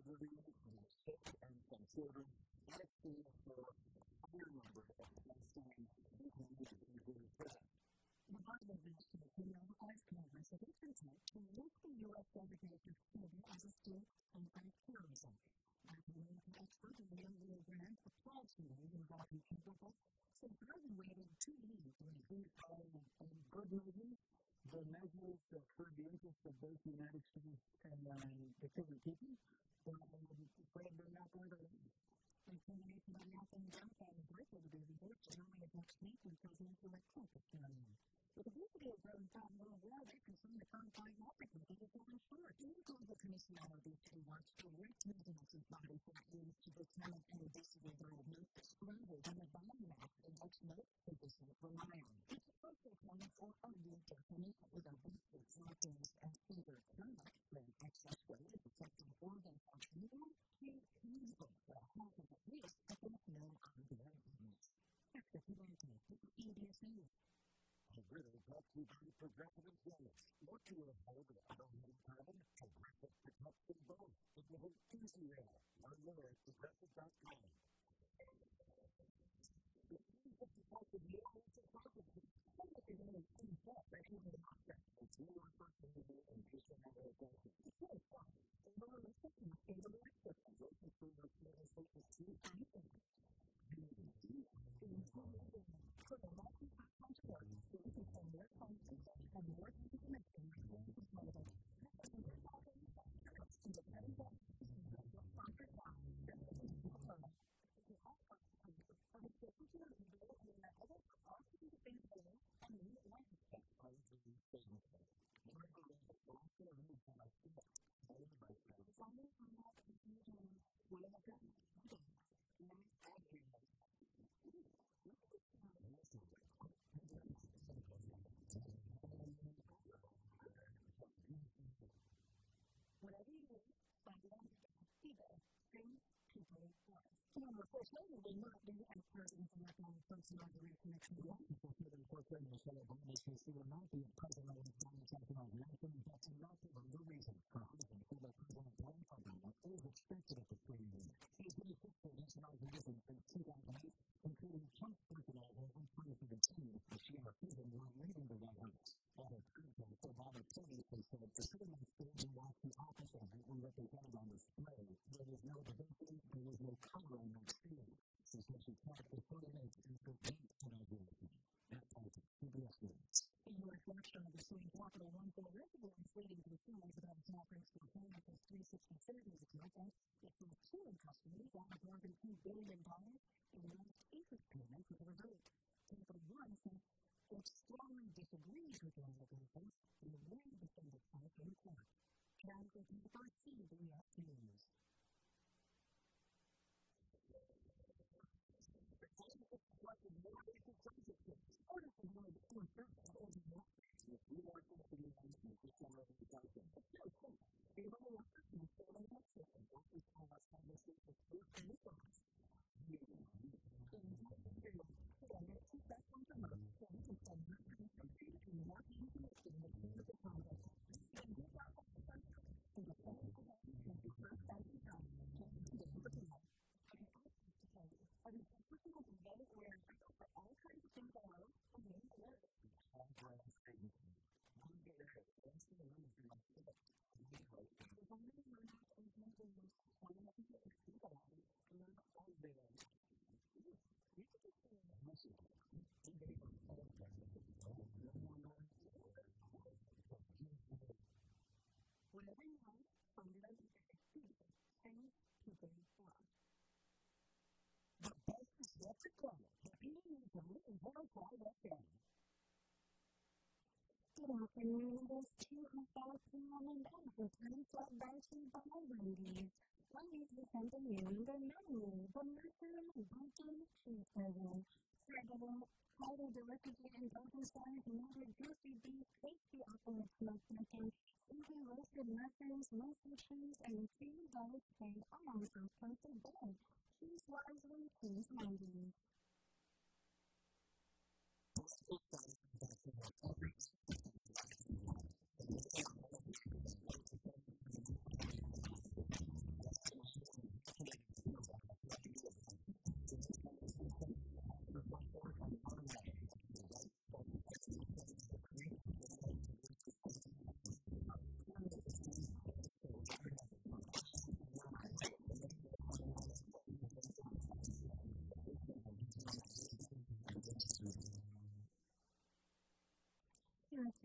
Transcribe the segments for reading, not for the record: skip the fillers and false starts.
elderly, the sick, and some children, and a scheme for a higher number of Palestinian detainees in the prison. The Bible reads to the United Congress of its intent to list the U.S. designation of Cuba as a state anti-terrorism. Political expert Emilio Grant applied to the involving people, says evaluating 2 years to include good measures, the measures that serve the interests of both the United States and the Cuban people, afraid they're not going to determination by nothing else and birthday to be reversed as early as next week when President-elect Trump is carrying on. With the visitor of President Trump worldwide, they concern the current time market with the falling short. The Global Commission on Obesity wants to direct maintenance body fat use to determine an obesity diagnosis rather than a body mass index most physicians rely on. It's a social point for a new definition with obesity symptoms and fever stomach from excess weight is affecting organ function to clinical for half of the risk of no ongoing illness. That's the prevention. PBS News. Riddle brought to you by Progressive Insurance. Want to avoid auto-heating carbon? Progressive protects them both. It will be easy there. Learn more at progressive.com. The things that you have to do are to focus on. Some of it is too tough. They can be offset. It's more opportunity and just another attention. It's really fun. And we're going to sit in the state of the electric. I'm looking for your communication to anything. So the multi-pack punch works. More functions and more information to the mobile. And we're talking about the medical doctor class. The offer of a particular video in the other often available on the Wednesday. I was in the same thing. We're going to walk around the house today. It's only from that confusion when I got my phone. Not arguing. Whatever you do, find it on the either things, people, or. Of course, maybe they not do as president of the personal connection with white people. The first lady Michelle Obama says she will not be a president of the National That's not the real reason her husband, former President Barack Obama, is expected at the 3 years. He's been a for national organization since 2008, including Trump fertilizer in 2017, as she and her husband were leaving the White House. At her conference, Obama previously said the citizens still watch the office of what we represented on display. There was no diversity, there was no color on that field. She said she talked for 30 minutes after 8 inauguration. That type of PBS News. The U.S. watchdog is suing Capital One for allegedly misleading consumers about its offerings for home with its 360 savings account. It's suing customers on more than $2 billion in announced interest payments as a result. Capital One says it strongly disagrees with the allegations and will defend itself in court. John Griffin, the first CBS News. Good afternoon, it is 2:05 p.m. and it's time for Brightside by Wendy's. Wendy's is something new in their menu, the mushroom bacon cheeseburger. Served in highly deliciously indulgent size, another juicy beef, tasty apple and smoked bacon, easy roasted mushrooms, mustard cheese, and creamy garlic spread all on some toasted bread. Choose wisely, choose Wendy's.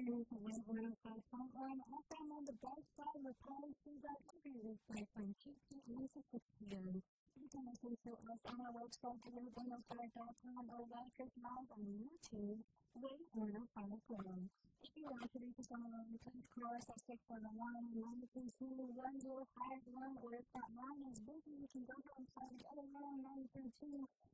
listening to Wave 105.1 FM on the Brightside with Pauly Suba every weekday from 2 p.m. to 6 p.m. You can listen to us on our website at wave105.com or watch us live on YouTube, Wave 105.1. If you want to reach us on the line, please call us at 641-932-1051, or if that line is busy, you can go to our website at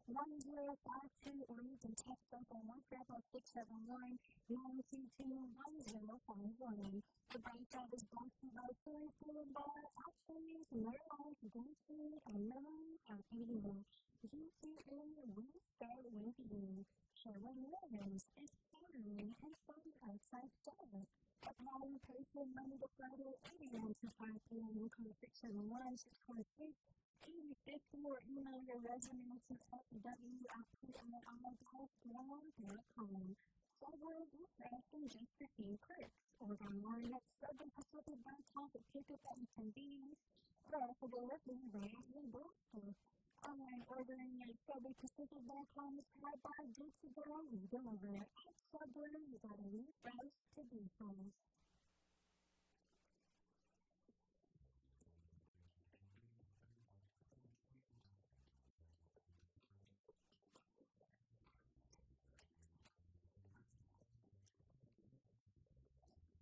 932-1052, or you can text us on WhatsApp at 671-922-1051. The Brightside is brought to you by Pauly Suba, Actions, Marianas, Brightside, and Marianas at 81. GCN, we start with you. Sherwin Williams is hiring and starting outside service. Applying person Monday to Friday, 8 a.m. to 5 p.m. You call 671-646-8050 or email your resume to fwi@pii.com. Subway is asking just a few clicks. Order online at subwaypacific.com to pick up at your convenience, or for delivery via your doorstep. Online ordering at subwaypacific.com is powered by Brightside. We deliver at Subway. You got a new price to be fast.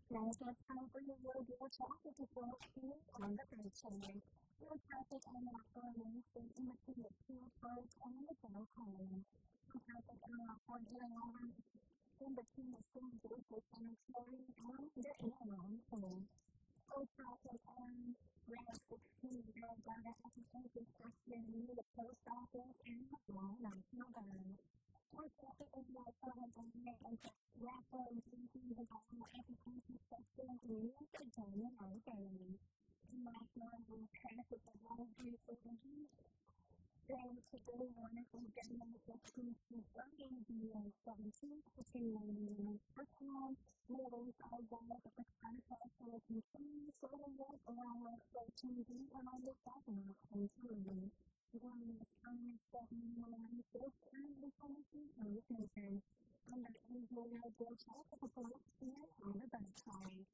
Now it's time for your radio traffic report here on the Brightside. Your traffic on Route 496 in between the Field Road and the Bell Tower. Traffic on Route 411 in between the Spring Basic Cemetery and the Airline Pool. Road traffic on Route 16 Delgado Application Station near the Post Office and the Guam National Guard. Road traffic on Route 408 and Route 418 the Guam Application Station near the German Library. National traffic at Wall Street Overview. Then today, wonderful getting the 15th to Sunday, the 17th, between 9 and 9 Middle Southwest of the contract will continue forward around 13B on the second continuing. During this time, 796 and the 17th location. And that is your radio traffic report here on the Brightside.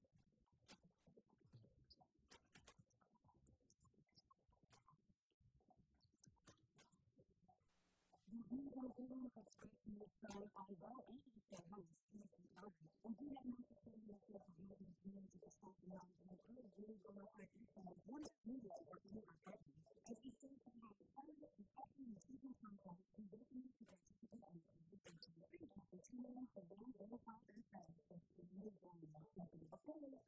The real expression is started by well aged host, Mrs. Martin, and he had not necessarily feel for having years of the stock knowledge and really really go up by people one of you or you are happy. As we see from how the founder and acting in people contact and working to participate in the conversation. After 2 minutes of one very hot FM, so we move on to something before.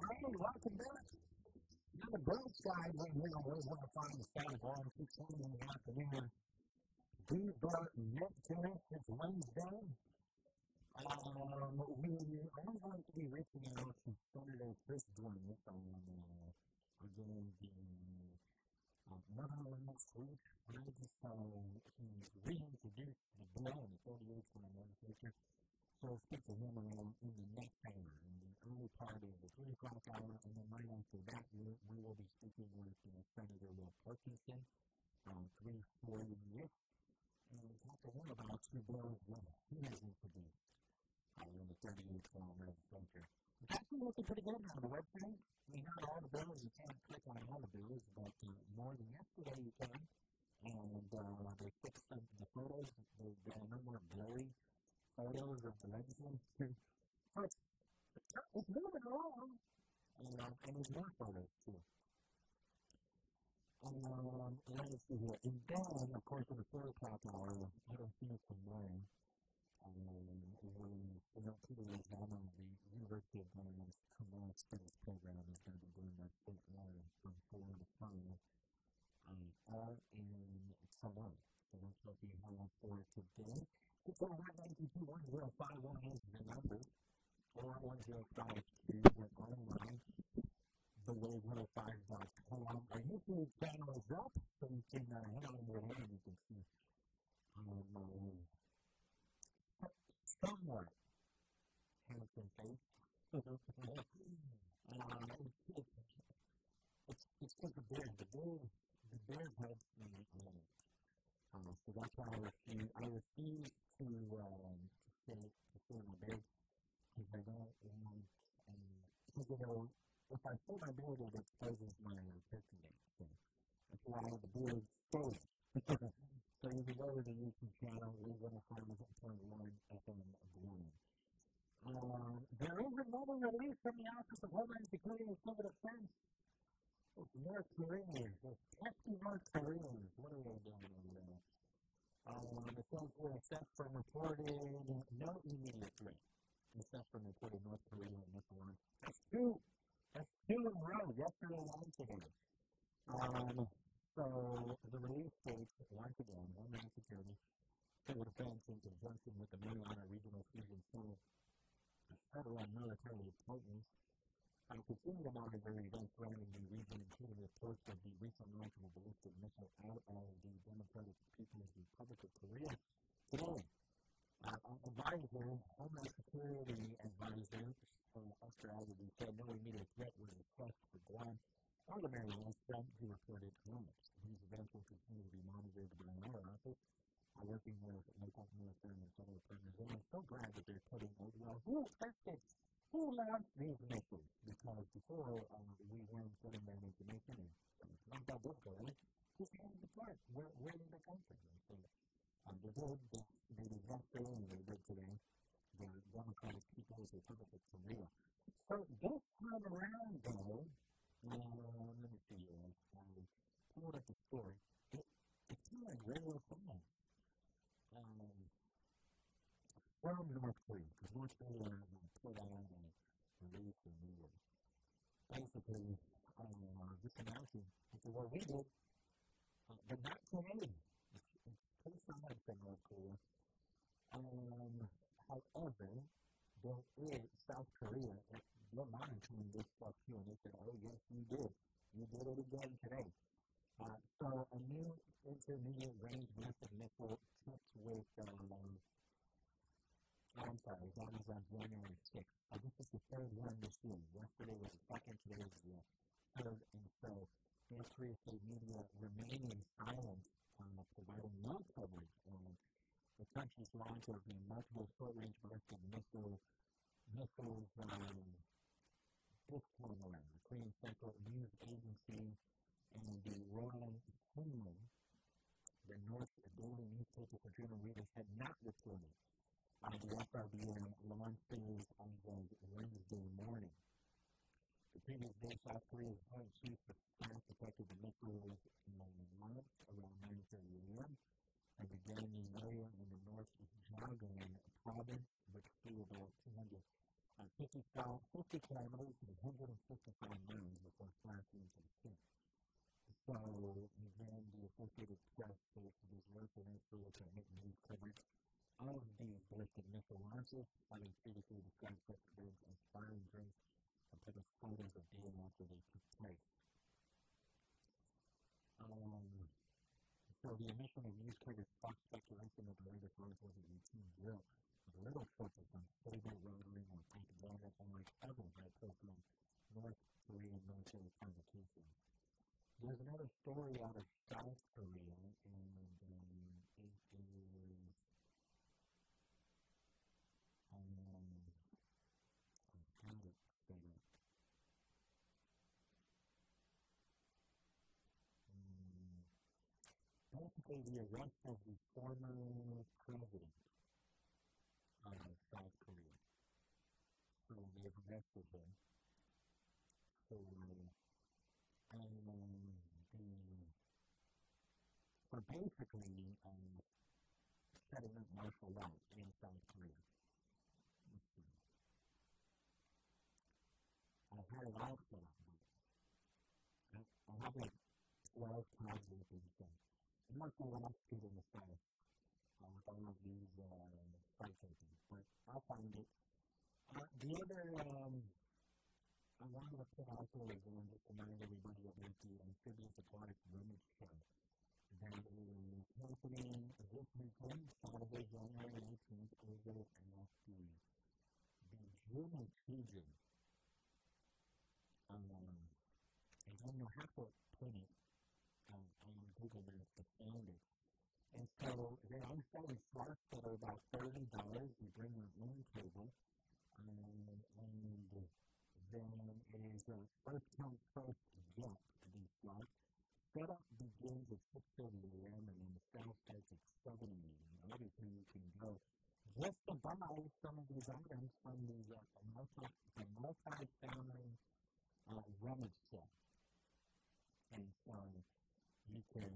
Hey, welcome back. Now the Brightside right here on Wave 105 the Sound of Guam, 6:20 in the afternoon. It's Wednesday. We are going to be reaching out to Senator Chris Green again another next week. I just reintroduced the bill in the 38th legislature. So we'll speak to him around in the next hour, in the early part of the 3 o'clock hour, and then right after that, we will be speaking with Senator Will Parkinson, 340 Rick, and talk to him about 2 bills that he has introduced in the 38th legislature. It's actually looking pretty good on the website. We have all the bills. You can't click on all the bills, but more than yesterday you can. And they fixed the photos. There are no more blurry photos of the legislature. So it's moving along. And there's more photos too. And then, of course, in the 4 o'clock hour, I don't see it tomorrow. Without people examining the University of Guam's Khmer Studies program is going to be doing that from 4 to 5, all in Khmer. So that's what we have for today. 601-922-1051 is the number. 41052 is online. TheWave105.com. Our YouTube channel is up, so you can head on over there and you can see somewhat handsome face. It's just the beard. The beard helps me a lot. So that's why I refuse to say my beard, because I don't want, because if I say my beard, it exposes my kryptonite. So that's why the beard stays. So you can go to the YouTube channel, we're105.1 FM Guam. There is another release from the Office of Homeland Security and Civil Defense. It's North Koreans. It's pesky North Koreans. What are they doing over there? It says we're assessed from reported no immediate threat. Assessed from reported North Korean missile launch. That's two in a row. Yesterday and today. So the release states, once again, Homeland Security, Civil Defense in conjunction with the Marianas Regional Fusion Center, federal and military partners, continue to monitor events surrounding the region, including reports of the recent launch of a ballistic missile out of the Democratic People's Republic of Korea today. Homeland Security advisor, Oscar Alderby, said no immediate threat was expressed for Guam or the Marianas from the reported launch. These events will continue to be monitored by our office, working with local military and federal partners. And I'm so glad that they're putting out, who launched these missiles? Because before we weren't putting that information in. It's not that difficult, right? Just hand the part. Where did they come from? So, they did yesterday and they did today. The Democratic People's Republic of Korea. So this time around, though, let me see here. I pulled up the story. It's kind of like regular time. From North Korea, because North Korea put out a release in New York. Basically, just announcing, what we did, but not today. It's pretty similar to North Korea. However, there is South Korea, they're monitoring this stuff too, and they said, oh yes, you did. You did it again today. So a new intermediate range massive missile tipped with, I'm sorry, that was on January 6th. This is the third one this year. Yesterday was the second, today is the third, and so North Korea state media remaining silent, providing no coverage on the country's launch of the multiple short-range ballistic missiles this time around. The Korean Central News Agency and the Royal Homeland, the North Daily newspaper for German readers, had not reported the FRBM launches on Wednesday morning. The previous day, South Korea's Joint Chiefs of Staff detected the missiles in launch around 9:30 a.m. and began in an area in the North Jagan province, which flew about 50 kilometers and 155 miles before crashing into the sea. So, then the Associated Press states it is worth an info to make news coverage of these ballistic missile launches, having previously described such events as firing drinks and public photos of day after they took place. So the emission of news coverage sparked speculation that the latest launch was a routine drill, with little focus on stable rotary or propaganda, unlike other high-profile North Korean military provocations. There's another story out of South Korea, and it is basically the arrest of the former president of South Korea. So they've arrested him. So for basically setting up martial law in South Korea. Let's see. I had it also, I have like 12 tabs open, so I'm not sure what else to do in the South with all of these sites open, but I'll find it. The other, I wanted to put out there again, just to remind everybody about the amphibious aquatic rummage show that is happening this weekend, Saturday, January 19th, over at the German Pigeon. I don't know how to put it on Google Maps to find it. And so they're selling slots that are about $30. You bring your own table. And then it is first come, first get these slots. Setup begins at 6:30 a.m. and then the sale starts at 7 a.m. Obviously, you can go just to buy some of these items from the multi-family rummage set. And so you can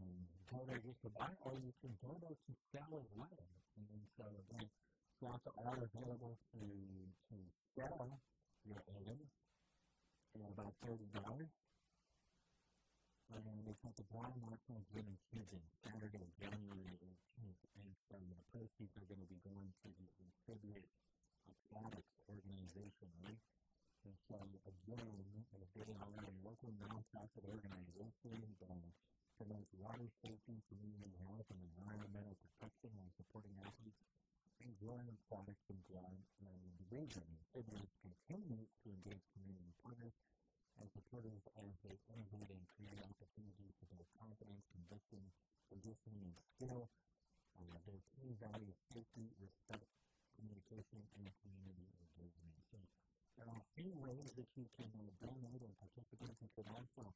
go there just to buy, or you can go there to sell as well. And so again, slots are all available to sell your items for about $30. And it's at the Guam National Gym and Fusion, Saturday, January 18th. And so the proceeds are going to be going to the Amphibious Aquatics organization, right? And so, again, they are a local nonprofit organization that promotes water safety, community health, and environmental protection while supporting athletes and growing aquatics in Guam and the region. Amphibious continues to engage community partners and supporters as they innovate and create opportunities to build confidence, conditioning, and skill. Their key values safety, respect, communication, and community engagement. So there are a few ways that you can donate and participate in it also.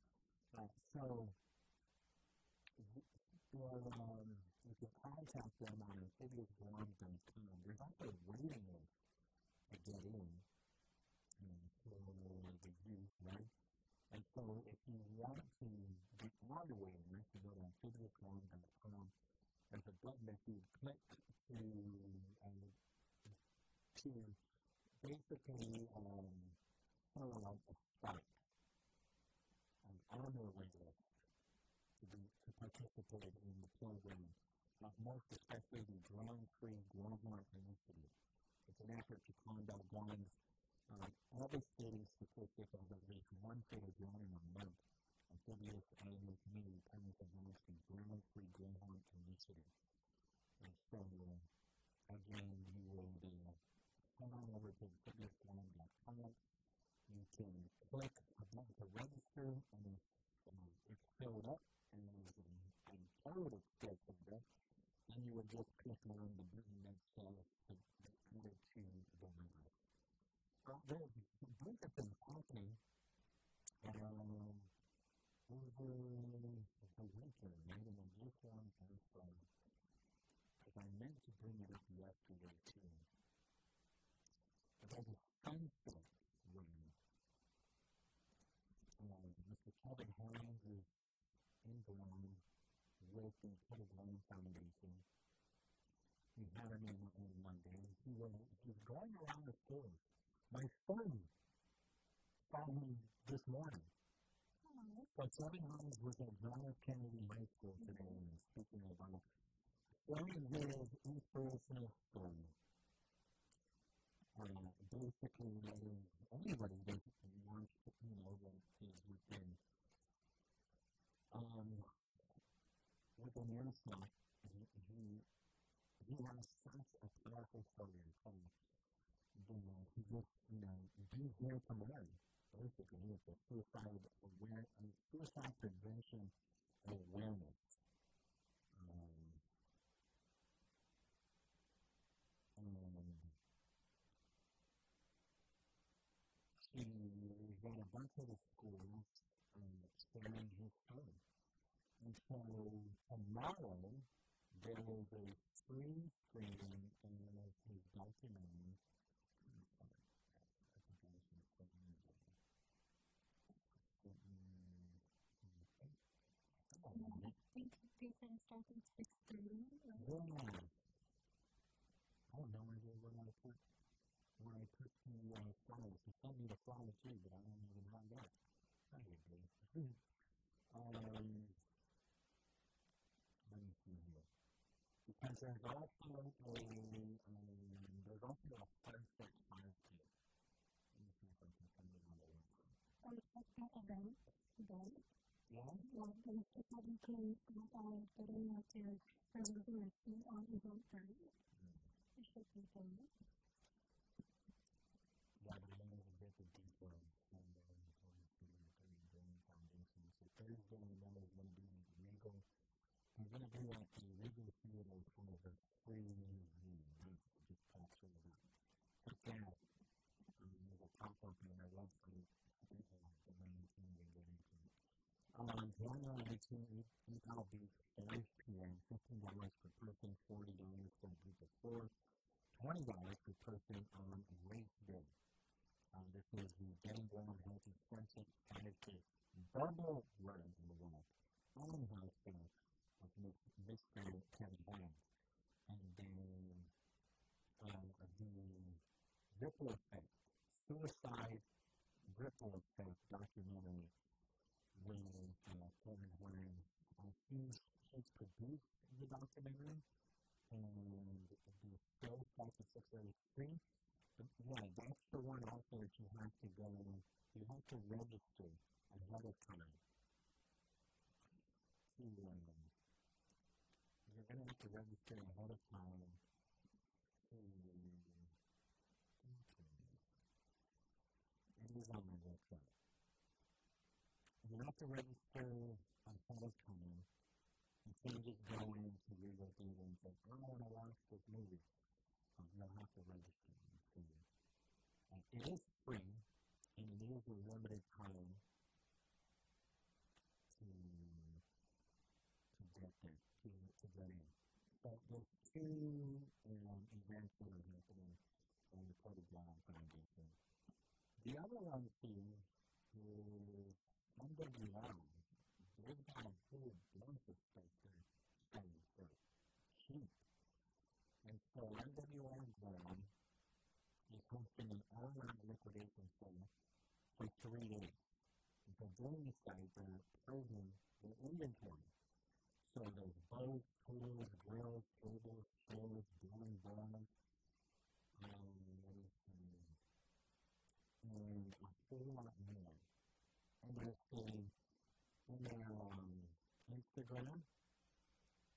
You can contact them on amphibious.com. There's also a waiting list to get in for the youth, right? And so if you want to get on the waiting list, you go to amphibious.com. There's a button that you click to basically fill out a spot on their wait list to participate in the program, most especially the Drone-Free Guam Initiative. It's an effort to combat Guam's devastating statistic of at least one fatal drone in a month. Amphibious annual community partners have launched the Drone-Free Guam Initiative. And so, again, you will head on over to amphibious.com. You can click a button to register, and if it's filled up, and I'm told it's still filled up, then you would just click on the button that says to get added to the list. There's a bunch of things happening over the weekend, right? And this one is, because I meant to bring it up yesterday too. There's a sunset ring. Mr. Kevin Haynes is in Guam with the Kevin Haynes Foundation. We had him in on Monday. He was going around the stores. My son saw him this morning. So Kevin Haynes was at John F. Kennedy High School today and speaking about showing his inspirational story. Basically, anybody that wants to, that has been with an airsoft, he has such a powerful story to tell. He just, be here to learn. Basically, it's a suicide prevention awareness. He's got a bunch of the schools sharing his story. And so tomorrow, there is a free screening of his documentary. Pre-send start? I think 6:30. Right? Yeah. I have no idea where I put the flowers. He sent me the flowers too, but I don't even have that. That would be. Let me see here. Because there's also a sunset 5K. Let me see if I can find it on the website. Oh, that's that event. Yeah? Well, there's the 7K getting out there for the on Eventbrite. It should be done. Yeah, but I don't get the details from the Foundation. So Thursday, that is going to be Regal. We're going to do at the Regal Theater for the free review. Just capture it up. Check that out. There's a pop-up on our website. The main thing we get into. January 18th, I'll be 5 p.m., $15 per person, $40 for a group of 4, $20 per person on race day. This is the Getting Guam Healthy Sunset 5K double run in the Guam. On house there with Mr. Kevin Bond. And then the Ripple Effect, Suicide Ripple Effect documentary with Kevin Bond. He's produced the documentary, and the show starts at 6:33. Yeah, that's the one also that you have to register ahead of time. You're going to have to register ahead of time it is on my website. You have to register ahead of time. You can't just go into Google Theater and say, I want to watch this movie. You'll have to register. It is free, and it is a limited time to get there, to get in. But there's 2 events that are happening on the Pauly Suba Foundation. The other one, too, is NWL. They've got a whole bunch of stuff there selling for cheap. And so NWL Guam is hosting an all-night liquidation sale for 3 days. And so during this time, they're closing their inventory. So there's boats, pools, grills, tables, chairs, blowing balls, and a whole lot more. And they're saying in their Instagram,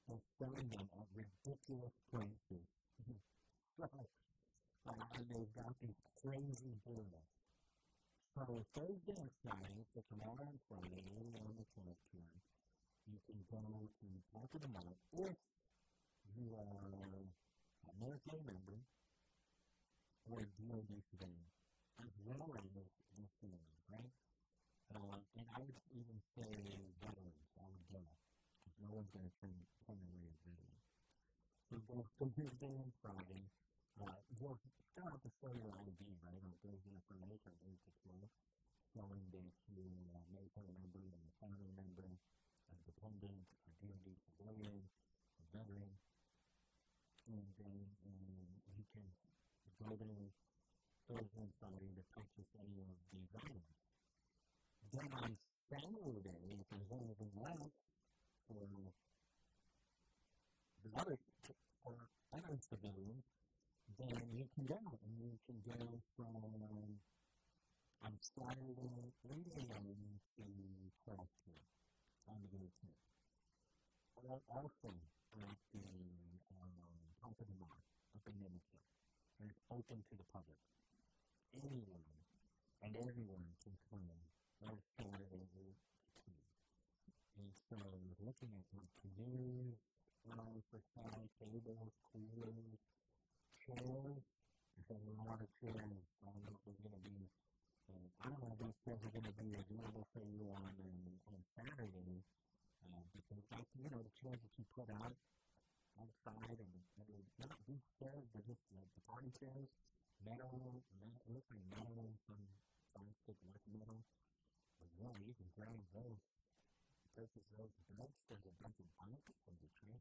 they're selling them at ridiculous prices. And they've got these crazy deals. So Thursday and Friday, so tomorrow and Friday, and on the 12th here, you can go to Talk of the Month if you are a military member or a DOD civilian, as well as the civilian, right? And I would even say veterans, I would go, because no one's going to turn away a veteran. So go Thursday and Friday. You'll start out to show your ID, right, on Thursday and Friday from 8 to 12, showing that you're a military member, a family member, a dependent, a DOD civilian, a veteran, and then you can go there Thursday and Friday to purchase any of these items. Then on Saturday, if there's anything left for the other civilians, then you can go, and you can go from on Saturday 8 a.m. to 12 p.m. on the 18th. Also at the Top of the Month up in Minnesota, and it's open to the public. Anyone and everyone can come on Saturday 18th. And so looking at canoes, for side tables, coolers, chairs. There's a lot of chairs. I don't know if there's going to be, I don't know if those chairs are going to be available for you on Saturday, because that's, the chairs that you put out outside, and not these chairs, they're just like the party chairs, metal, it looks like metal, some plastic, like metal. But yeah, you can grab those, purchase those belts. There's a bunch of bikes from the train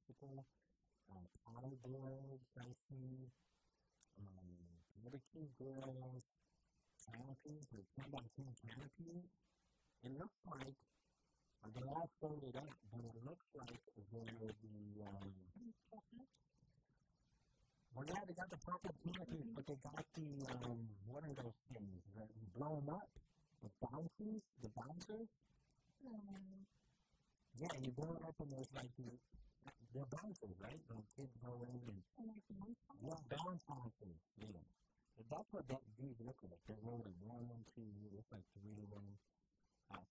water doors, I see, barbecue grills, canopies, or 10 by 10 canopies. It looks like they all folded up, but it looks like they're well, yeah, they got the purple canopies, but they got the, what are those things? You blow them up? The bouncers? Yeah, you blow it up and there's like they're bouncers, right? The kids go in and, yeah, bounce houses, yeah. And that's what these look like. They're loaded 1, 2, look like 3 of them.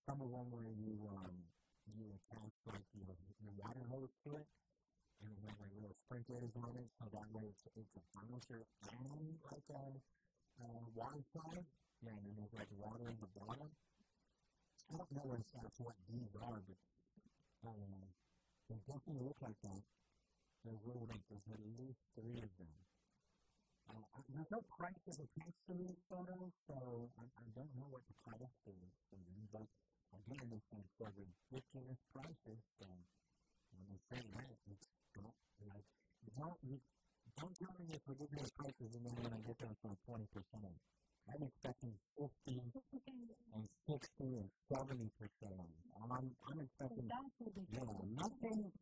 Some of them where you attach like your water hose to it. And it has like little sprinklers on it, so that way it's a bouncer and like a water slide. Yeah, and then there's like water in the bottom. I don't know what these are, but they definitely look like that. They're rolled up. There's at least 3 of them. There's no prices attached to these photos, so I don't know what the price is for them, but again, it's like for ridiculous prices, so when they say that, it's don't tell me it's ridiculous prices and then when I get there it's like 20%. I'm expecting 50 and 60 and 70%. I'm expecting, nothing,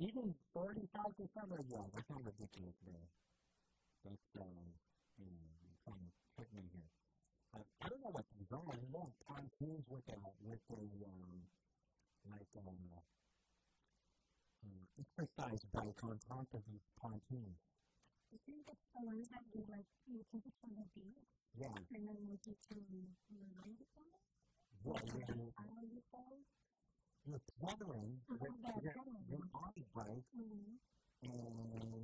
even 45% or that's not ridiculous there. That's, you're trying to trick me here. I don't know what these are. I know pontoons with exercise bike on top of these pontoons. I think it's the ones that you take it from the beach. Yeah. And then you get to ride it on it. You're pedaling. You're on a bike. And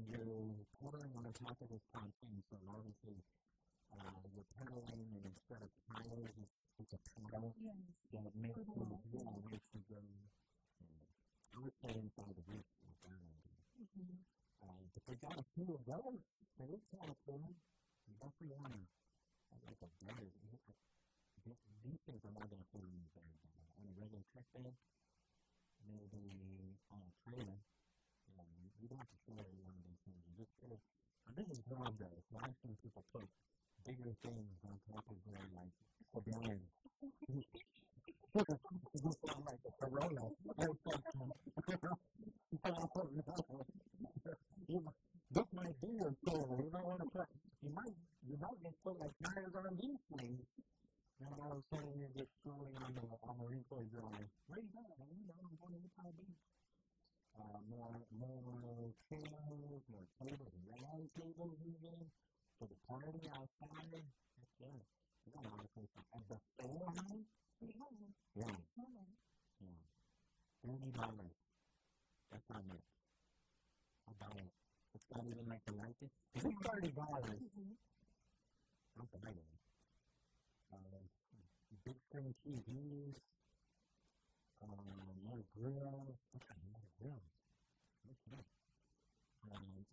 you're pedaling on top of this pontoon. So obviously, you're pedaling, and instead of tires, it's a pedal. Yes. That makes you go. I would say inside the beach with that idea. But they got a few of those. They look kind of cool. You definitely want to, like a better, these things are not going to fool you very well. On a regular truck bed, maybe on a trailer, you don't have to carry one of these things. You just put it, this is Guam though, so I've seen people put bigger things on top of their, like, sedans. It's just not like a Corona. This might be your goal. You don't want to put, you might just put like tires on these things. And all of a sudden you're just scrolling on the replay drive. Where you going? I'm going to Utah Beach. More chairs, more tables, round tables even. For the party outside. That's good. You got a lot of places. At the fair house? Yeah. $30. That's not much. I'll buy it. It's not even like the license. If it's $30, I'll buy it. Big screen TVs, more grills. Okay, more grills. Okay.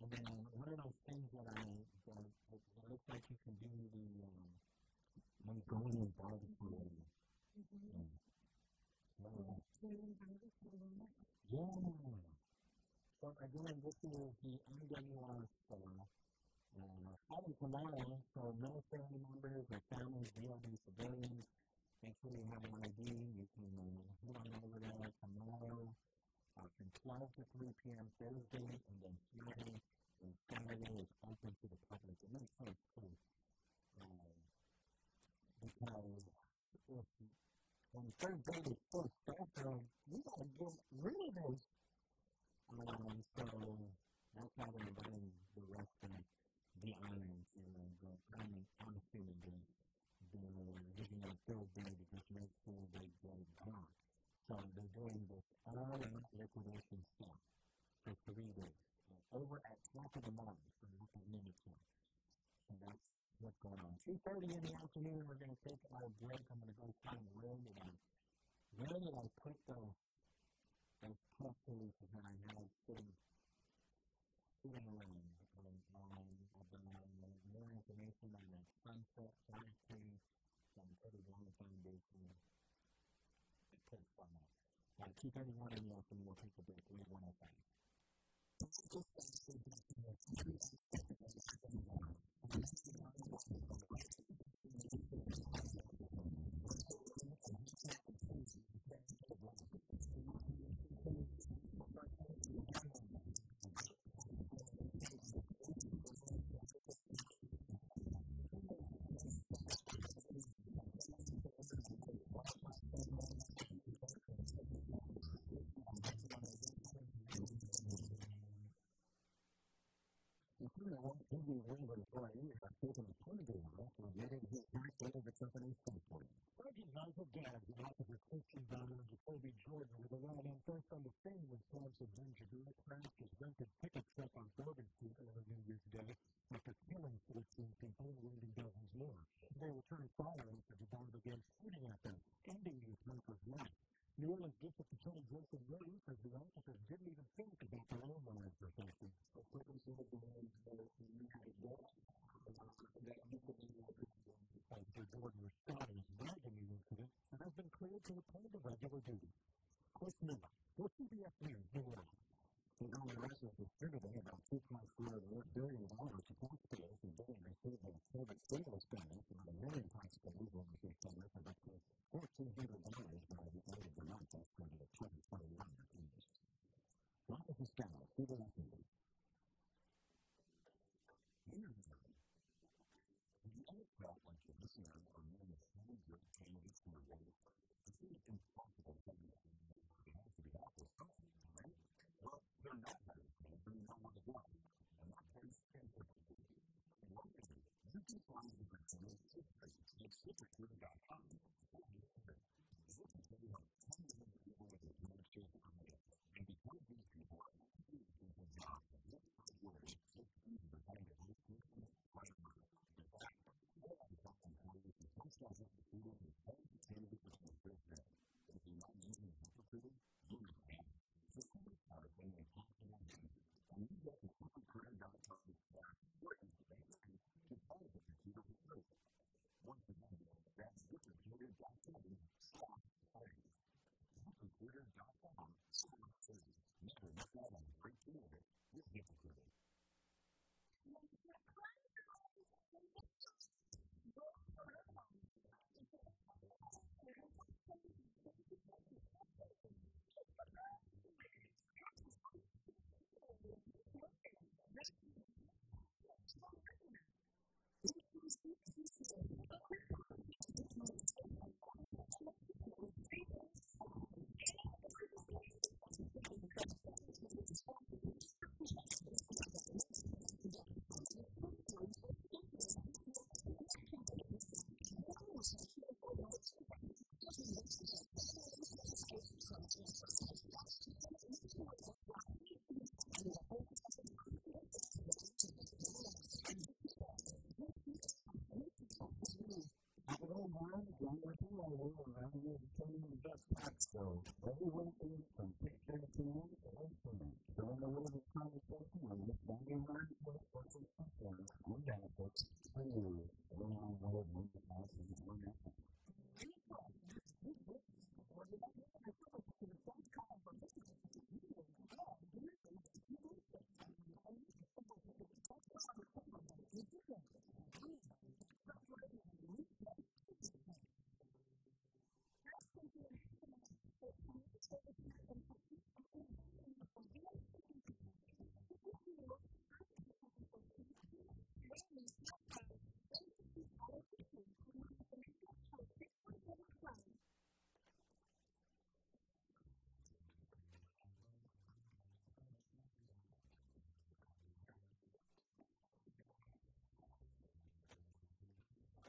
And then one of those things that looks like you can do the Mongolian barbecue area. So again, this is the MWR store. Starting tomorrow, so military members or families, DOD civilians, make sure you have an ID. You can head on over there tomorrow from 12 to 3 p.m. Thursday, and then Friday and Saturday is open to the public. It makes sense too. Because when third grade is first started, we got to get rid of this. So that's how they're running the rest of the island. I'm assuming they're using their third day to just make sure they go down. So they're doing this all-out liquidation stuff for 3 days. Over at top of the mountain, so not the limit point. So that's what's going on. 2:30 in the afternoon, we're going to take our break. I'm going to go find where did I put those press releases that I had sitting around about more information on the Sunset Cemetery and Eddie Long Foundation. Put it from that. 2:31 in the afternoon, we'll take a break. We're 105. Just the England employee has taken a plea deal for getting his back into the company's company. Sergeant Michael Gadd, the officer Christian Donner and Jacoby Jordan were the linemen first on the scene when Swanson Benjamin crashed his rented pickup truck on Bourbon Street early New Year's Day after killing 14 people and wounding dozens more. They returned fire after the bomb began shooting at them, ending the smoker's life. New Orleans District Attorney Jason Williams says the officers didn't even think about their own lives or safety. The circumstances were that you could be Officer Jordan responded bragging the incident and has been cleared to return to regular duty. Chris Miller, for CBS News, New Orleans. The IRS is distributing about $2.4 billion to taxpayers who didn't receive their COVID stimulus payments, and many taxpayers will receive payments of up to $1,400 by the end of the month after the 2021 payments. Michael Piscano, CBS News. The aircraft like the listener are known as very good candidates for a role. It's really impossible to be to the office. Well, they're not very good. They know where to go. And that takes care of it. And what is it? You can find the material at ZipRecruiter.com. ZipRecruiter has tons of people with administrative information. And because these people are looking for jobs, ZipRecruiter find a new person, right now. Post office recruiter is very candidate with your first name. If you're not using ZipRecruiter, you need to have ZipRecruiter are when they have to know you. And you get the ZipRecruiter.com to find the computer recruiter. Once again, that's ZipRecruiter.com/friends. ZipRecruiter.com/friends. Never miss out on a great candidate with ZipRecruiter. So, every weekend from 6:30 p.m. to 8 p.m. During the Women's Conversation on this Sunday night, we benefits for you. Everyone will be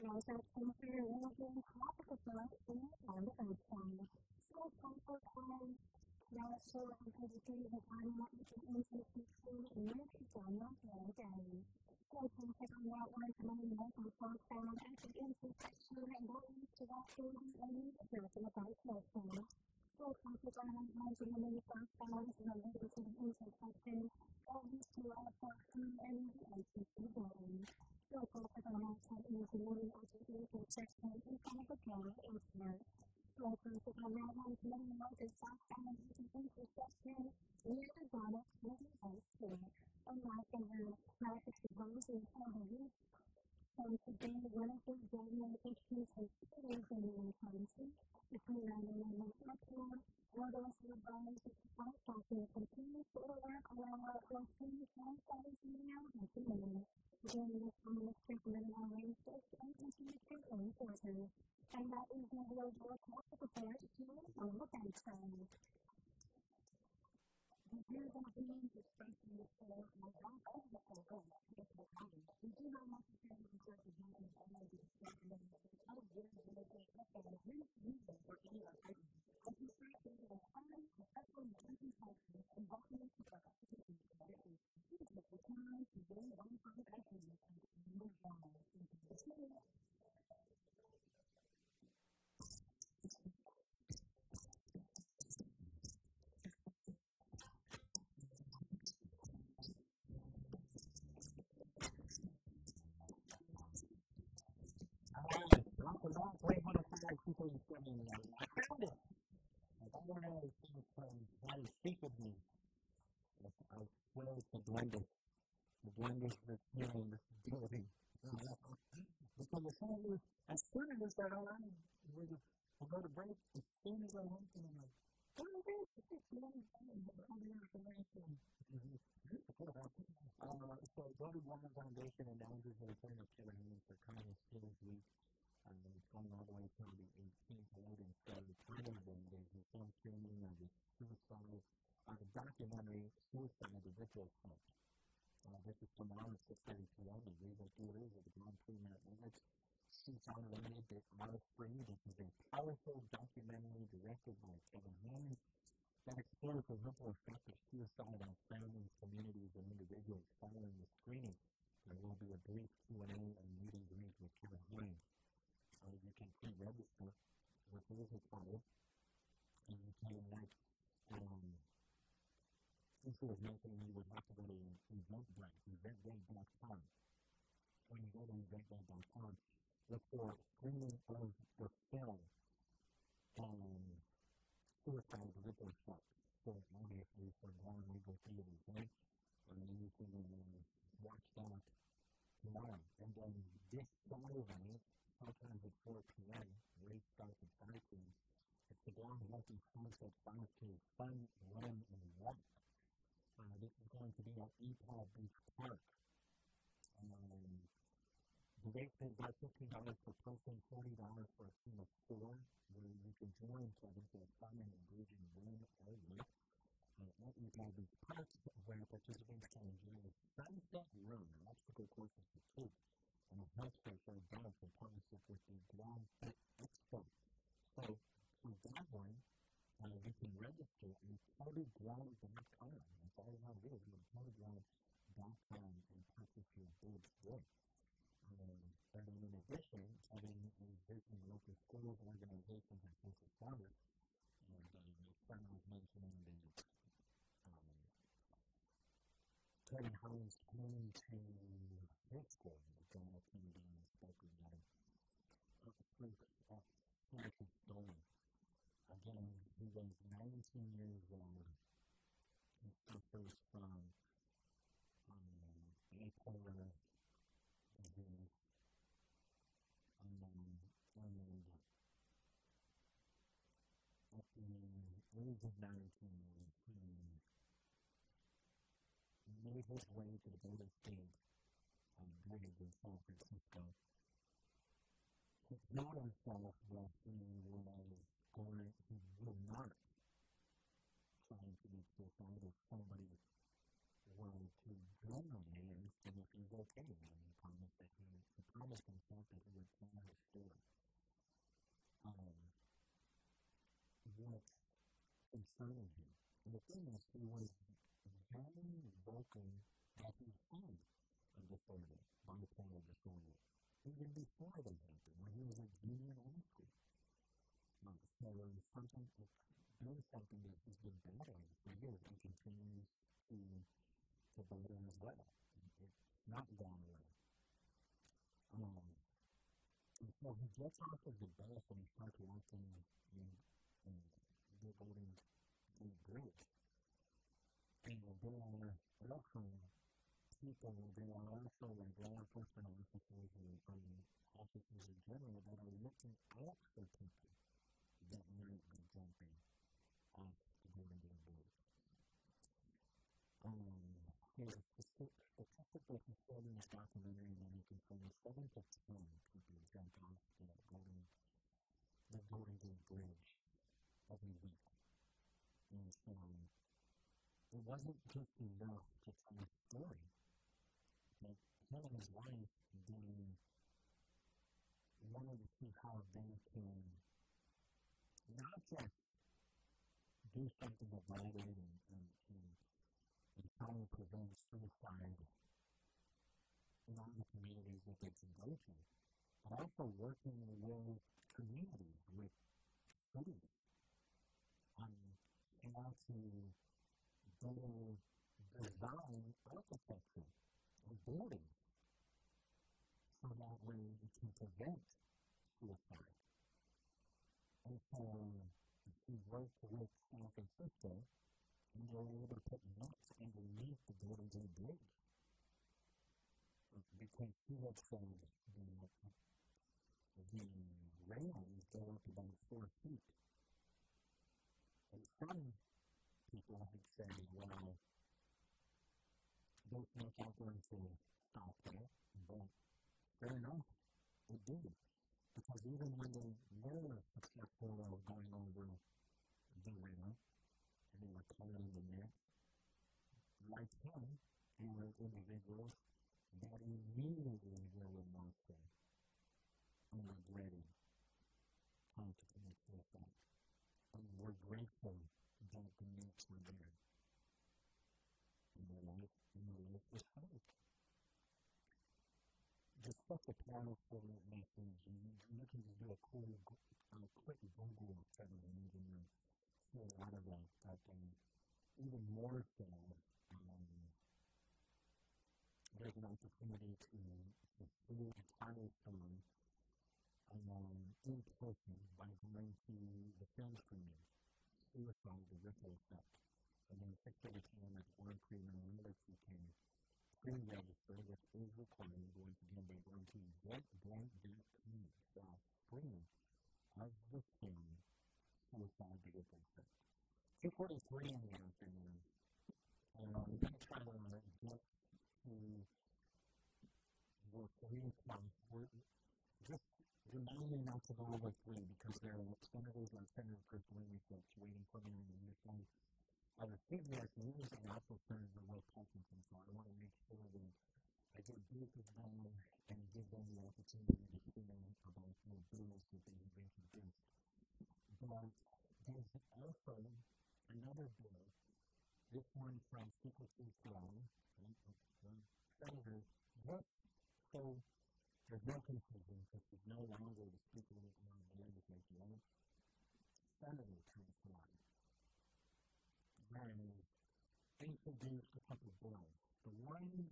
Knows that something will be impossible for us to on the outside. So comfort home, now so I can see that I'm not looking into the future and more people are not all day. So comfort on that one to my local folk found at the intersection and going to that building and the person about telephone. So comfort on that one to the folk found related to the intersection, going to our factory and the ITC building. So comfort on that one is the one at the intersection in front of the car incident. So comfort on that one to the local folk found at the intersection near the Ghana Community High School. Unlike in the traffic zones in Hawaii, and today one of the general issues is raising in the country between 9/11 Metro, Pauly Suba, and Hafa continues to work around our routine transfers in the housing during this ministry criminal races and continuously enforcers. And that is the word we're talking about here on the Brightside. We're going to be expecting this for my dog over for us if we're having. We do not necessarily deserve to be in all of these things. I don't really want to get up on the reason for any of our items. As we start thinking of time, especially in the culture, and walking into our activities, this is the time to really run for the activities and move on into the city. Welcome back. Wait, hold on. People are saying, I found it. Like, I don't know if things try to speak with me. I swear it's the blender. The blender's repairing this building. Because as soon as that alarm, I go to break, as soon as I went to them, like, what is this? It's all the information. So go to Guam Foundation and announces the return of Kevin Haynes for Kindness Skills Week. It's going all the way until the 18th loading. So there's a film screening of the suicide, the documentary Suicide, the Ritual Cult. This is tomorrow at 6:30 p.m. at Regal Theaters at the Guam Premiere Image. Seats are limited, they are free. This is a powerful documentary directed by Kevin Haynes that explores the ripple effect of suicide on families, communities, and individuals. Following the screening, there will be a brief Q&A and meet and greet with Kevin Haynes. You can pre-register with his account, and you can, instead of mentioning, you would have to go to eventbrite.com. When you go to eventbrite.com, look for screening of the film, Suicide Ripple Effect. So obviously for Guam Regal Theaters, right? You can watch that tomorrow. And then this Saturday, sometimes at 4 p.m., race starts at 5 p.m. It's the Guam Multi-Concept 5K Fun, Run, and Walk. This is going to be at Epal Beach Park. The race is about $15 per person, $40 for a team of 4, where you can join Kevin for a fun and engaging win or walk. At Epal Beach Park, where participants can enjoy a sunset run, obstacle courses for kids, and a health fair for adults in partnership with the Guam Fit Expo. So, for that one, you can register at totalguam.com. That's all you want to do is go to totalguam.com and purchase your bid there. And then in addition, Kevin is visiting local schools, organizations, and first responders. And my friend was mentioning that Kevin Haynes came to high school. Came down and spoke with him. It's a story. Again, he was 19 years old. He suffers from bipolar disease. And at the age of 19, he made his way to the Golden State Bridge in San Francisco. He told himself that he was not trying to be suicidal. Somebody wanted to join him and ask him if he was okay. And he promised himself that he would tell his story. What concerning him. And the thing is, he was very vocal that he had a disorder, bipolar disorder, even before it happened, when he was a junior in high school. So something that he's been battling for years and continues to battle as well. It's not gone away. And so he gets off of the bus and he starts walking in the Golden Gate Bridge. And there are also people, there are also law enforcement officers and officers in general that are looking out for people that might be jumping off the Golden Gate Bridge. There's a statistic that he said in this documentary that he confirmed 7 to 10 people jump off the Golden Gate Bridge every week. And so it wasn't just enough to tell a story. Like, him and his wife, they wanted to see how they can not just do something about it and try to prevent suicide in all the communities that they can go to, but also working with communities, with cities, and how to better design architecture and buildings so that way you can prevent suicide. And so he worked with San Francisco, and they were able to put nets underneath the Golden Gate Bridge. Because he had said the railings go up about 4 feet. And some people had said, well, those nets aren't going to stop there, but fair enough, it did. Because even when they were successful of going over the river, and they were caught in the net, like him, there were individuals that immediately were remorseful and regretted trying to commit suicide. And were grateful that the nets were there. And their life was saved. Just such a powerful message. You can just do a quick Google search and you can see a lot of that. But even more so, there's an opportunity to see a entire story in person by going to the film screening, Suicide, the Ripple Effect. And then 6:30 p.m. at Guam Marianas, you can pre-register, which is required. Once again, by going to getbright.com/screening of the film Suicide, the Ripple Effect. 2:43 in the afternoon. We're going to try to get to the 3 o'clock. Just remind me not to go over 3 because there are senators like Senator Chris Williams that's waiting for me on the other side of the CBS News and also Senator Will Parkinson. So I want to make sure that I get both of them and give them the opportunity to share about the bills that they have introduced. But there's also another bill, this one from Secretary Sloan, Senator, just so there's no confusion because she's no longer the Speaker of the Legislature, Senator Tom Sloan has introduced a couple of bills. The one,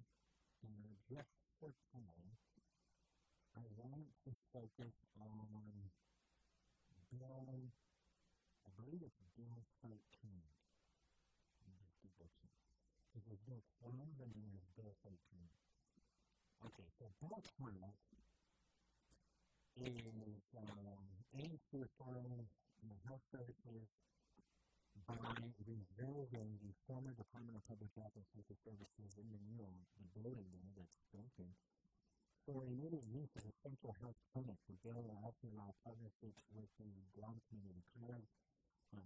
just for time, I want to focus on Bill, I believe it's Bill 13. It was Bill 12 and then there's Bill 13. Okay, so Bill 12 aims to reform health services by reserving the former Department of Public Health and Social Services in the building there that's broken for immediate use of essential health clinics. The bill will also allow partnerships with the Guam Community College,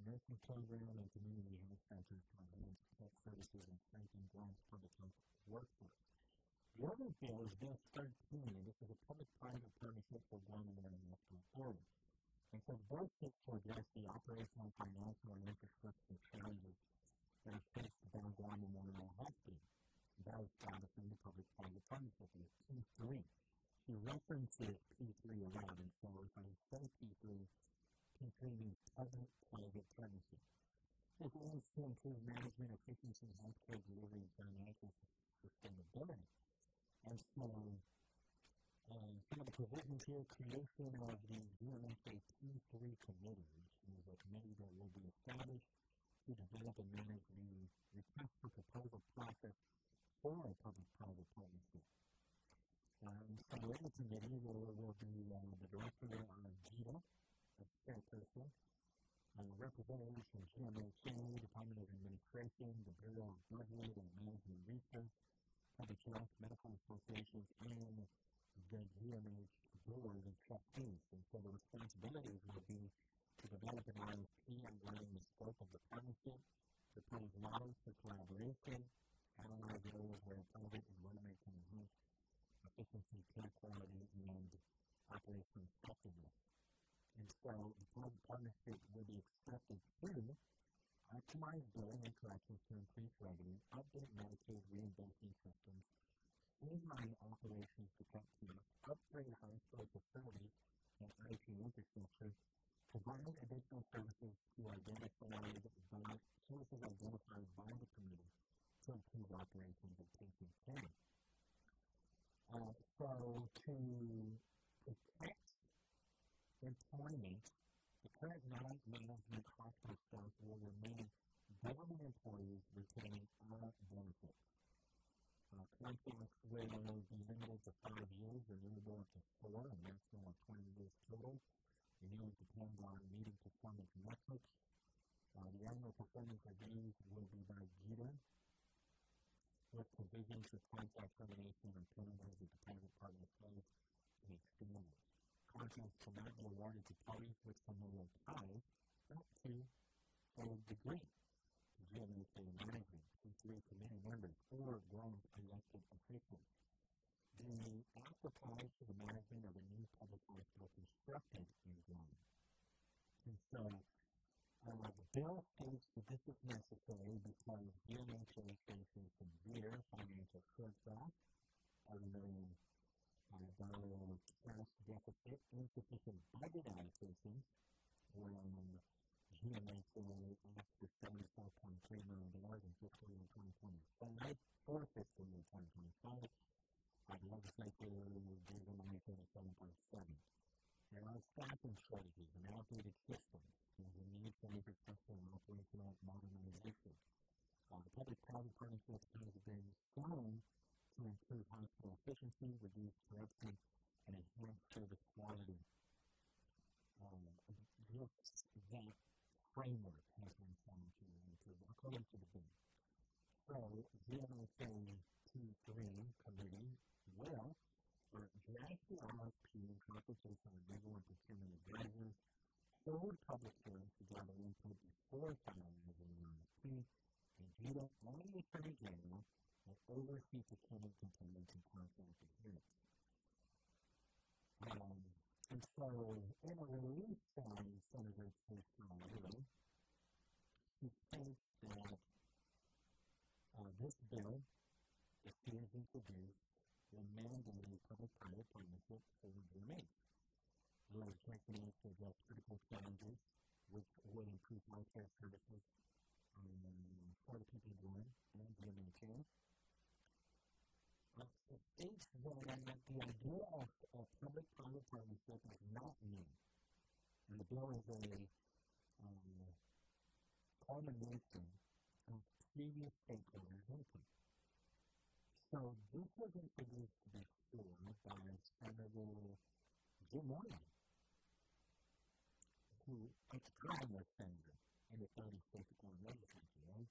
nursing program, and community health centers to enhance health services and strengthen Guam's public health workforce. The other bill is Bill 13, and this is a public-private partnership for Guam and Marianas going forward. And so both seek to address the operational, financial, and infrastructure challenges that are faced by Guam Memorial Hospital. That was established in the public-private partnership is P3. She references P3 a lot, and so if I say P3 means public-private partnership. It aims to improve management, efficiency, healthcare delivery, and financial sustainability. And so, some of the provisions here, creation of the UMSA P3 committee, which is a committee that will be established to develop and manage the request for proposal process for a public-private partnership. So in the committee, there will be the director of GITA, a chairperson, representatives from GMHA, Department of Administration, the Bureau of Budget and Management Research, Public Health, Medical Associations, and the GMH Board of Trustees. And so the responsibilities will be to develop an RFP outlining the scope of the partnership, propose models for collaboration, analyze areas where private and government can enhance efficiency, care quality, and operational effectiveness. And so, employee partnership will be expected to optimize billing and collections to increase revenue, update Medicaid reimbursement systems, streamline operations to cut costs, upgrade hospital facilities and IT infrastructure, provide additional services identified by the committee to improve operations and patient care. So to protect employment, the current non-management hospital staff will remain government employees retaining all benefits. Contracts will be limited to 5 years, renewable up to 4, a maximum of 20 years total. Renewals depend on meeting performance metrics. The annual performance reviews will be by GITA, with provisions for contract termination and penalties if the private partner fails to be extended. Contracts cannot be awarded to parties with familial ties up to a degree. GMHA management, CCA committee members, or Guam elected officials. The act applies to the management of a new public hospital constructed in Guam. And so, the bill states that this is necessary because GMHA faces severe financial shortfall, $1 million cash deficit, insufficient budget allocations, when GMHA asked for $74.3 million in fiscal year 2025 for fiscal year 2025. The legislature gave them only $37.7. There are staffing shortages and outdated systems. There's a need for infrastructure and operational modernization. Public-private partnership has been shown to improve hospital efficiency, reduce corruption, and enhance service quality. That framework has been shown to improve according to the bill. So, GMHA T3 committee will draft the RFP in consultation with legal and procurement advisors, hold public hearings to gather input before finalizing the RFP, and GITA and the Attorney General will oversee procurement components and contract adherence. And so, in a release from Senator Pauly, she states that this bill, if it is introduced, will mandate a public-private partnership for GMH. The legislation aims to address critical challenges which would improve healthcare services for the people of Guam and GMHA. It states that the idea of public-private partnership is not new, and the bill is a culmination of previous stakeholders' input. So this was introduced before by Senator Jim Moynihan, who at the time was senator in the 36th Guam legislature, right?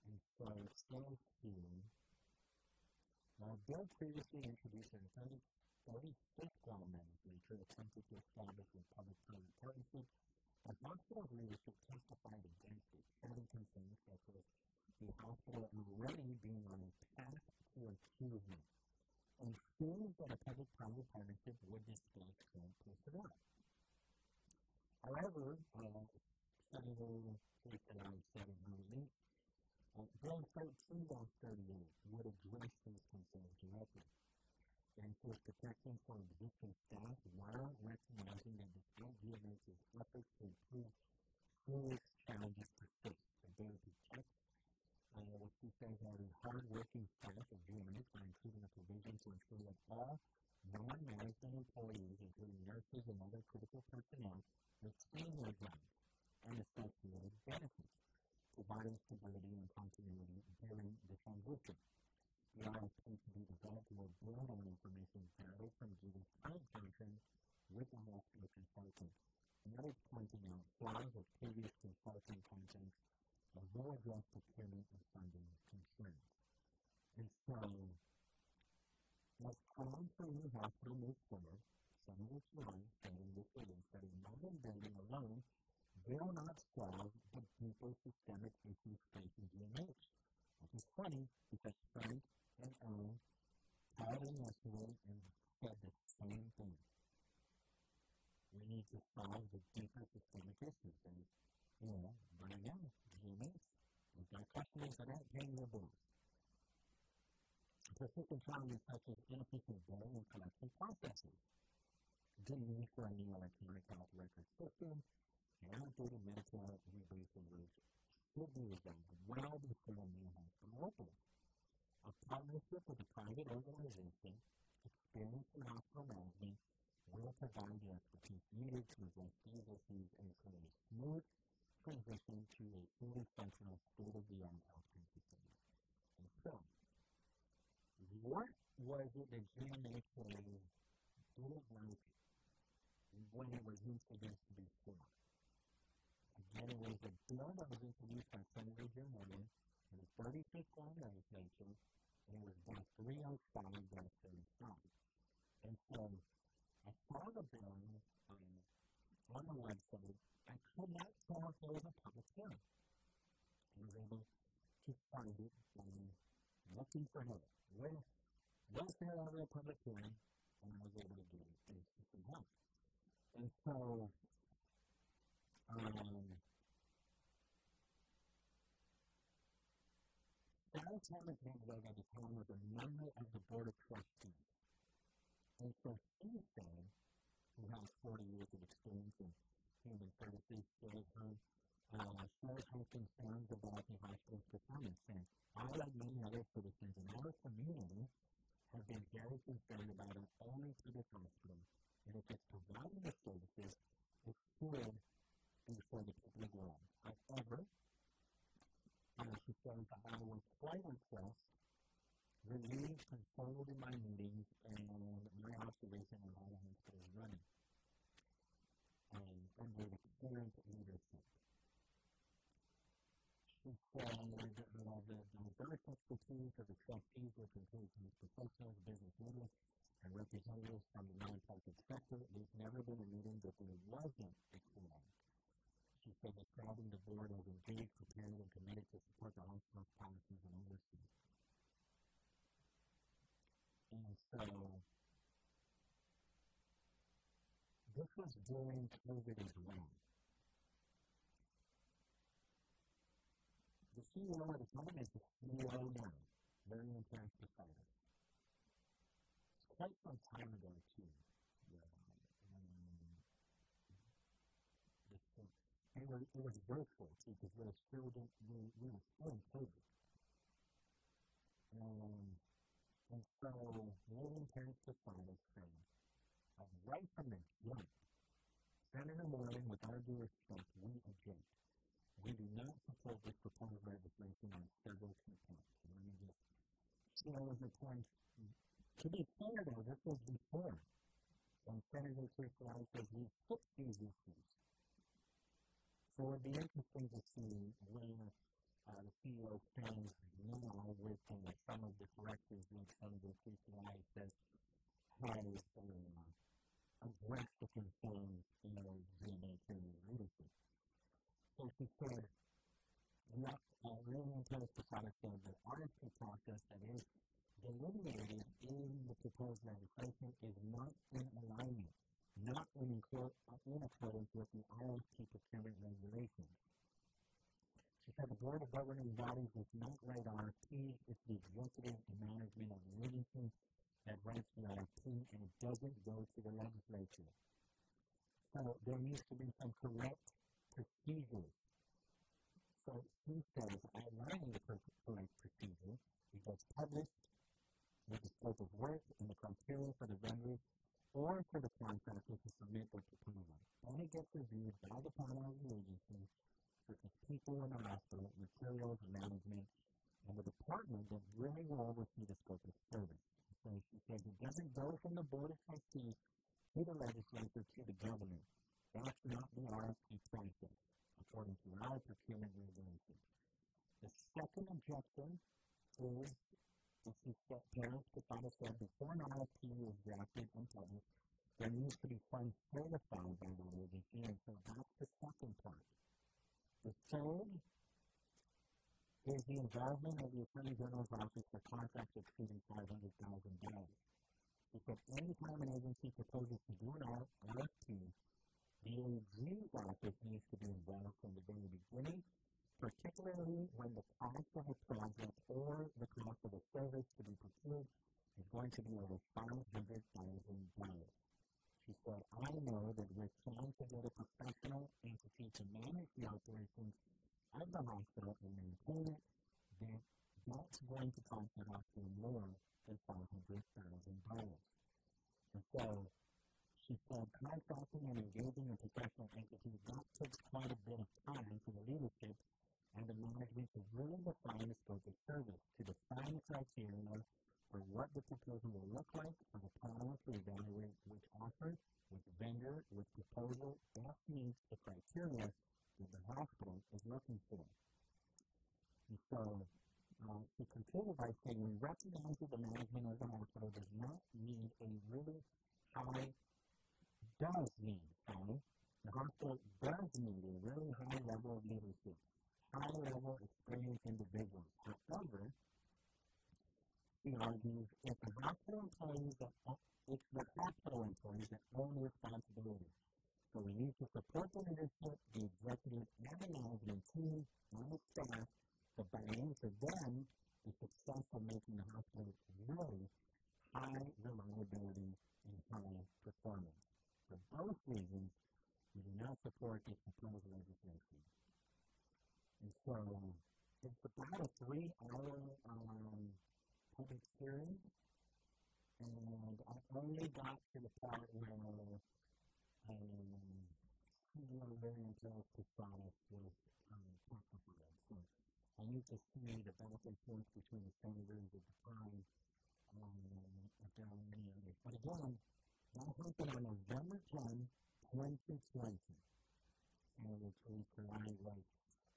And so it stands here. Bill previously introduced in the 36th Guam legislature attempted to establish a public-private partnership, but hospital leadership testified against it, citing concerns such as the hospital already being on a path to improvement, and fears that a public-private partnership would displace current personnel. However, Senator Hafa said in her release, Bill 13-38 would address these concerns directly. It ensures protection for existing staff while recognizing that despite GMH's efforts to improve, serious challenges persist. The bill protects what she says are the hard-working staff of GMH by including a provision to ensure that all non-management employees, including nurses and other critical personnel, retain their jobs and associated benefits, providing stability and continuity during the transition. The RFP to be developed will build on information gathered from GMH's current contract with the hospital consultant, and that is pointing out flaws of previous consulting contracts as well as procurement and funding concerns. And so, as plans for a new hospital moves forward, Senator Pauly said in this release that a modern building alone will not solve the deeper systemic issues facing GMH. Which is funny because Frank and Owen called in yesterday and said the same thing. We need to solve the deeper systemic issues. And, right now, GMH, we've got customers that aren't paying their bills. Persistent challenges such as inefficient billing and collection processes, the need for a new electronic health record system, and outdated Medicare rebasing rates should be resolved well before a new hospital opens. A partnership with a private organization, experienced in hospital management, will provide the expertise needed to address these issues and create a smooth transition to a fully functional, state-of-the-art healthcare facility. And so, what was it that GMHA didn't like when it was introduced before? Again, it was a bill that was introduced by Senator Jim Warren in the 35th Guam legislature, and it was by 305-35. And so, I saw the bill on the website. I could not tell if there was a public hearing. I was able to find it looking for it. Was there ever a public hearing? And I was able to get it from home. And so, Sarah Thomas Manzog at the time was a member of the Board of Trustees. And so she said, who has 40 years of experience in human services, shared her concerns about the hospital's performance. And I, like many other citizens in our community, have been very concerned about it only to this hospital. And if it's providing the services, it should be for the people of Guam. However, she says I was quite impressed, relieved, consoled in my meetings, and my observation of how the hospital is running. And with experienced leadership. She said the diverse expertise of the trustees, which includes professionals, business leaders, and representatives from the nonprofit sector, there's never been a meeting that there wasn't a quorum. She said describing the board as engaged, prepared, and committed to support the hospital's policies and oversight. And so, this was during COVID as well. The CEO at the time is the CEO now, Marianas. It's quite some time ago, too. It was virtual, too, because we were still in COVID. And so, Marianas decided, right from the jump, Senator Moreland, with our due respect, we object. We do not support this proposed legislation on several key points. Let me just share the points. To be fair, though, this was before. And Senator Chris Wright says we fixed these issues. So it would be interesting to see where the CEO stands now with some of the corrections that Senator Chris Wright says has addressed the concerns in GMH leadership. So she said, really encouraged the product said the RFP process that is delineated in the proposed legislation is not in alignment, not in accordance with the RFP procurement regulations. She said the Board of Governing Bodies does not write RFPs, it's the executive and management of the agency that writes the RFP, and it doesn't go to the legislature. So there needs to be some correct procedures. So she says, outlining the correct procedure, it gets published with the scope of work and the criteria for the vendors or for the contractor to submit their proposal. Then it gets reviewed by the panel of the agency, such as people in the hospital, materials, management, and the department that really will oversee the scope of service. So she says it doesn't go from the Board of Trustees to the legislature to the governor. That's not the RFP process, according to our procurement regulations. The second objection is, as she said, parents to find a said before an RFP is drafted and published, there needs to be funds certified by the agency, and so that's the second part. The third is the involvement of the Attorney General's office for contracts exceeding $500,000. Because any time an agency proposes to do an RFP, the AG's office needs to be involved from the very beginning, particularly when the cost of a project or the cost of a service to be procured is going to be over $500,000. She said, I know that we're trying to get a professional entity to manage the operations of the hospital and maintain it, that that's going to cost the hospital more than $500,000. And so, she said, contracting and engaging a professional entity, that takes quite a bit of time for the leadership and the management to really define the scope of service, to define criteria for what the proposal will look like, for the panel to evaluate which offer, which vendor, which proposal best meets the criteria that the hospital is looking for. And so, she concluded by saying, we recognize that the management of the hospital does not need a really high, the hospital does need a really high level of leadership, high level experienced individuals. However, she argues, it's the hospital employees that own responsibility. So we need to support the leadership, the executive, and the management team, and the staff to buy into them the success of making the hospital really high reliability and high performance. For both reasons, we do not support this proposed legislation. And so, it's about a 3-hour public hearing, and I only got to the part where CEO William Jones Casares was testified. So, I need to see the back and forth between the senators at the time, if there are any others. But again, that happened on November 10, 2020, which was the I was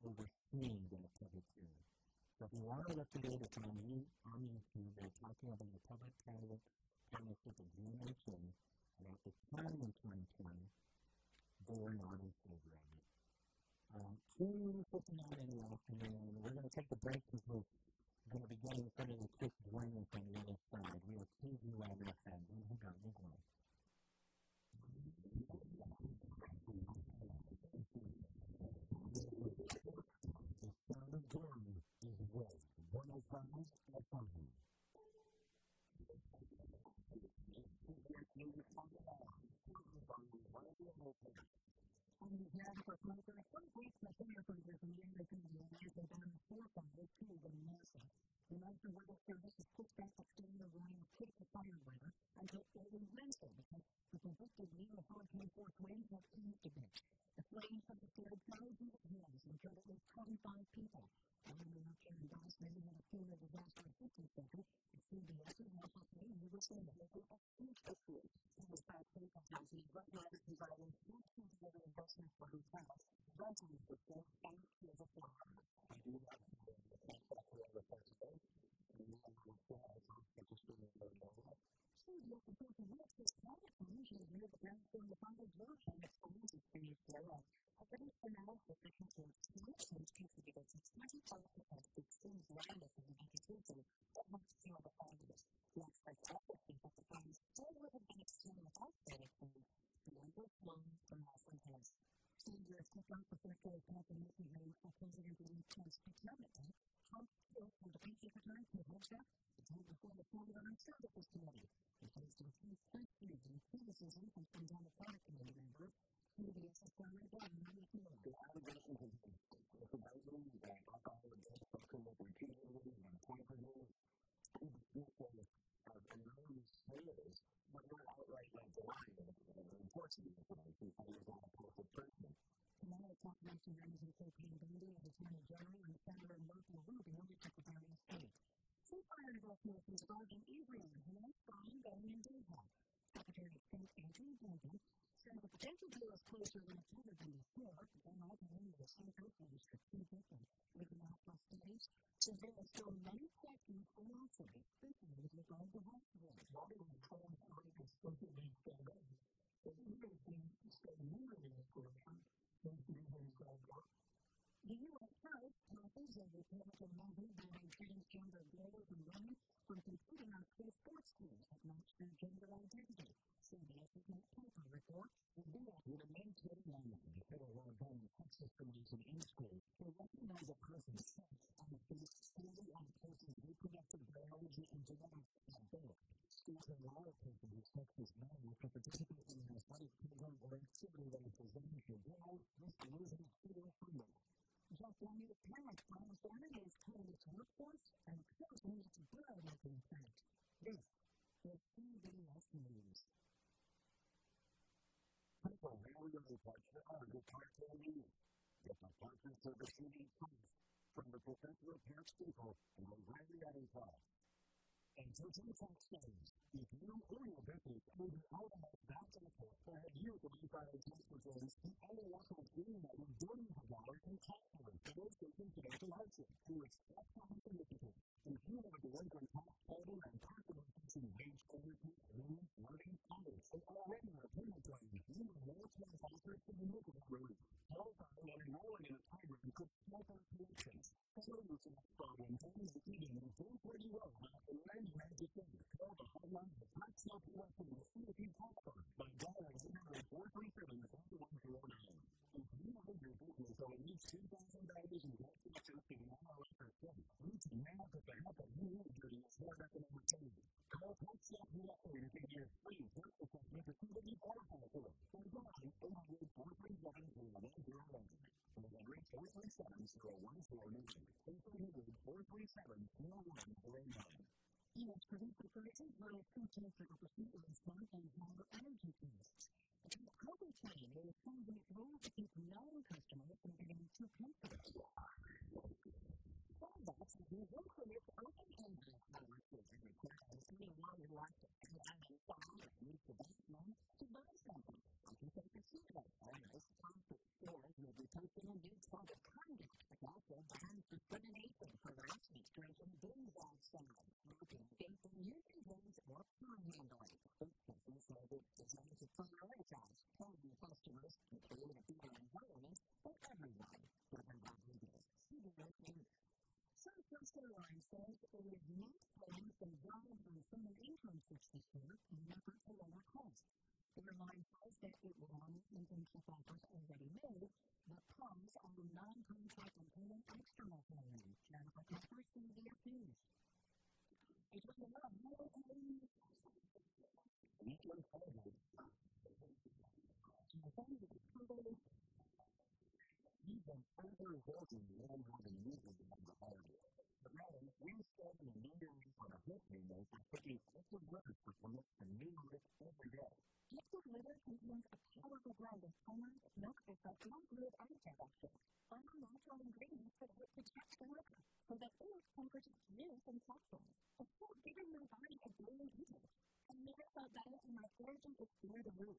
overseeing that public hearing. So if you want to look today, it's on YouTube, they're talking about the public-private partnership of GMHA, and at the time in 2020, they were not in favor of it. 2:59 in the afternoon, we're going to take a break because we're going to be getting some of the Chris joining from the other side. We are KUM FM. Who got me going? The sound of Guam is with 105 FM. And here for some weeks, my senior project from the English and the American down the forefront of two of the NASA. The National Weather Service has pushed back the storm of rain put the fire weather until early Wednesday because the predicted near hurricane force winds have eased a bit. The flames have destroyed thousands of homes and killed at least 25 people. Governor Karen Doss visited a FEMA disaster assistance center at CBS's National City USA to look at a food issue. It was by critical housing, but rather providing food delivery investment for hotels, rentals for food, and kids of flower. I do have the thanks for the responsibility. And we have the CBS reports that real estate climate change is near the ground from the funded version of schools experience thereof. A British analysis that contains climate change contributed to 25% of extreme dryness in the vegetation that helps fuel the fires. The experts also think that the fires still would have been extreme without climate change. The number of flames from Nelson Hills. CBS took out the first day of confirmation hearing for President Donald Trump's procurement act. Trump killed from the Paycheck Secretary to Headshot, the time before the Florida Armed Services Committee. He faced intense questions and criticism from some Democratic committee members. CBS's Cameron Down on the floor. The allegation has been supposedly that alcohol and drugs spoken with repeatedly and pointedly to the people of anonymous players, but not outright like lying or enforcing the information for the example person. Tomorrow, confirmation hearings include Pam Bondi as Attorney General and Senator Marco Rubio as Secretary of State. Two fire investigations involved in Israel, Hamas, Guam, and Doha. Secretary of State Andrew Blinken said the potential deal is closer than it's ever been before, but then ultimately the center for the strategic and international study schools. Today, still many questions philosophy, especially with regard to hospitals. Why do we try to make a special needs program? So even if we stay moving in this direction, things do things like that. The U.S. House passes a Republican measure banning transgender girls and women from competing on school sports teams that match their gender identity. CBS's Matt Piper reports. The bill would amend Title IX, the federal law banning sex discrimination in schools, to recognize a person's sex as based solely on a person's reproductive biology and genetics at birth. Schools can allow a person whose sex is known to participate in an athletic program or activity that is designed to grow, risk losing federal funding. Just 1 year parents promised Saturdays cutting its workforce and closing its bioweapon plant. This is CBS News. People rarely report to the partial news. Get the Parker Service CD Plus from the professional parts people and the rarely at a price. And teaching tax studies. If you or your business move out of that taxes or have used the required tax returns, the IRS will claim that you're billions of dollars in tax relief for those facing financial hardship through its tax initiative. If you have a delinquent tax payable and possibly facing wage overpay, loans, learning, others, or already on a payment plan, you have no chance offer significant relief. Qualifying and enrolling in a program could stop our collections. Solution to problem is eating in both where you are after 99%. Call the hotline of Tax Help US and the CFP Tax Fund by dialing 800-437-4109. If you own your business or at least $2,000 in tax collections to the IRS or state, reach now to the help that you need during this hard economic time. Call Tax Help US to get your free tax assessment to see what you qualify for. Or dial 800-437-4109. Or reach 437-0149. 800-437-4109. U.S. producer prices rise 2.5% last month on higher energy costs. The Hafa Adai is changing its rules to keep non-customers from getting too comfortable. Starbucks has resumed from its open-ended policy and requires anyone who wants to come out and buy or use the best month to buy something. You can take a survey on this topic. Stores will be posting a new code of conduct, which also bans discrimination, harassment, drinking booze outside, smoking, vaping, using drugs, or panhandling. This business model is designed to prioritize paying customers and create a better environment for everyone. Driven by leaders, CBS News. Southwest Airlines says it is not planning to drive on summer internships this year in an effort to lower costs. The airline says that it will honor internship offers already made, but pause on the non-contract employment external program. Jennifer Pepper, CBS News. It's been a lot more Weekend holidays. We've been overworking more than usual on the holidays. But now, we're starting a new year on a whole new note by picking liquid litter for promotes a new lift every day. Liquid litter contains a powerful blend of hormones, milk extract, and glue antibiotics. All natural ingredients that help protect the litter, so that it can protect you from toxins. It's still giving your body a daily detox. I never felt better, and my energy is through the roof.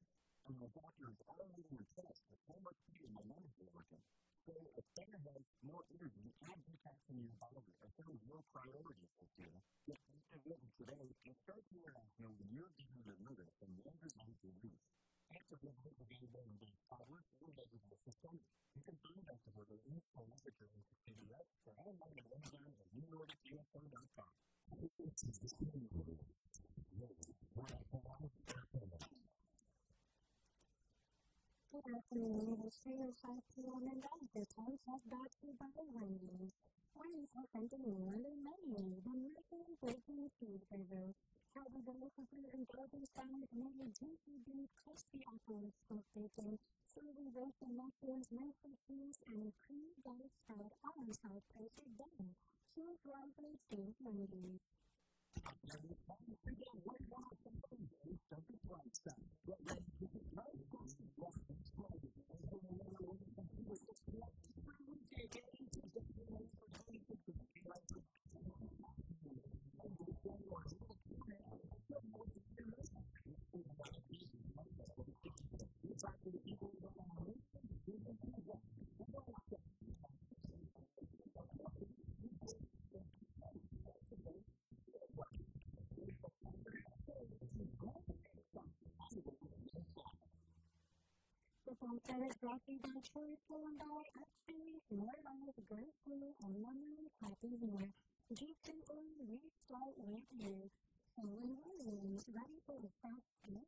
And the doctors already impressed with how much pain my lungs are working. So, if better health, more energy, and detox in your body are some of your priorities this year, get active living today and start to realize knowing you're getting your litter from longer than your use. Active living is available in both powder and vegetable systems. You can find active living in stores at your local CVS or online at Amazon or NewYorkUSO.com. This is the same way. Good afternoon, it is 3:05 p.m. and that is the time check brought to you by Wendy's. Wendy's opened in Northern Maine, the Michigan Baking Cheeseburger. Healthy, delicious, and indulgent sandwich made with juicy beef, crispy apples, smoked bacon, savory roasted mushrooms, maple cheese, and a creamy garlic spread all on top toasted bun. Choose wisely, choose Wendy's. Brightside. Get ready to get right past the blessings Friday as the Marianas and people support for weekday games to get the most for 26 of the daylight for and the same was a little corner but most of the rest of the people want to be in the market for the kitchen. It's like the people that are on the There is Rocky by Choice and by actually more life, grateful, and memory, happy here. Recently, we start with you. So when we're ready for the first game,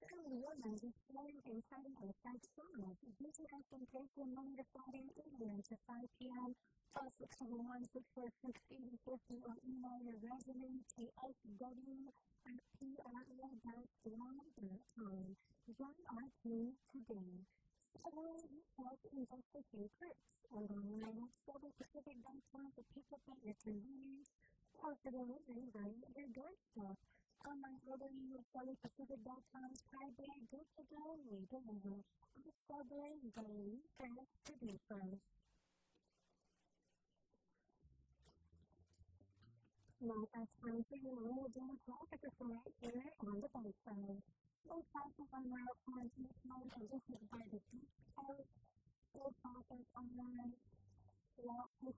Early women displaying and setting a sex songs. Visit us in person Monday to Friday, 8 a.m. to 5 p.m. Plus 601-646-8050 or email your resume to sw@pro.com. Join our team today. Several help invest a few perks. Order online at several.com to pick up at your convenience or for delivery right at your doorstep. Online ordering with SubwayPacific.com's Friday go-to-go we deliver. On Subway, daily, fast, producers. Now that's time for your real demographic report here on the Brightside. Full traffic on Route 1 each month and this is by the Deep Coast. Full traffic on Route 15,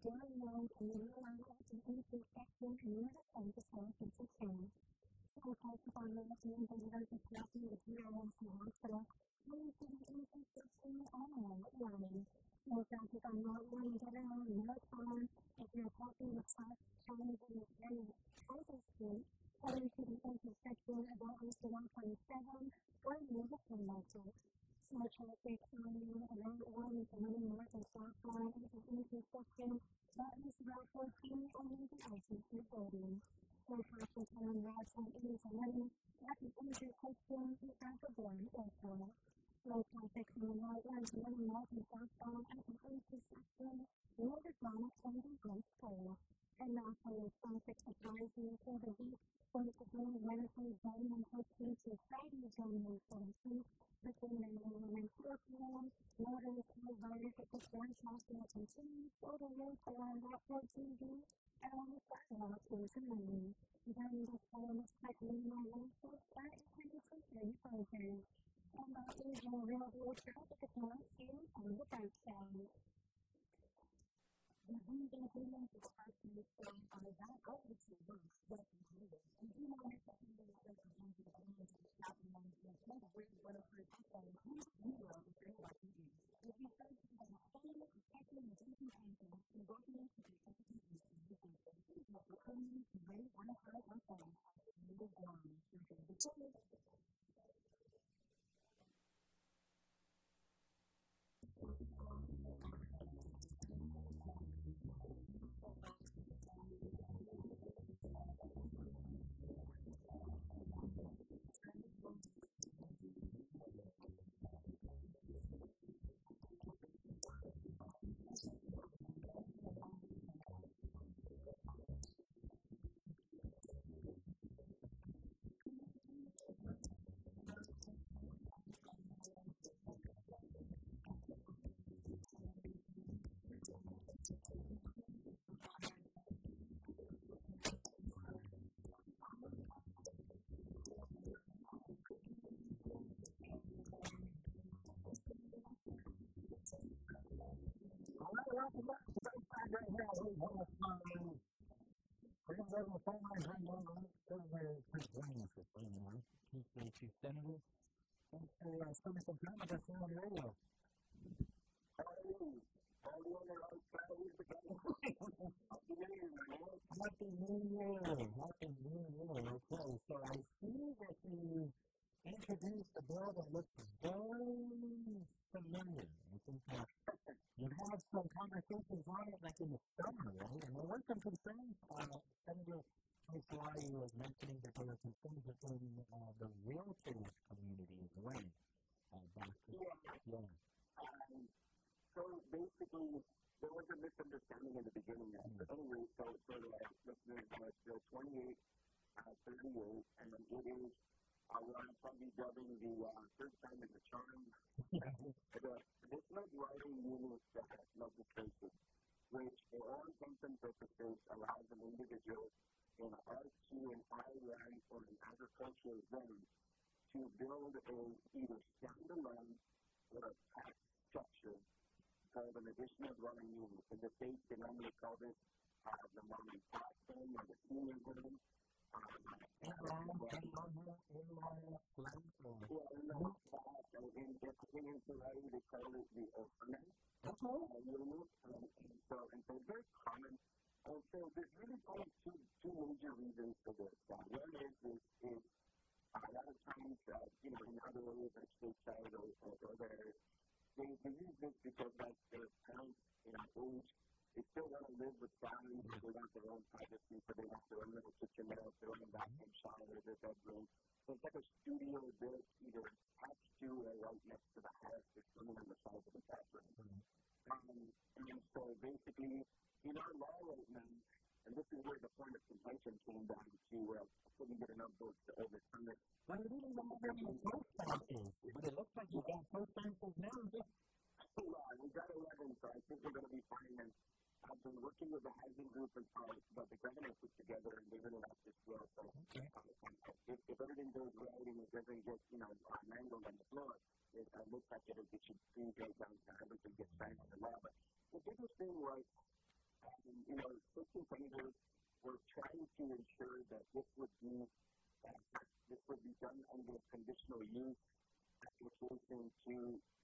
Dairy Road, and the Line at the intersection near the campus of Institution. Full traffic on Route 1 visitors passing the PRMC Hospital leading to the intersection on Route 1. Full traffic on Route 1 getting on Northbound if you're parking the South Chinese and Kansas Street, heading to the intersection of Route 127 or near the Flea Market. More traffic on Route 1 running north and southbound at the intersection that is Route 14 or near the ICC building. More traffic on Route 111 at the intersection at the Guam Airport. More traffic on Route 1 running north and southbound at the intersection near the Guam High School. And now for your traffic advisory for the week, Wednesday, January 14th to Friday, January 17th. Between 9 a.m. and 4 p.m., motorists are advised that the storm traffic will continue for the route around Route 14B and on the side route into Maine. During this time, expect minimal rainfall at conditions and further. And that is your real traffic account here on the Brightside. The wind increment is actually from that obviously works, but we do not have to do the weather to do the winds and stop the ones that kind of bring what occurs after the wind zero is very likely to be. If you start to have a full effective and drinking content, you're going to be specifically used to using things like the community to raise one side or thing in the Guam. Senator, thanks for spending some time with us here on the radio. Happy New Year! Happy New Year! Okay, so I see that you introduced a bill that looks very familiar. I think you've had some conversations on it like in the summer, right? And there were some concerns. Senator Pauly was mentioning that there were concerns within the realtors community as well. So basically, there was a misunderstanding in the beginning. But anyway, so the listeners was 2838, and it is what I'm probably dubbing the third time in the charm. This writing unit legislation, which for all intents and purposes allows an individual in R2 and I-land or an agricultural zone to build a either standalone or a tax structure called an additional dwelling unit. In the States, they normally call this the mom and pop home or the senior home. In Hawaii, they call it the Ohana unit, and so it's very common. And so there's really only two major reasons for this. One is a lot of times, in other areas like stateside or there, they use this because like their parents, age, they still want to live with families, they want their own privacy, so they want their own little kitchen there, their own bathroom, shower, their bedroom. So it's like a studio built either attached to or right next to the house. There's something on the side of the bathroom. And so basically, in our law right now, and this is where the point of contention came down to, couldn't get enough votes to overturn it. Well, you didn't even have any post taxes, but it looks like you got post taxes now. We got 11, so I think we're going to be fine. And I've been working with the housing group and but the governor put together and they're going to have this bill. So if everything goes right and it doesn't get, mangled on the floor, it looks like it should be right down to everything gets signed on the law. But the biggest thing was, certain senators were trying to ensure that this would be done under conditional use application to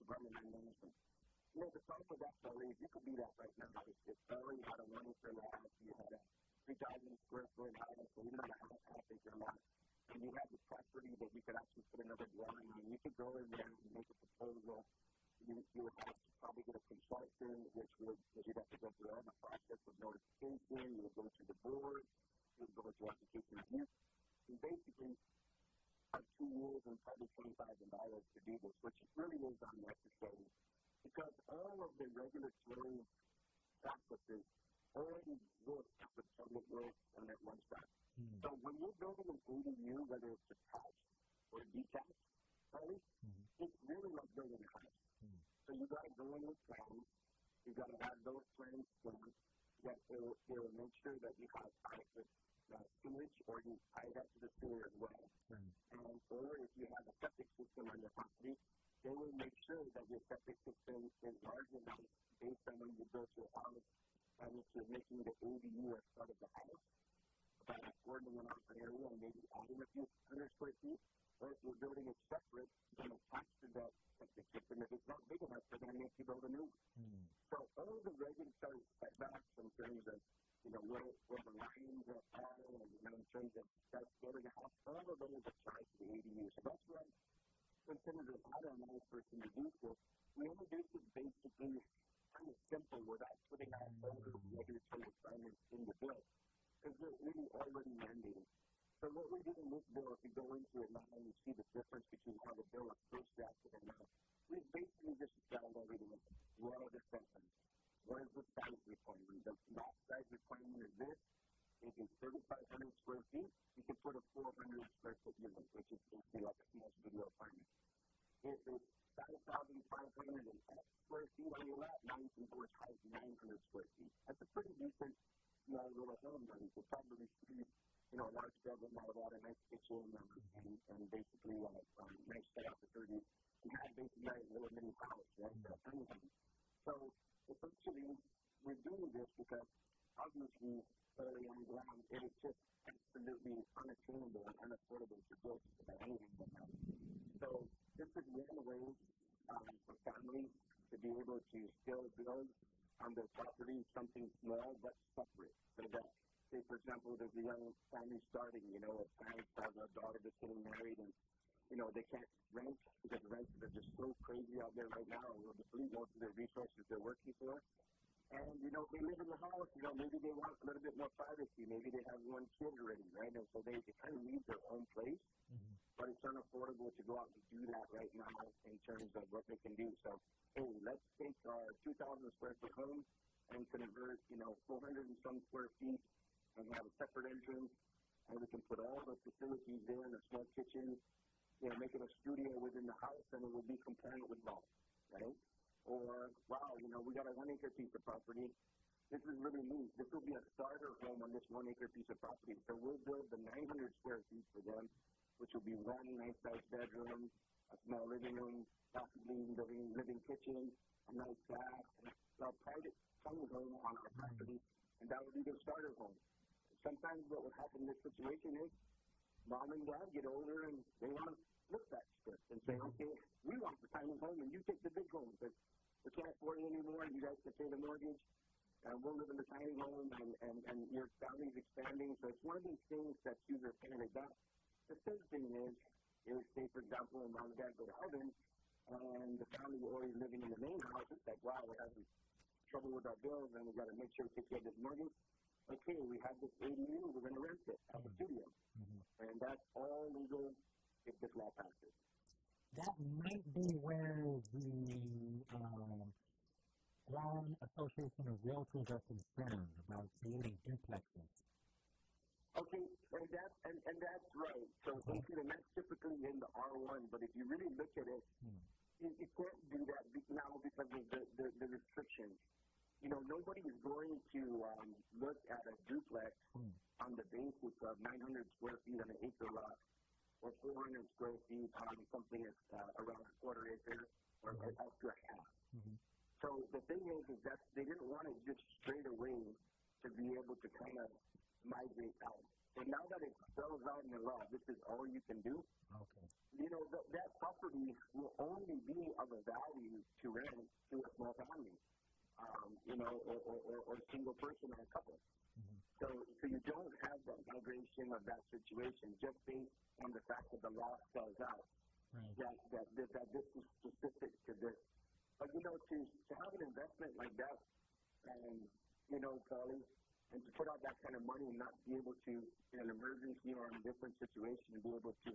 government management. The problem with that story is you could do that right now. If Pauly had a 1 acre lot, you had a 3,000 square foot house, or even on a half acre lot, and you had the property that you could actually put another dwelling on, you could go in there and make a proposal. You would have to probably get a consultant, which you'd have to go through all the process of notification, you would go to the board, you would go to application review, and basically 2 years and probably $20,000 to do this, which really is unnecessary. Because all of the regulatory practices already work with public works and at one spot. So when you're building an ADU, whether it's attached or detached, it's really like building a house. So you got to go in with plans. You got to have those plans done. That will make sure that you have adequate sewage, or you tie that to the sewer as well. Or if you have a septic system on your property, they will make sure that your septic system is large enough based on when you build your house, and if you're making the ADU as part of the house, by affording an off area and maybe adding a few 100 square feet, or if you're building it separate, then attached to that septic system. If it's not big enough, they're going to make you build a new one. So all the regulatory setbacks in terms of, where the lines are, and, in terms of building a house, all of those apply to the ADU. So that's why when Senator Hafa Adai person reduced it, we introduced it basically kind of simple without putting out all the regulatory requirements in the bill, because they're really already mandated. So what we did in this bill, if you go into it now and you see the difference between how the bill was first drafted and now, we basically just spelled everything. What are the setbacks? What is the size requirement? The lot size requirement is this. If it's 3,500 square feet, you can put a 400 square foot unit, which is basically like a small studio apartment. If it's 5,500 square feet on your lot, now you can go as high as 900 square feet. That's a pretty decent small little home that you could probably see, a large bedroom, a lot of nice kitchen, and basically nice setup for 30. You have basically a little mini house, right? So essentially, we're doing this because obviously, early on the ground, it is just absolutely unattainable and unaffordable to build anything like that. So this is one way for families to be able to still build on their property something small but separate. So that, say, for example, there's a young family starting, a parent has a daughter that's getting married and, they can't rent because rents are just so crazy out there right now. They believe most of their resources they're working for. And, they live in the house, maybe they want a little bit more privacy. Maybe they have one kid already, right? And so they kind of need their own place. But it's unaffordable to go out and do that right now in terms of what they can do. So, hey, let's take our 2,000 square foot home and convert, 400 and some square feet and have a separate entrance. And we can put all the facilities there in a small kitchen, make it a studio within the house, and it will be compliant with law, right? Or, wow, we got a 1 acre piece of property. This is really neat. This will be a starter home on this 1 acre piece of property. So we'll build the 900 square feet for them, which will be one nice sized bedroom, a small living room, possibly living kitchen, a nice bath, and a private tiny home on our property, and that would be the starter home. sometimes what would happen in this situation is mom and dad get older and they want to flip that script and say, okay, we want the tiny home and you take the big home because we can't afford it anymore. You guys can pay the mortgage. We'll live in the tiny home and your family's expanding. So it's one of these things that you are paying it back. The third thing is, say, for example, when mom and dad go to heaven and the family is already living in the main house, it's like, wow, we're having trouble with our bills and we got to make sure we take care of this mortgage. Okay, we have this ADU, we're going to rent it as a studio. And that's all legal if this law passes. That might be where the Guam Association of Realtors are concerned about creating duplexes. Okay, and that's right. So and that's typically in the R1, but if you really look at it, you can't do that now because of the restrictions. You know, nobody is going to look at a duplex on the basis of 900 square feet on an acre lot or 400 square feet on something that's around a quarter acre or up to a half. So the thing is that they didn't want it just straight away to be able to kind of migrate out. And now that it spells out in the law, this is all you can do. Okay. You know, that property will only be of a value to rent to a small family, you know, or a single person or a couple. So you don't have that migration of that situation just based on the fact that the law spells out that this is specific to this. But, you know, to have an investment like that, you know, Pauly, and to put out that kind of money and not be able to, in an emergency or in a different situation, be able to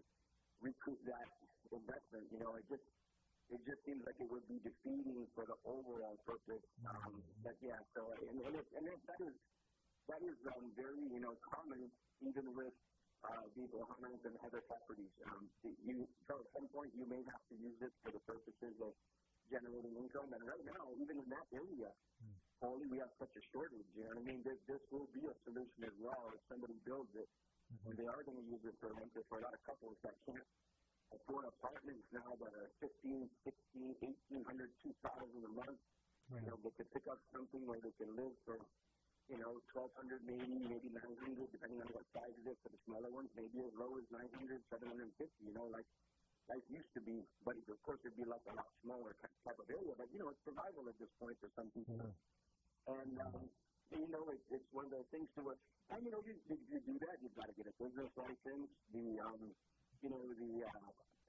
recoup that investment, you know, it just seems like it would be defeating for the overall purpose. But yeah, so that is very, you know, common even with these Bahamas and other properties. So at some point you may have to use it for the purposes of generating income. And right now, even in that area, only we have such a shortage. You know what I mean? This will be a solution as well if somebody builds it. And they are going to use it for renters for a lot of couples that can't afford apartments now that are $1,500, $1,600, $1,800, $2,000 a month. You know, they could pick up something where they can live for, you know, $1,200 maybe $900, depending on what size it is for the smaller ones, maybe as low as $900, $750, you know, like life used to be, but of course it'd be like a lot smaller type of area, but you know, it's survival at this point for some people. And, you know, it's one of those things to where, and you know, you do that, you've got to get a business license, you know,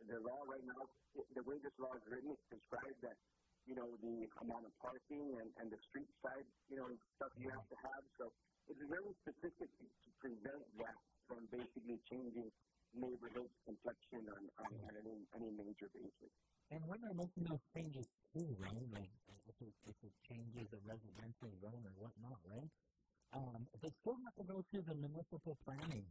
the law right now, the way this law is written, it's prescribed that, you know, the amount of parking and the street side, you know, stuff you have to have, so it's very specific to prevent that from basically changing neighborhood complexion on any major basis. And when they're making those changes too, right? Like if it changes a residential zone or whatnot, right? They still have to go through the municipal planning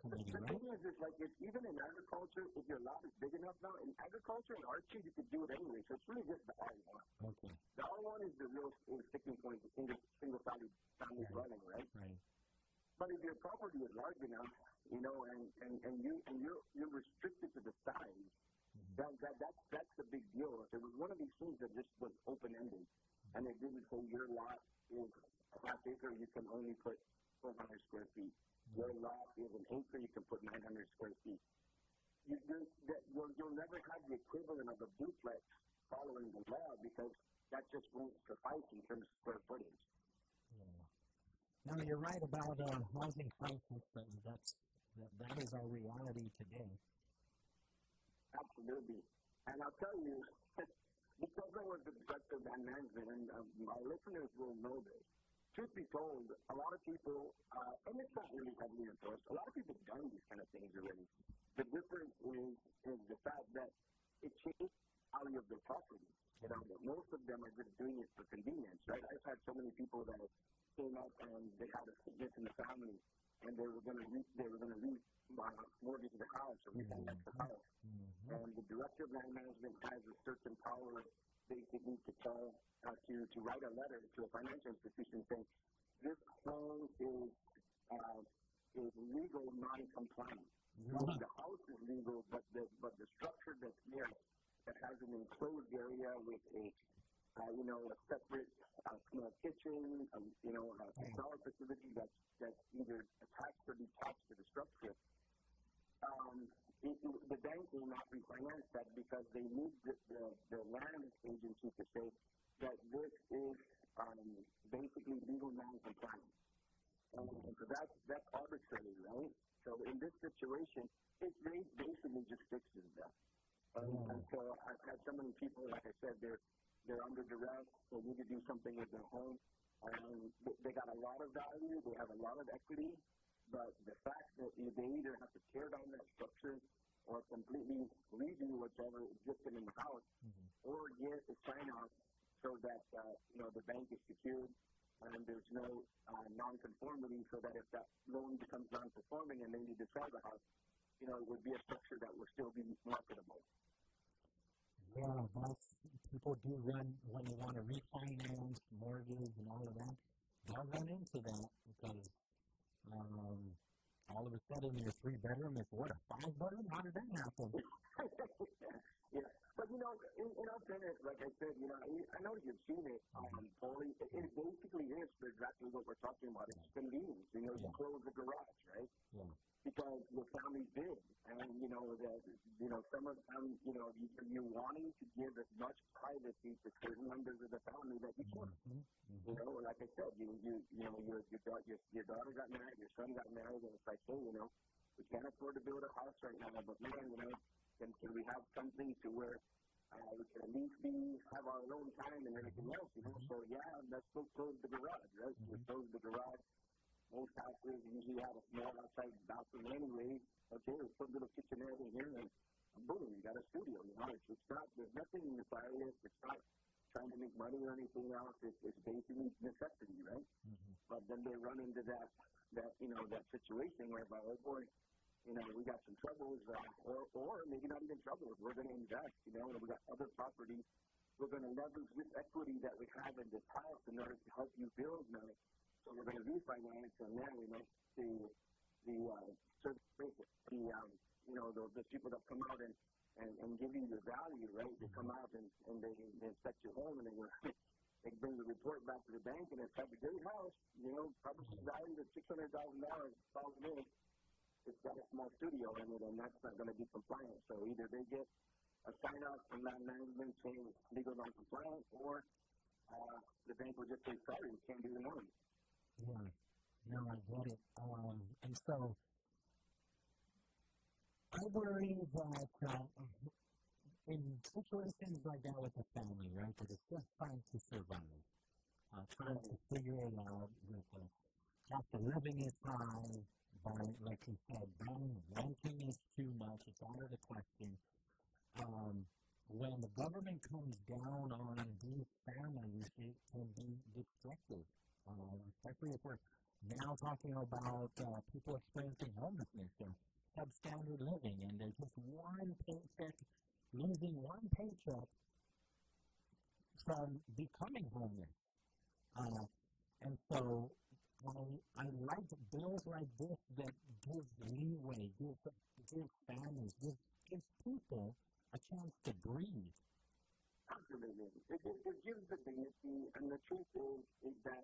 committee, right? The thing is like even in agriculture, if your lot is big enough now, in agriculture and archery, you could do it anyway. So it's really just the R1. Okay. The R1 is the real sticking point in the single family dwelling, right? Right. But if your property is large enough, you know, and you're restricted to the size, that's the big deal. If it was one of these things that just was open-ended, and it didn't say your lot is a half acre, you can only put 400 square feet. Your lot is an acre, you can put 900 square feet. You'll never have the equivalent of a duplex following the law because that just won't suffice in terms of square footage. No, you're right about housing crisis. That is our reality today. Absolutely. And I'll tell you, because I was the director of land management, and my listeners will know this, truth be told, a lot of people, and it's not really heavily enforced, a lot of people have done these kind of things already. The difference is the fact that it changed the value of their property. You know, most of them are just doing it for convenience, right? I've had so many people that came up and they had a sickness in the family, and they were going to mortgage the house or refinance the house. And the director of land management has a certain power basically to tell, to write a letter to a financial institution saying, this home is legal non-compliant. The house is legal, but the structure that's there that has an enclosed area with a separate small kitchen, a shower facility that because they need the land agency to say that this is basically legal non-compliance. And so that's arbitrary, right? So in this situation, it basically just fixes that. And so I've had so many people, like I said, they're under duress. They need to do something with their home. They got a lot of value. They have a lot of equity. But the fact that they either have to tear down that structure or completely redo whatever existed in the house, or get a sign-off so that the bank is secured and there's no non-conformity, so that if that loan becomes non-performing and they need to sell the house, it would be a structure that will still be marketable. Yeah, people do run when they want to refinance, mortgage, and all of that. They'll run into that because all of a sudden your 3-bedroom is what, a 5-bedroom? How did that happen? Yeah, but in all fairness, like I said, I know you've seen it, Pauly. It basically is exactly what we're talking about. It's convenience. You close the garage, right? Yeah. Because your family's big, and some of them, you're wanting to give as much privacy to certain members of the family that you can. Like I said, your daughter got married, your son got married, and it's like, hey, we can't afford to build a house right now, but man, can we have something to where we can at least have our own time and everything else, So yeah, let's go close the garage, right? We close the garage. Most houses usually have a small outside bathroom anyway. Okay, let's put a little kitchenette in here, and boom, you got a studio. It's not, there's nothing nefarious. It's not trying to make money or anything else. It's basically necessity, right? But then they run into that situation whereby, oh boy, we got some troubles, or maybe not even troubles. We're going to invest, and we got other properties. We're going to leverage this equity that we have in this house in order to help you build now. So we're going to refinance, and then the people that come out and give you the value, right? They come out and they inspect your home, and they bring the report back to the bank, and it's like a great house, probably valued at $600,000. Problem is, it's got a small studio in it, and that's not going to be compliant. So either they get a sign-off from land management saying it's legal non-compliant, or the bank will just say, sorry, we can't do the loan. Yeah, no, I get it. And so I worry that in situations like that with a family, right, that it's just trying to survive, trying to figure it out with the cost of living is high, but like you said, renting is too much, it's out of the question. When the government comes down on these families, it can be destructive. Especially if we're now talking about people experiencing homelessness or substandard living, and there's just one paycheck, losing one paycheck from becoming homeless. And so I like bills like this that give leeway, give families, give people a chance to breathe. Absolutely. It gives the dignity, and the truth is that,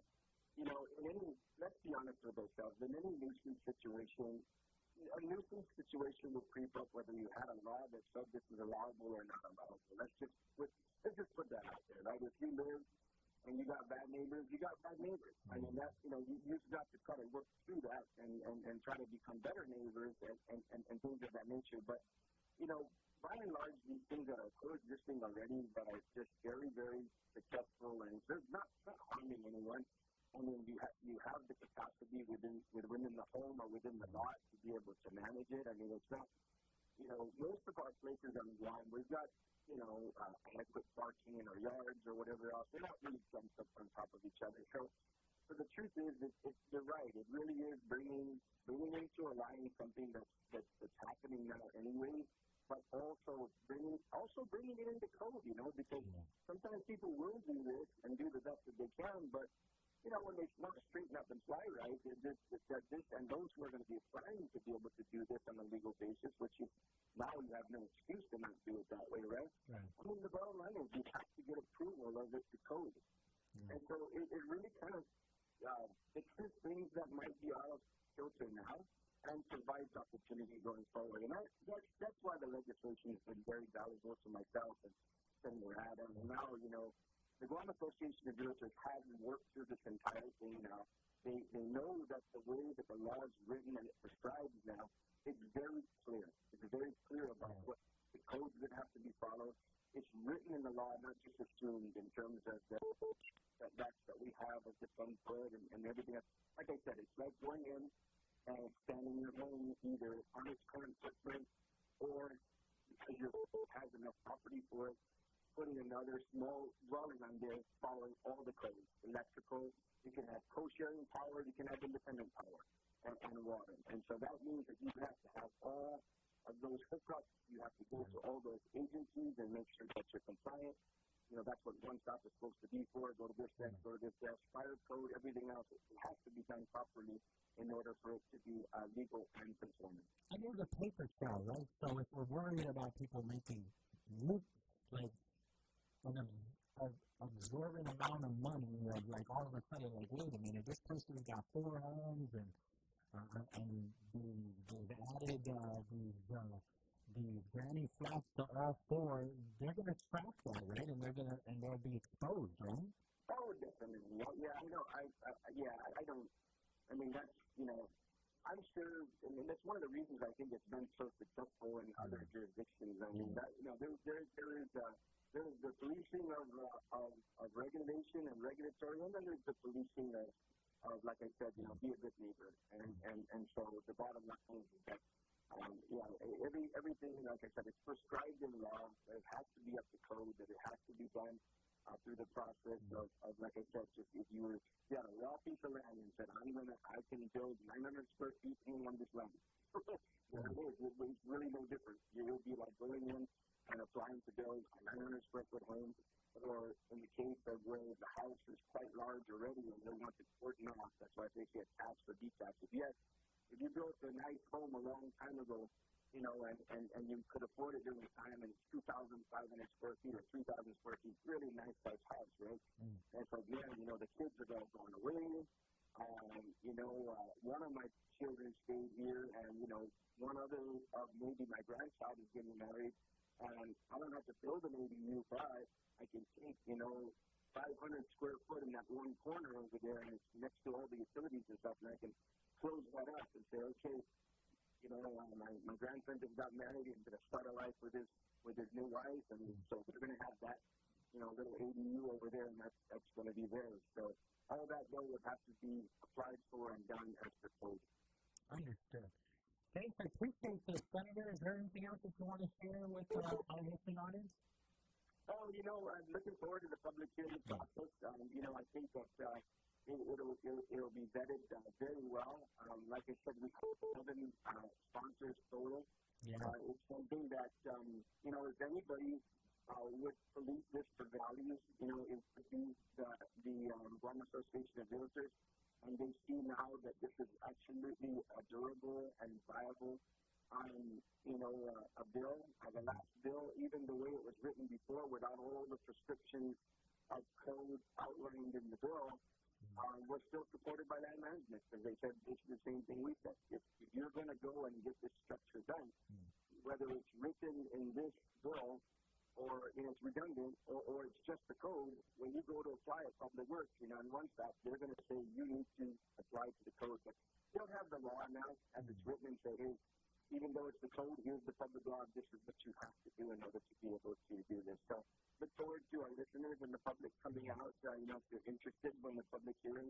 let's be honest with ourselves, in any nuisance situation, a nuisance situation will creep up whether you had a law that said this is allowable or not allowable. Let's just put that out there, right? If you live and you got bad neighbors, you got bad neighbors. I mean, that's, you just got to try to work through that and try to become better neighbors and things of that nature. But, by and large, these things that are coexisting already that are just very, very successful, and they're not harming anyone. I mean, you have the capacity within the home or within the lot to be able to manage it. I mean, it's not, most of our places on Guam, we've got, adequate parking in our yards or whatever else. They're not really clumped up on top of each other. So the truth is, you're right. It really is bringing into align something that's happening now anyway, but also bringing it into code, because sometimes people will do this and do the best that they can, but when they not straighten up and fly right, and those who are going to be applying to be able to do this on a legal basis, which now you have no excuse to not do it that way, right? I mean, the bottom line is you have to get approval of it to code. And so it really kind of fixes things that might be out of filter now, and provides opportunity going forward. And that's why the legislation has been very valuable to myself and Senator Adam. And now, the Guam Association of Realtors has worked through this entire thing now. They know that the way that the law is written and it prescribes now, it's very clear. It's very clear about what the codes that have to be followed. It's written in the law, not just assumed in terms of that we have as the fund code and everything else. Like I said, it's like going in and expanding your home either on its current footprint or because your home has enough property for it, putting another small dwelling on there following all the codes. Electrical, you can have co-sharing power, you can have independent power and water. And so that means that you have to have all of those hookups. You have to go to all those agencies and make sure that you're compliant. That's what One Stop is supposed to be for. Go to this desk, go to this desk, fire code, everything else. It has to be done properly in order for it to be legal and conforming. And there's a paper trail, right? So if we're worried about people making like an absorbent amount of money, like all of a sudden, like, wait a minute, this person's got 4 homes and they've added these granny flats to all 4, they're going to scrap that, right? And they'll be exposed, right? Oh, definitely. Yeah, I know. I don't. I mean, that's, I'm sure, that's one of the reasons I think it's been so successful in other jurisdictions. I mean, that, there is the policing of regulation and regulatory, and then there's the policing of like I said, be a good neighbor. And so the bottom line is that, everything, like I said, it's prescribed in law. It has to be up to code, that it has to be done through the process of, like I said, just if you had a raw piece of land and said, I can build 900 square feet on this land. It's really no different. You'll be like going in and applying to build a 900 square foot home, or in the case of where the house is quite large already and they want to cordon off, that's why they say attached or detached. If you built a nice home a long time ago, and you could afford it during the time, and it's 2,500 square feet or 3,000 square feet, really nice size house, right? And so again, the kids are all going away. One of my children stayed here, and one other of maybe my grandchild is getting married, and I don't have to build an ADU, but I can take 500 square foot in that one corner over there, and it's next to all the utilities and stuff, and I can close that up and say, okay, my grandson just got married and going to start a life with his new wife, and so we're going to have that, little ADU over there, and that's going to be theirs. So all that though would have to be applied for and done as proposed. Understood. Thanks. I appreciate this, Senator. Is there anything else that you want to share with our listening audience? Oh, I'm looking forward to the public hearing process. I think that it'll be vetted very well. Like I said, we have 7 sponsors total. It's something that, if anybody would believe this for values, it would be the Guam Association of Realtors, and they see now that this is absolutely a durable and viable a bill. The last bill, even the way it was written before, without all the prescriptions of code outlined in the bill, was still supported by land management, because they said it's the same thing we said. If you're going to go and get this structure done, whether it's written in this bill or it's redundant or it's just the code, when you go to apply at Public Works, in one stop, they're going to say you need to apply to the code. But they'll have the law now as it's written and say, hey, even though it's the code, here's the public law, this is what you have to do in order to be able to do this. So look forward to our listeners and the public coming out, if they're interested when the public hearing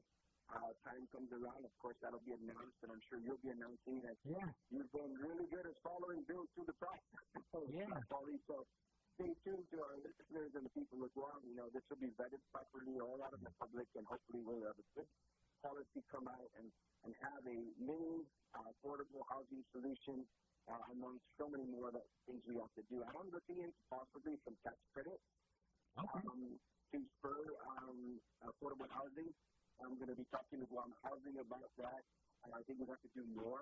time comes around. Of course, that'll be announced, and I'm sure you'll be announcing that you've been really good at following bills through the process. Pauly, so stay tuned to our listeners and the people of Guam. This will be vetted properly all out of the public, and hopefully we'll have a good policy come out and have a mini affordable housing solution among so many more things we have to do. I'm looking into possibly some tax credit to spur affordable housing. I'm going to be talking to Guam Housing about that, and I think we have to do more,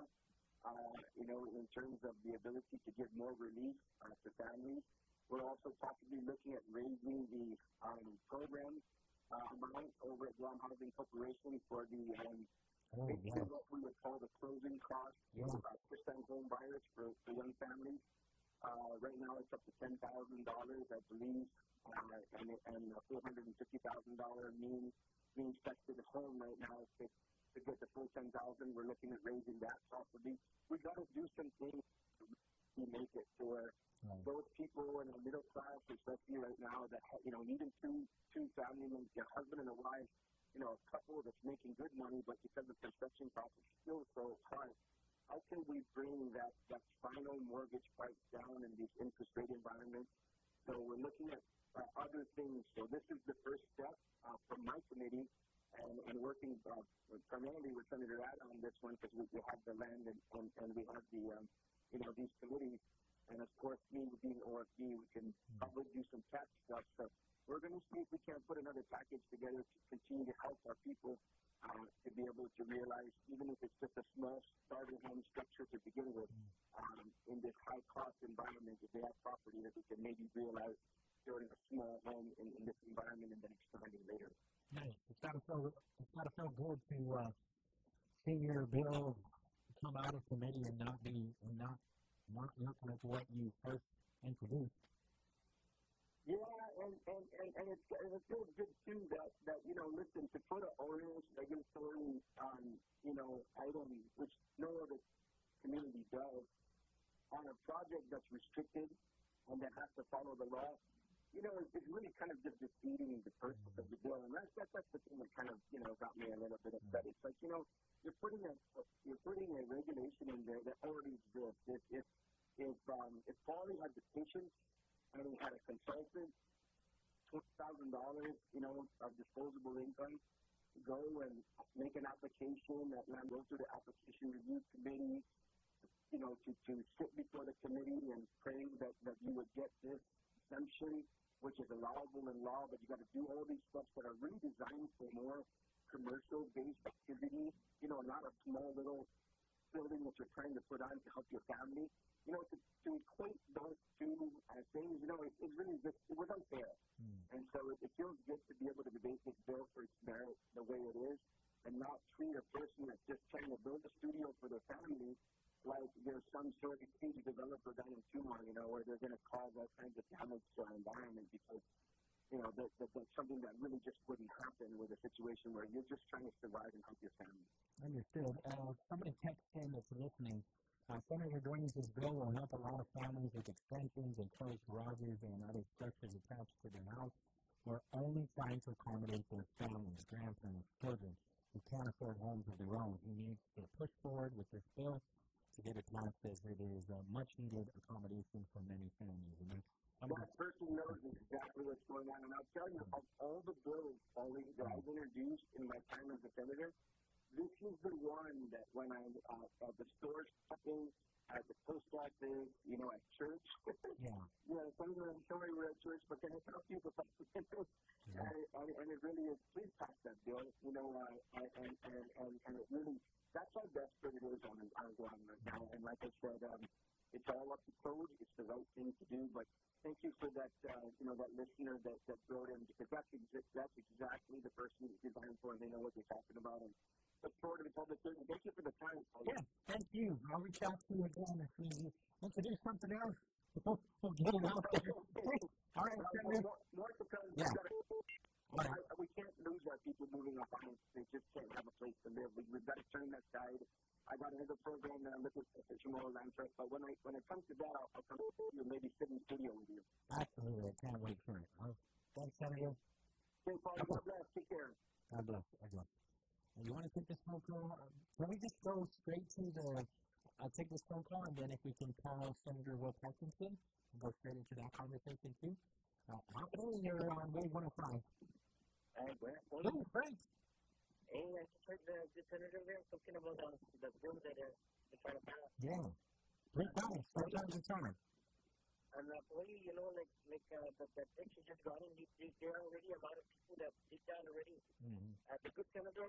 in terms of the ability to give more relief to families. We're also possibly looking at raising the program amount over at Guam Housing Corporation for the basically what we would call the closing closing costs, first-time home buyers for young families. Right now, it's up to $10,000, I believe, and a $450,000 mean expected home right now to get the full $10,000. We're looking at raising that possibly. We've got to do some things to make it to where those people in the middle class, especially right now, that needing two family members, a husband and a wife, a couple that's making good money, but because the construction cost is still so high, how can we bring that final mortgage price down in these interest rate environments? So we're looking at other things. So this is the first step from my committee, and working primarily with Senator Adai on this one, because we have the land and we have the these committees. And of course, me being OFD, we can probably do some tax stuff. So we're going to see if we can put another package together to continue to help our people to be able to realize, even if it's just a small starting home structure to begin with, in this high-cost environment, if they have property that we can maybe realize building a small home in this environment and then expanding later. Nice. It's got to feel good to see your bill come out of committee and not look like what you first introduced. Yeah, and it feels good too that listen, to put an onerous regulatory item, which no other community does, on a project that's restricted and that has to follow the law, it's really kind of just defeating the purpose of the bill. And that's the thing that kind of got me a little bit upset. It's like you're putting a regulation in there that already exists. If Pauly had the patience and he had a consultant, $20,000, of disposable income, go and make an application, that land goes through the application review committee, to sit before the committee and pray that you would get this exemption, which is allowable in law, but you got to do all these steps that are really designed for more commercial-based activities, not a small little building that you're trying to put on to help your family. To equate those two things, it's really just, it was unfair. And so it feels good to be able to debate this bill for its merit the way it is and not treat a person that's just trying to build a studio for their family like there's some sort of crazy developer down in Guam, where they're going to cause all kinds of damage to our environment because, that's something that really just wouldn't happen with a situation where you're just trying to survive and help your family. Understood. Somebody text in that's listening. Senator Green's bill will help a lot of families with extensions and closed garages and other structures attached to their house. We're only trying to accommodate their families, grandparents, children who can't afford homes of their own. He needs to push forward with this bill to get it passed, as it is a much-needed accommodation for many families. And that person knows exactly what's going on. And I'll tell you, of all the bills, Pauly, that I've introduced in my time as a senator, this is the one that when I'm at the store shopping, at the post office, at church. Sometimes we're at church, but can I help you with something? And it really is, please pass that bill, and it really, that's how desperate it is on Guam right now. And like I said, it's all up to code. It's the right thing to do. But thank you for that, that listener that wrote in, because that's exactly the person it's designed for, and they know what they're talking about. And look forward to the public hearing. Thank you for the time. Yeah, thank you. I'll reach out to you again if we introduce something else. We'll get it out there. All right, more to come. Yeah. We can't lose our people moving up on us. They just can't have a place to live. We've got to turn that side. I got another program that I'm looking for tomorrow land trust, but when it comes to that, I'll come to you and maybe sit in studio with you. Absolutely. I can't wait for it. Thanks, Senator. Thanks, Paul. God bless. Take care. God bless. You want to take this phone call? Can we just go straight to I'll take this phone call, and then if we can call Senator Will Parkinson, we'll go straight into that conversation too. Hafa Adai, you're on Wave 105. Hey, Brent. Hey, Frank. Hey, I just heard the senator there talking about the bill that they're trying to pass. Yeah. Great guys. Sometimes it's hard. And Pauly, the text you just got in, there are already a lot of people that did that already. Mm-hmm. The good senator,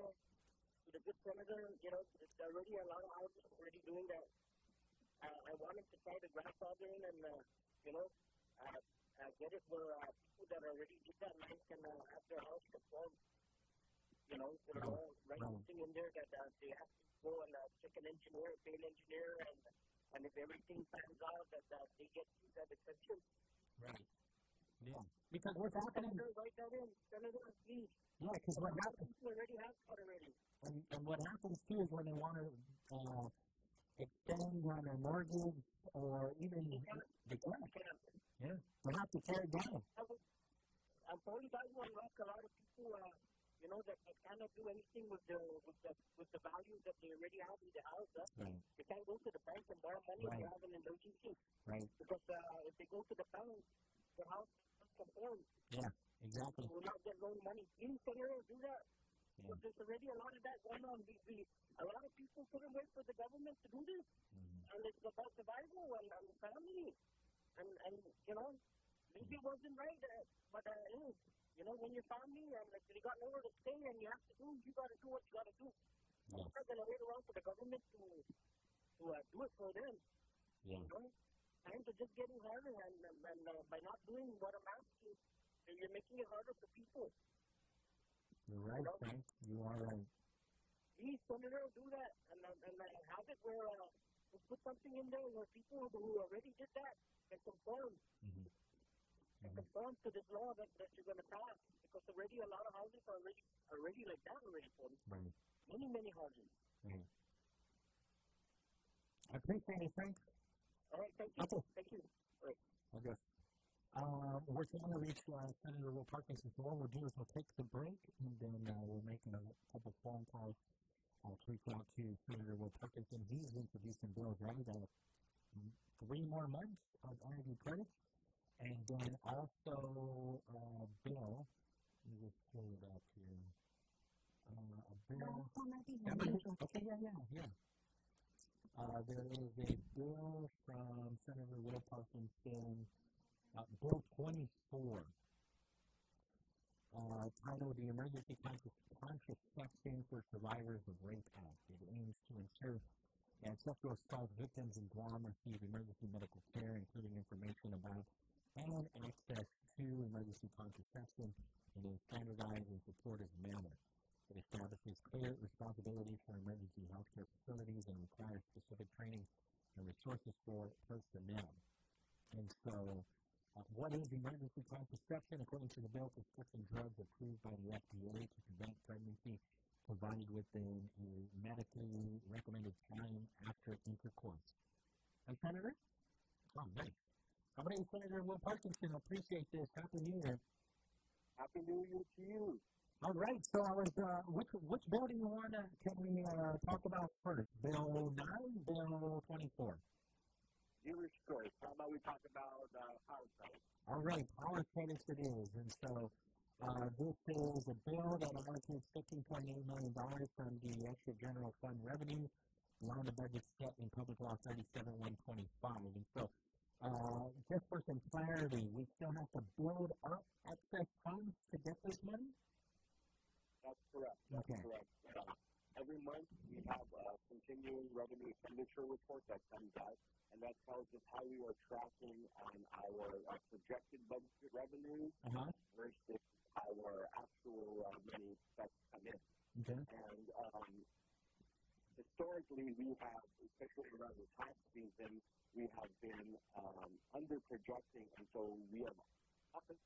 there's already a lot of houses already doing that. I wanted to try the grandfather in and, get it where people that already did that nice can have their house controlled. Right thing in there that they have to go and check an engineer, pay an engineer, and if everything pans out, that they get you that extension. Right. Yeah. Because what's happening? Write that in. Senator, please. Yeah, because what happens? People already have that already. And what happens too is when they want to extend on their mortgage or even they can't. Yeah. They have to tear it down. I'm probably that one like a lot of people, that cannot do anything with the value that they already have in the house. Right. They can't go to the bank and borrow money if they have an emergency. Right. Because if they go to the bank, their house is conformed. Yeah, exactly. They will not get loan money. Please, Senator, do that. Yeah. There's already a lot of that going on. A lot of people couldn't wait for the government to do this. Mm-hmm. And it's about survival and family. And maybe it wasn't right, but it is. When your family and they got nowhere to stay and you have to you got to do what you got to do. Yeah. I'm not going to wait around for the government to do it for them. Yeah. Times are just getting harder, and by not doing what I'm asking, you're making it harder for people. You're right, Frank. You are right. Please, Senator, do that and have it where we put something in there where people who already did that can conform. Mm-hmm. And conform to this law that you're going to pass, because already a lot of houses are already like that already for them. Right. Many houses. Right. I appreciate it, Frank. All right, thank you. Okay. Thank you. All right. I guess. We're trying to reach Senator Will Parkinson, so what we'll do is we'll take the break, and then we'll make a couple phone calls to reach out to Senator Will Parkinson. He's introducing bills, right? 3 more months of energy credits. And then also, bill, let me just pull it up here. A bill. Okay, yeah. There is a bill from Senator Will Parkinson, Bill 24, titled the Emergency Contraception for Survivors of Rape Act. It aims to ensure that sexual assault victims in Guam receive emergency medical care, including information about and access to emergency contraception in a standardized and supportive manner. It establishes clear responsibilities for emergency healthcare facilities and requires specific training and resources for personnel. And so, what is emergency contraception? According to the bill, prescription drugs approved by the FDA to prevent pregnancy provided within a medically recommended time after intercourse. Hey, Senator? Oh, nice. How about you, Senator Will Parkinson? Appreciate this. Happy New Year. Happy New Year to you. All right. So I was, which bill do you want to, can we talk about first? Bill 9, Bill 24? Your choice. How about we talk about power credits? All right. Power credits it is. And so this is a bill that allocates $15.8 million from the extra general fund revenue along the budget set in Public Law 37-125. And so, just for some clarity, we still have to build up excess funds to get this money? That's correct. Correct. Every month we have a continuing revenue expenditure report that comes out, and that tells us how we are tracking on our projected budget revenue versus our actual money that's come in. Okay. And historically, we have, especially around the tax season, we have been under-projecting, and so we have often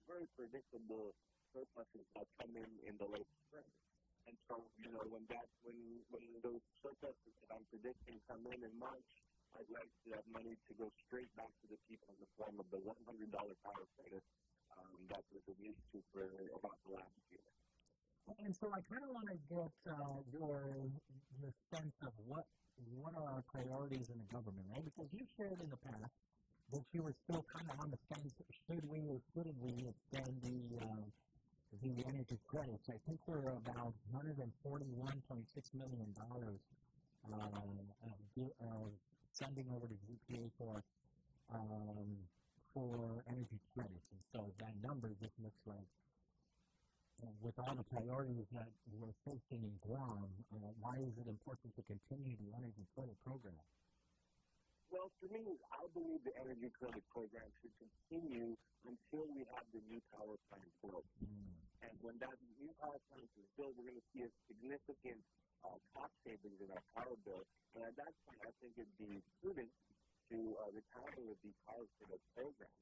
very predictable surpluses that come in the late spring. And so, when those surpluses that I'm predicting come in March, I'd like that money to go straight back to the people in the form of the $100 power credit that was released to for about the last year. And so I kind of want to get your sense of what are our priorities in the government, right? Because you shared in the past that you were still kind of on the fence, should we or shouldn't we extend the energy credits. I think we're about $141.6 million sending over to GPA for energy credits. And so that number just looks like, with all the priorities that we're facing in Guam, why is it important to continue the energy credit program? Well, for me, I believe the energy credit program should continue until we have the new power plant built. And when that new power plant is built, we're going to see a significant cost savings in our power bill. And at that point, I think it'd be prudent to retire with the power for the program.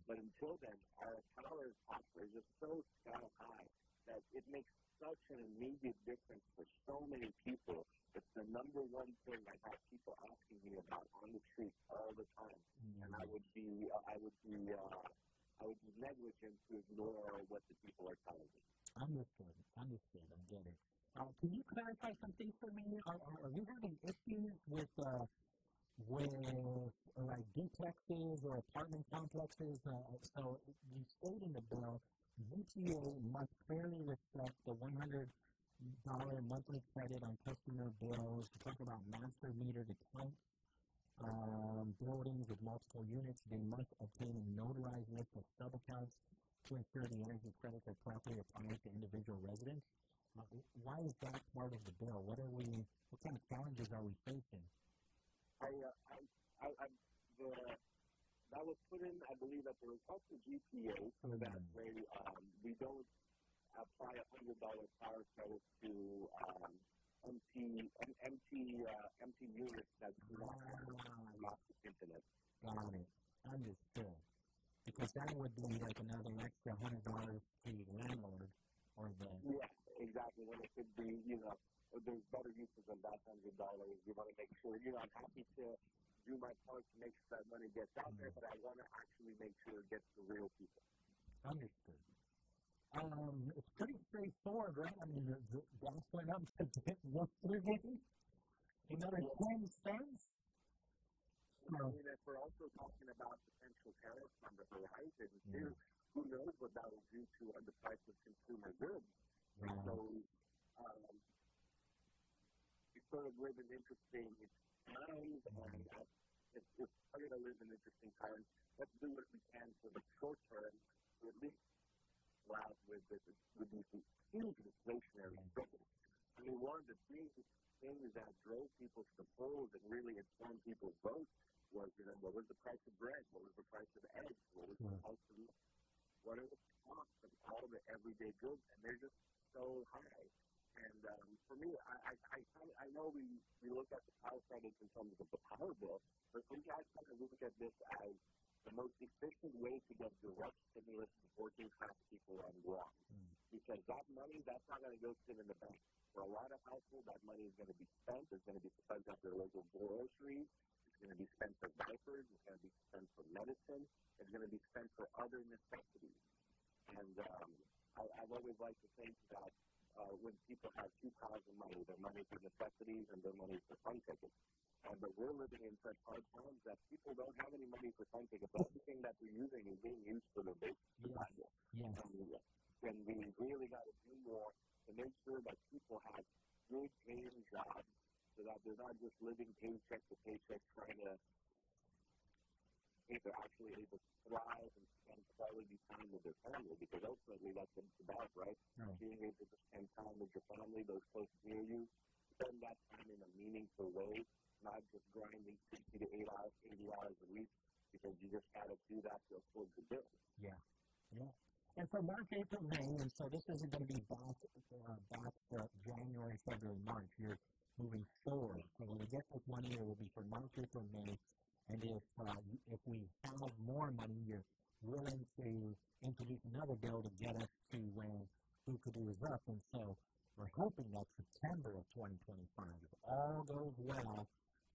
But until then, our power costs are just so sky high that it makes such an immediate difference for so many people. It's the number one thing I have people asking me about on the street all the time, and I would be negligent to ignore what the people are telling me. Understood. I get it. Can you clarify something for me? Are you having issues with like duplexes or apartment complexes? So you state in the bill, UTA must clearly reflect the $100 monthly credit on customer bills. You talk about master metered accounts, buildings with multiple units. They must obtain a notarized list of sub-accounts to ensure the energy credits are properly applied to individual residents. Why is that part of the bill? What kind of challenges are we facing? That was put in, I believe, at the request of GPA, so that way we don't apply $100 power credit to empty units that do not have electric internet. Got it. Understood. Because that would be like another extra $100 to the landlord or the... Yeah, exactly. When it could be, there's better uses of that $100. We want to make sure, I'm happy to do my part to make sure that money gets out there, but I want to actually make sure it gets to real people. Understood. It's pretty straightforward, right? I mean, the gas went up to yesterday. Another 10 cents. If we're also talking about potential tariffs on the horizon, too, who knows what that will do to the price of consumer goods. And so we sort of live in interesting times, and it's starting to live in interesting times. Let's do what we can for the short term to at least allow with these huge inflationary struggles. I mean, one of the big things that drove people to the polls and really informed people's votes was, what was the price of bread? What was the price of eggs? What was the price of milk? What are the costs of all the everyday goods? And they're just so high. And for me, I know we look at the power credits in terms of the power bill, but we guys kind of look at this as the most efficient way to get direct stimulus to working class people on Guam. Because that money, that's not going to go sit in the bank. For a lot of households, that money is going to be spent. It's going to be spent at their local groceries. It's going to be spent for diapers. It's going to be spent for medicine. It's going to be spent for other necessities. And I've always liked to think that when people have two piles of money, their money for necessities and their money for fun tickets. But we're living in such hard times that people don't have any money for fun tickets. Everything that they're using is being used for their basic survival. And we really got to do more to make sure that people have good paying jobs so that they're not just living paycheck to paycheck trying to think they're actually able to thrive and spend quality time with their family, because ultimately that's what it's about, right? Being able to spend time with your family, those close near you, spend that time in a meaningful way, not just grinding 60 to 80 hours a week because you just got to do that to afford the bill. Yeah. And for March, April, May, and so this isn't going to be back January, February, March. You're moving forward. So when we get this money, it will be for March, April, May. And if we have more money, you're willing to introduce another bill to get us to when Fukudu is up. And so we're hoping that September of 2025, if all goes well,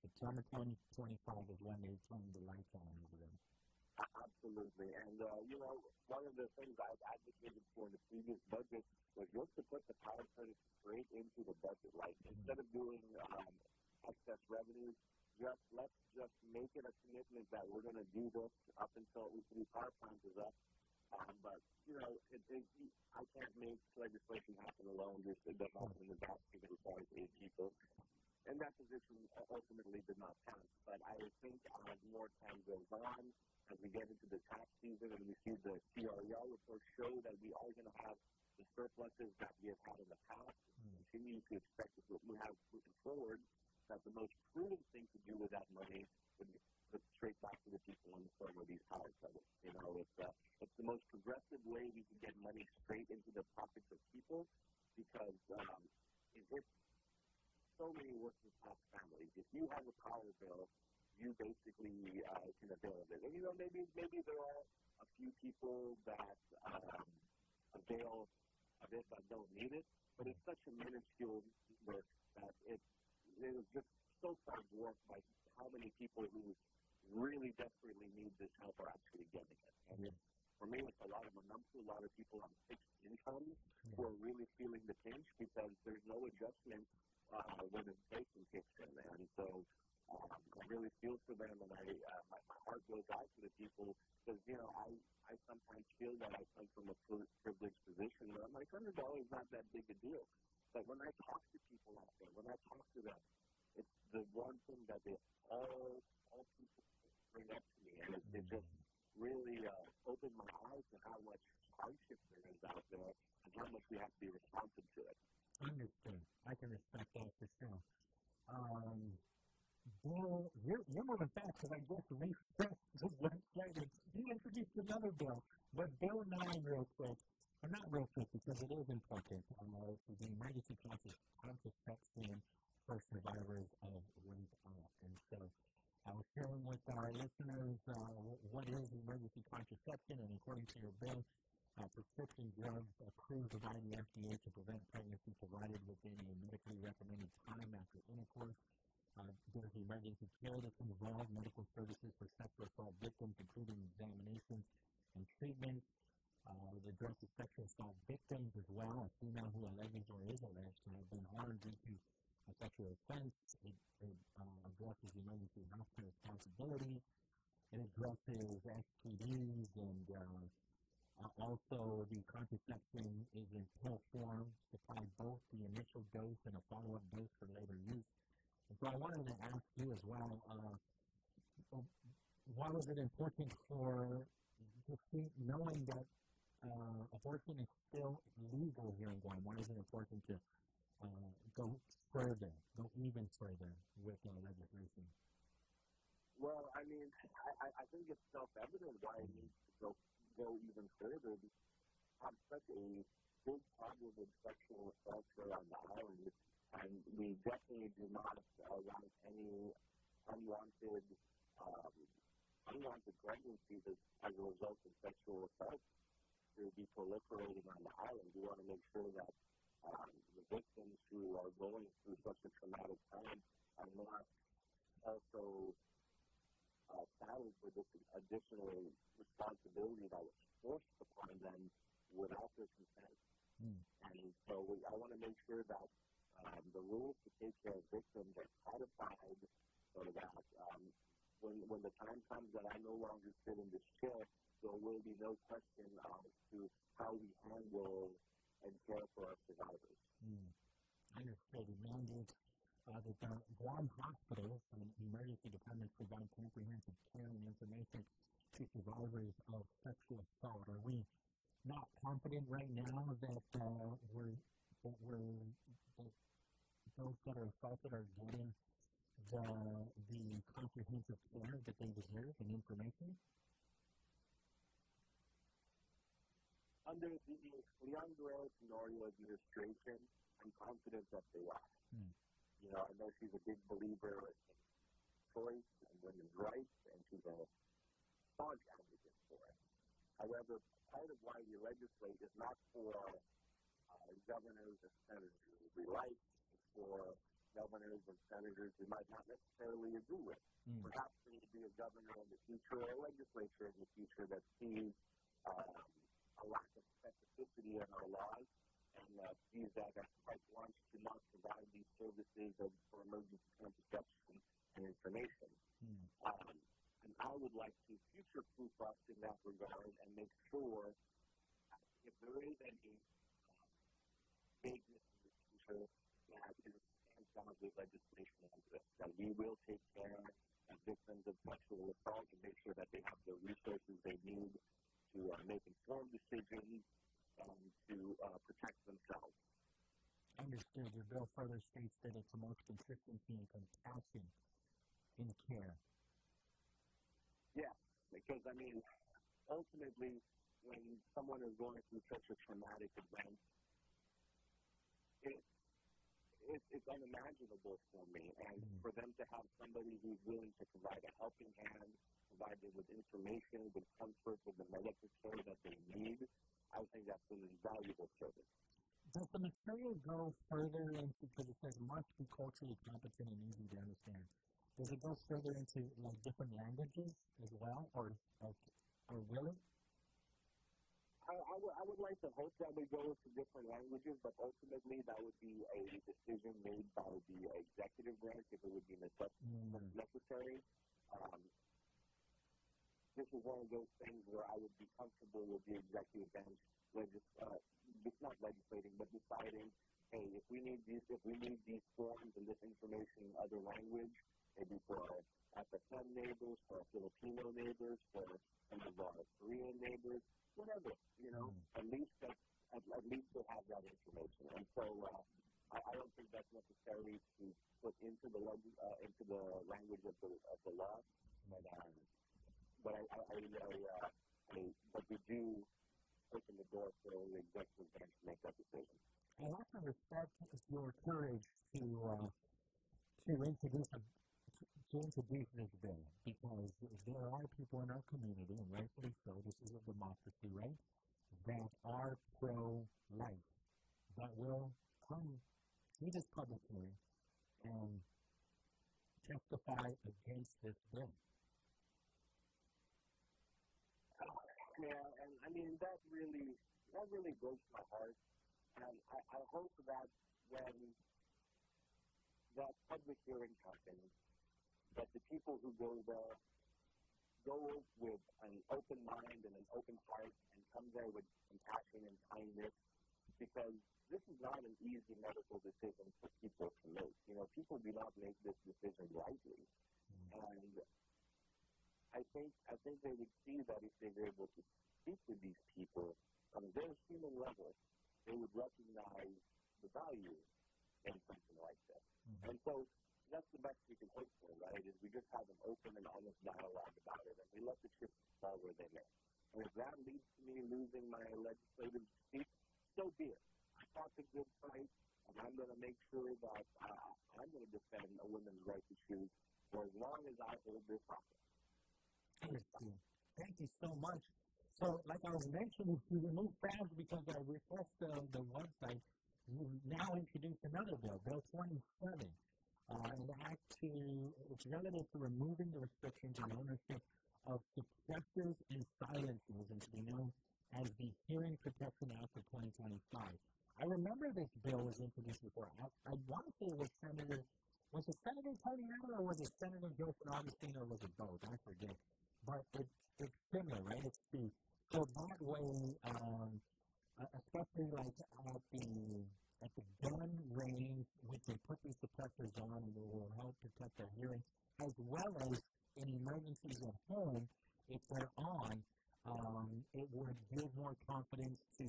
September 2025 is when they turn the lights on over there. Absolutely. And, one of the things I've advocated for in the previous budget was just to put the power credit straight into the budget. Like, instead of doing excess revenues, let's just make it a commitment that we're going to do this up until the power plant is up. But, I can't make legislation happen alone. It doesn't happen in the back because it requires 8 people. And that position ultimately did not pass. But I think as more time goes on, as we get into the tax season and we see the CREL report show that we are going to have the surpluses that we have had in the past, continue to expect what we have moving forward, that the most prudent thing to do with that money would be put straight back to the people in the form of these power credits. It's the most progressive way we can get money straight into the pockets of people, because so many working class families. If you have a power bill, you basically can avail of it. And, maybe there are a few people that avail of it that don't need it, but it's such a minuscule number that it is just so far dwarfed by how many people who really desperately need this help are actually getting it. And for me, it's a lot of a lot of people on fixed income who are really feeling the pinch because there's no adjustment when inflation kicks in. And so I really feel for them, and my heart goes out to the people because, I sometimes feel that I come from a privileged position where I'm like, $100 is not that big a deal. But when I talk to people out there, when I talk to them, it's the one thing that they all people bring up to me, and it just really opened my eyes to how much hardship there is out there and how much we have to be responsive to it. Understood. I can respect that for sure. Bill, you're moving fast because I just refreshed the website and you introduced another bill. But Bill 9 real quick, or not real quick because it is important, for the emergency contraception for survivors of rape. And so I was sharing with our listeners what is emergency contraception, and according to your bill, prescription drugs approved by the FDA to prevent pregnancy provided within a medically recommended time after intercourse. There's emergency care that's involved, medical services for sexual assault victims, including examinations and treatment. It addresses sexual assault victims as well, a female who alleges or is alleged to have been harmed due to a sexual offense. It addresses emergency healthcare responsibility. It addresses STDs, and also the contraception is in pill form, supplies both the initial dose and a follow-up dose for later use. And so I wanted to ask you as well, why was it important knowing that abortion is still legal here in Guam? Why is it important to go even further with legislation? Well, I mean, I think it's self-evident why it needs to go even further. We have such a big problem with sexual assault here on the island, and we definitely do not want any unwanted pregnancies as a result of sexual assault to be proliferating on the island. We want to make sure that the victims who are going through such a traumatic time are not also saddled with this additional responsibility that was forced upon them without their consent. And so I want to make sure that the rules to take care of victims are codified so that when the time comes that I no longer sit in this chair, there will be no question as to how we handle and care for our survivors. Understood. Reminded that the Guam hospitals and emergency departments provide comprehensive care and information to survivors of sexual assault. Are we not confident right now that those that are assaulted are getting the comprehensive care that they deserve and information? Under the Leandro Tenorio administration, I'm confident that they are. I know she's a big believer in choice and women's rights, and she's a staunch advocate for it. However, part of why we legislate is not for governors and senators we like, it's for governors and senators we might not necessarily agree with. Perhaps there will be a governor in the future or a legislature in the future that sees a lack of specificity in our laws and sees that as quite wants to not provide these services for emergency contraception and information. And I would like to future-proof us in that regard and make sure if there is any vagueness in the future that is some of the legislation exists, that we will take care of victims of sexual assault and make sure that they have the resources they need to make informed decisions and to protect themselves. Understood. Your bill further states that it promotes consistency and compassion in care. Yeah, because, I mean, ultimately, when someone is going through such a traumatic event, it's unimaginable for me. And for them to have somebody who's willing to provide a helping hand, provide them with information, with comfort, with the medical care that they need, I think that's an invaluable service. Does the material go further into, because it says must be culturally competent and easy to understand, does it go further into like different languages as well, or will it? I would like to hope that we go to different languages, but ultimately that would be a decision made by the executive branch if it would be necessary. This is one of those things where I would be comfortable with the executive branch, not legislating, but deciding, hey, if we need these forms and this information in other language, maybe for our African neighbors, for our Filipino neighbors, for some of our Korean neighbors, whatever, at least we'll have that information. And so I don't think that's necessary to put into the language of the law, but we do open the door for the executive branch to make that decision. I also respect your courage to introduce this bill, because there are people in our community, and rightfully so, this is a democracy, right, that are pro-life, that will come to this public hearing and testify against this bill. Yeah, and I mean, that really breaks my heart, and I hope that when that public hearing happens, that the people who go there go with an open mind and an open heart and come there with compassion and kindness, because this is not an easy medical decision for people to make. People do not make this decision lightly. And I think they would see that if they were able to speak with these people on a very human level, they would recognize the value in something like this. And so that's the best we can hope for, right, is we just have an open and honest dialogue about it, and we let the chips fall where they may. And if that leads to me losing my legislative seat, so be it. I fought the good fight, and I'm going to make sure that I'm going to defend a woman's right to choose for as long as I hold this office. Thank you so much. So, like I was mentioning, we removed crowds because I refreshed the website. We now introduced another bill, Bill 27. It's relative to removing the restrictions on ownership of suppressors and silencers, and to be known as the Hearing Protection Act of 2025. I remember this bill was introduced before. I want to say it was Senator Tony Allen, or was it Senator Joseph Augustine, or was it both? I forget. But it's similar, right? So that way, especially like at the gun range, we can put these suppressors on and it will help protect their hearing, as well as in emergencies at home, if they're on, it would give more confidence to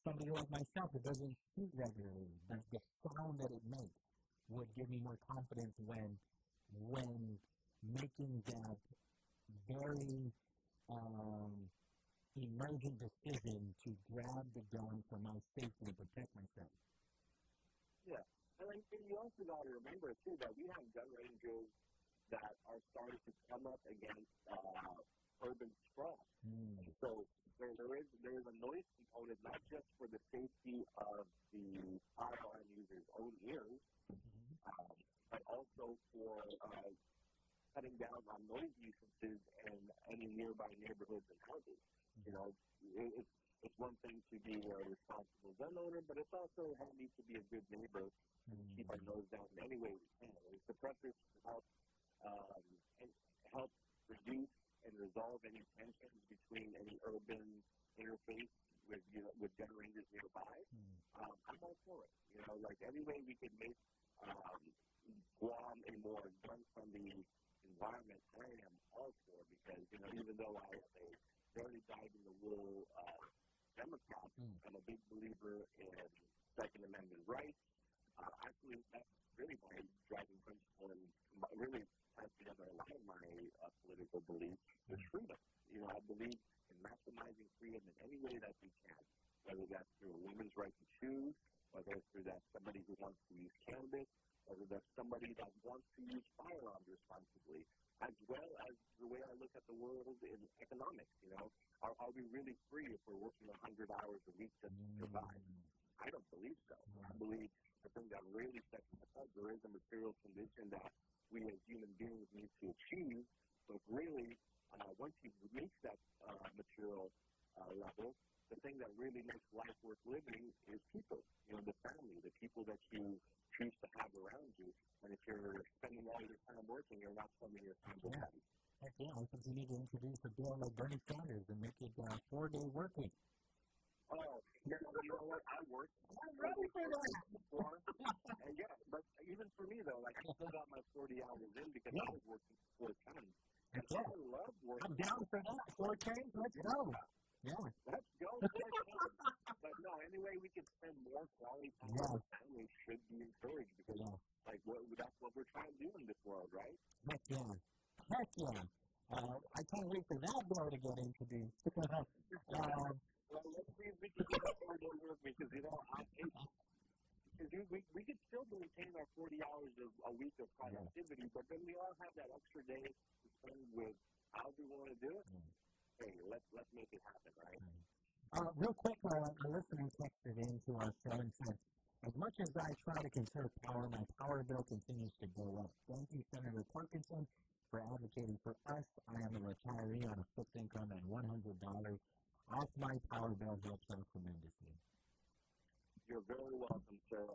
somebody like myself that doesn't shoot regularly. The sound that it makes would give me more confidence when making that very emergent decision to grab the gun for my safety and protect myself. Yeah, and you also got to remember, too, that we have gun ranges that are starting to come up against urban sprawl. So there is a noise component, not just for the safety of the firearm user's own ears, but also for cutting down on noise nuisances in any nearby neighborhoods and houses. It's one thing to be a responsible gun owner, but it's also handy to be a good neighbor and keep our nose down in any way we can. Suppressors help reduce and resolve any tensions between any urban interface with gun ranges nearby. I'm all for it. Any way we can make Guam a more gun-friendly environment, I am all for, because even though I am a very dyed-in-the-wool Democrat, I'm a big believer in Second Amendment rights. Actually, that's really my driving principle, and really ties together a lot of my political beliefs, is freedom. I believe in maximizing freedom in any way that we can, whether that's through a woman's right to choose, whether it's through that somebody who wants to use cannabis, whether that's somebody that wants to use firearms responsibly, as well as the way I look at the world in economics, Are we really free if we're working 100 hours a week to survive? I don't believe so. I believe the thing that really sets us apart, there is a material condition that we as human beings need to achieve, but really, once you reach that material level, the thing that really makes life worth living is people, the family, the people that you choose to have around you. And if you're spending all your time working, you're not spending your time with them. Heck yeah, I think we need to introduce a bill like Bernie Sanders and make it a 4-day work week. Oh, you know what? I work. I'm ready for that. And yeah, but even for me, though, I still got my 40 hours in because I was working full time. And I love working. I'm down for that. 4K, let's go. Yeah. Let's go. But no, anyway, we can spend more quality time with family should be encouraged because that's what we're trying to do in this world, right? Heck yeah. I can't wait for that bill to get introduced. Well, let's see if we can get that 4-day work because, we could still maintain our 40 hours a week of productivity, but then we all have that extra day to spend with how we want to do it. Hey, let's make it happen, right? Real quick, a listener texted into our show and said, as much as I try to conserve power, my power bill continues to go up. Thank you, Senator Parkinson, for advocating for us. I am a retiree on a fixed income and $100 off my power bill drops out tremendously. You're very welcome, sir.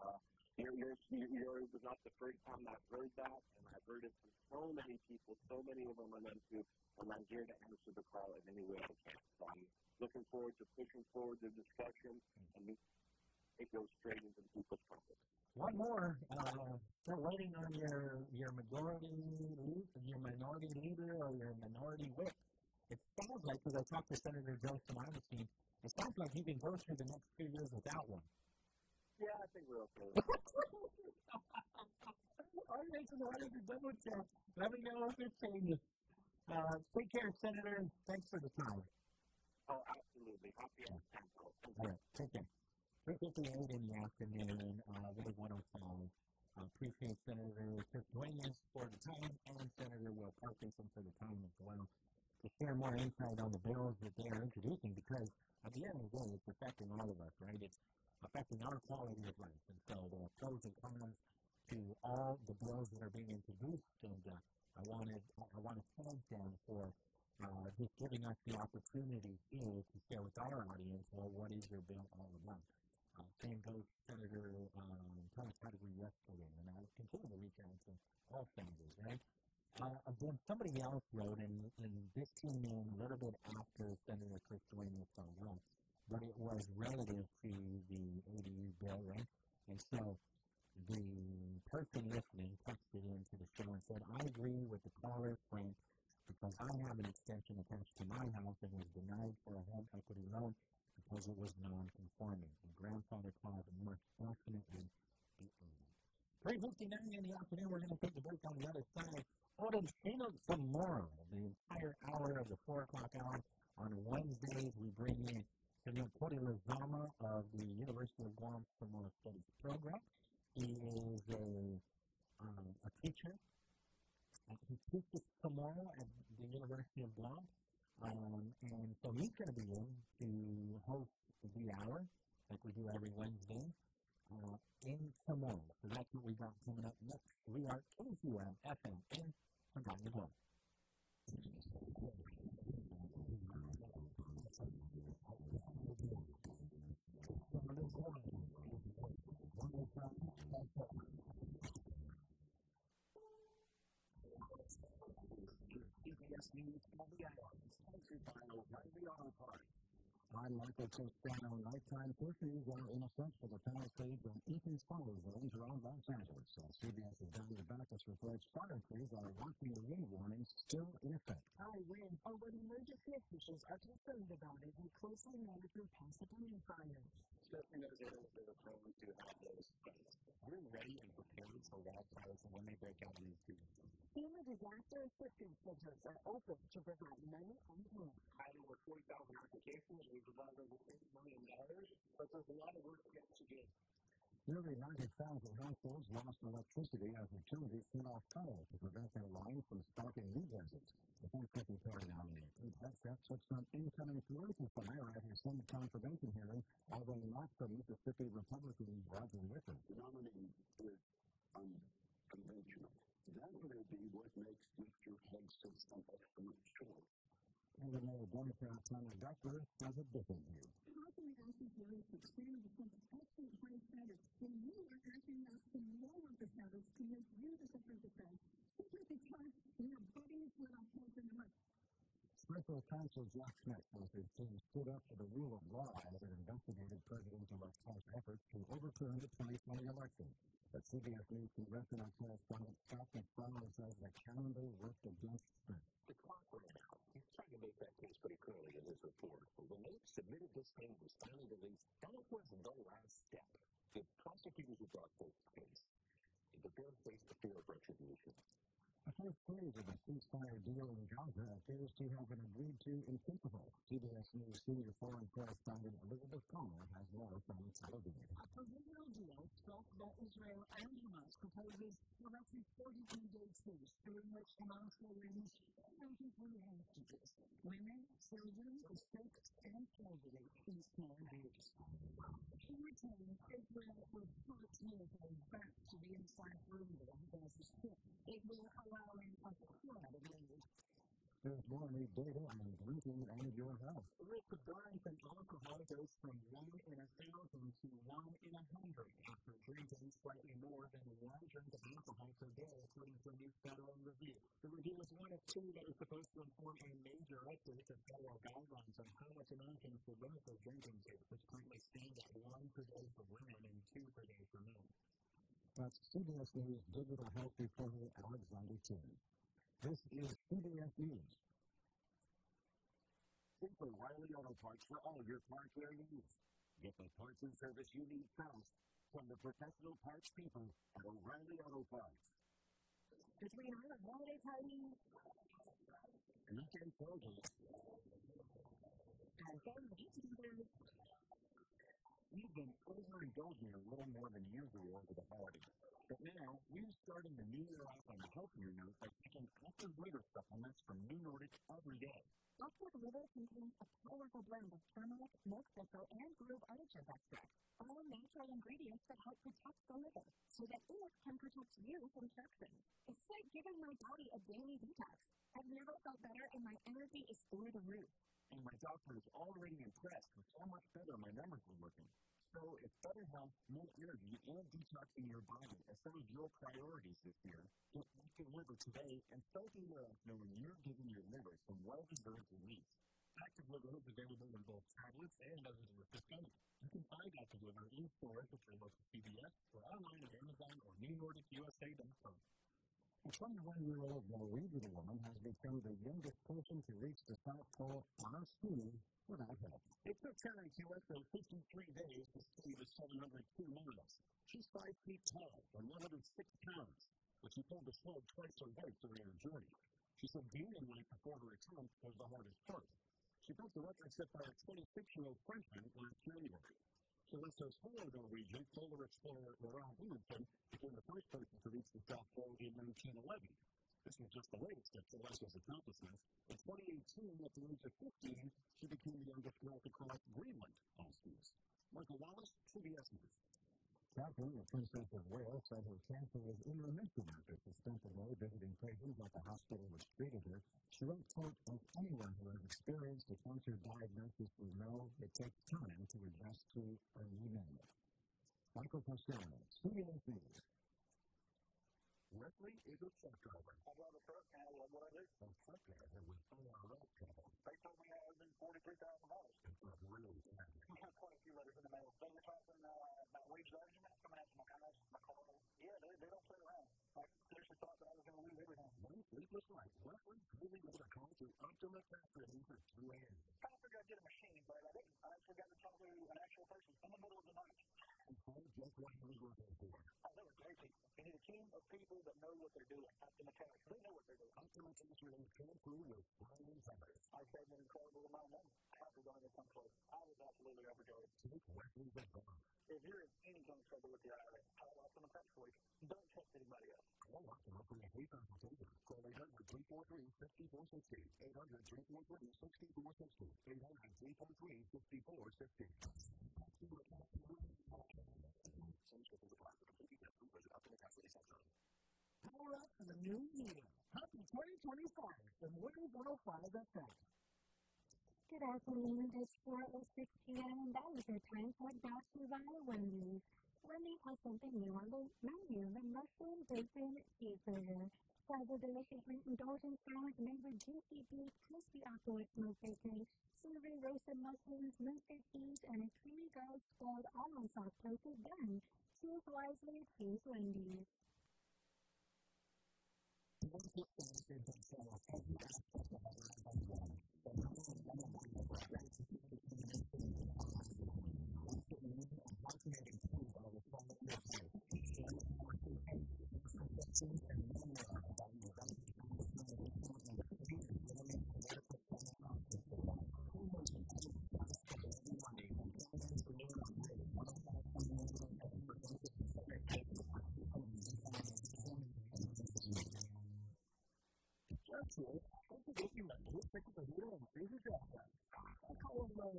Yours was not the first time I've heard that, and I've heard it from so many people, so many of them are into, and I'm here to answer the call in any way I can. So I'm looking forward to pushing forward the discussion, and it goes straight into people's pockets. One more. Still waiting on your minority leader or your minority whip. It sounds like, because I talked to Senator Joseph Augustine, it sounds like you can go through the next 2 years without one. Yeah, I think we're okay. All right, so I need to double check. Let me know if it changes. Take care, Senator. Thanks for the time. Oh, absolutely. Happy and thankful. All right, take care. 3:58 in the afternoon, Wave 105. Appreciate Senator Chris Duenas for the time and Senator Will Parkinson for the time as well to share more insight on the bills that they are introducing because at the end of the day, it's affecting all of us, right? It's affecting our quality of life. And so there are pros and cons to all the bills that are being introduced. And I want to thank them for just giving us the opportunity here to share with our audience, well, what is your bill all about? Same goes Senator Thomas Category yesterday, and I continue to reach out to all senators, right? Then somebody else wrote, and this came in a little bit after Senator Chris Duenas signed on, but it was relative to the ADU bill, right? And so the person listening texted into the show and said, I agree with the caller's point because I have an extension attached to my house and was denied for a home equity loan because it was non-conforming. The grandfather clause must definitely be owned. 3:59 in the afternoon, we're going to take the break on the other side. Odentino tomorrow, the entire hour of the 4 o'clock hour. On Wednesdays, we bring in Senor Pauly Suba of the University of Guam Samoa Studies program. He is a teacher. He teaches tomorrow at the University of Guam. And so he's going to be in to host the hour, like we do every Wednesday, in Samoa. So that's what we got coming up next. We are KQM FM in Hawaii, Guam. CBS News on the hour, sponsored by O'Reilly Auto Parts. I'm Michael Toscano. Lifetime Pushies are in effect for the Palisades and Eaton's Falls zones around Los Angeles. CBS's Dr. Backus reports fire crews are watching the wind warnings still in effect. High winds, but emergency officials are concerned about it and closely monitor possible new fires. Especially those areas that are prone to have those fires. We're ready and prepared for wildfires when they break out in these two. FEMA disaster assistance centers are open to provide money and help. Had over 40,000 applications. We provided over $8 million, but there's a lot of work yet to do. Nearly 90,000 households lost electricity as utilities cut off power to prevent their lines from sparking new blizzards. The Fourth Secretary nominee, Pete Hegseth, took some incoming political fire at his Senate confirmation hearing, although not from Mississippi Republican Roger Wicker. The nominee is unconventional. That may be what makes Mr. Hegseth an excellent choice. Illinois Democrat Tony Duckworth has a different view. How can we ask these lawyers to expand the excellent high standards when you are asking us to lower the standards to make you the Supreme Defense simply because we are buddies with our heads in the mud? Special Counsel Jack Smith says his team stood up for the rule of law as it investigated President-elect Trump's efforts to overturn the 2020 election. But CBS News congressional correspondent Scott McFarland says the calendar worked against Smith. The clock ran out. He's trying to make that case pretty clearly in his report. But when they submitted this thing was finally released, that was the last step. The prosecutors who brought forth the case, but they're faced the fear of retribution. The first phase of the ceasefire deal in Gaza appears to have been agreed to in principle. CBS News senior foreign correspondent Elizabeth Comer has more from Tel Aviv. A provisional deal struck by Israel and Hamas proposes a roughly 43-day truce during which Hamas will release 23 hostages, women, children, escaped, and elderly in small groups. In return, Israel will put military back to the inside perimeter of the Gaza Strip. It will allow in a flood of aid. There's more new data on drinking and your health. The risk of dying from alcohol goes from 1 in 1,000 to 1 in 100 after drinking slightly more than 1 drink of alcohol per day, according to a new federal review. The review is one of two that is supposed to inform a major update of federal guidelines on how much Americans should limit their drinking to, which currently stand at 1 per day for women and 2 per day for men. That's CBS News digital health reporter Alexander Tim. This is CBS News. Think O'Reilly Auto Parts for all your car care needs. Get the parts and service you need fast from the professional parts people at O'Reilly Auto Parts. Between our holiday parties Weekend tailgate. and family get-togethers, We've been overindulging a little more than usual over the holidays. But now, we're starting the new year off on a healthier note by taking active liver supplements from New Nordic every day. Active Liver contains a powerful blend of turmeric, milk thistle, and grove artichoke extract, all natural ingredients that help protect the liver, so that it can protect you from toxins. It's like giving my body a daily detox. I've never felt better, and my energy is through the roof. And my doctor is already impressed with how much better my numbers are looking. So it's better health, more energy, and detoxing your body as some of your priorities this year. Get Active Liver today and start the year off knowing you're giving your liver some well-deserved relief. Active Liver is available in both tablets and as a discount. You can find Active Liver in stores at your local CVS or online at Amazon or NewNordicUSA.com. A 21-year-old Norwegian woman has become the youngest person to reach the South Pole on a ski without help. It took Karen USA 53 days to ski the 702 miles. She's 5 feet tall and 106 pounds, but she pulled the sled twice her weight during her journey. She said being in line before her attempt was the hardest part. She broke the record set by a 26-year-old Frenchman last January. Celeste's fellow Norwegian polar explorer Laurent Williamson became the first person to reach the South Pole in 1911. This was just the latest of Celeste's accomplishments. In 2018, at the age of 15, she became the youngest girl to cross Greenland on skis. Michael Wallace, CBS News. Catherine, the Princess of Wales, said her cancer was in remission after suspensively visiting patients at the hospital which treated her. She wrote, quote, "As anyone who has experienced a cancer diagnosis will know, it takes time to adjust to a new normal." Michael Costello, CBS News. Wesley is a truck driver. I drive a truck and I love what I do. A truck driver with ORL trouble. They told me I was in $43,000. It's not really bad. I have quite a few letters in the mail. They were talking about wage arguments coming out to my guys, my car. Yeah, they don't play around. I seriously thought that I was going to lose everything. One sleepless night, Wesley really made a call to Optima Factory for 2 a.m. I figured I'd get a machine, but I didn't. I actually got to talk to an actual person in the middle of the night. He told just what he was working for. Oh, they were great people. You need a team of people that know what they're doing, not the mechanics. They know what they're doing. Optima vacation in Cancun with Brian Summers. I spent an incredible amount of money. I have to go into some place. I was absolutely overjoyed. Take weapons of Guam. If you're in any kind of trouble with the IRS, I'll offer them a crash for you. Don't trust anybody else. Call us and offer a free consultation. Call 800-343-5460. 800-343-5460. 800-343-5460. Power up for the new year. Happy 2025 from Windows 105 FM. Good afternoon, it's 4:06 p.m. and that is your time for Brought to you by Wendy's. Wendy's has something new on the menu, the mushroom bacon cheeseburger. Try the delicious indulgent sandwich made with juicy beef, crispy afterwards smoked bacon, savory roasted mushrooms, mustard cheese, and a creamy garlic scald all on soft toasted bun. Choose wisely, choose Wendy's.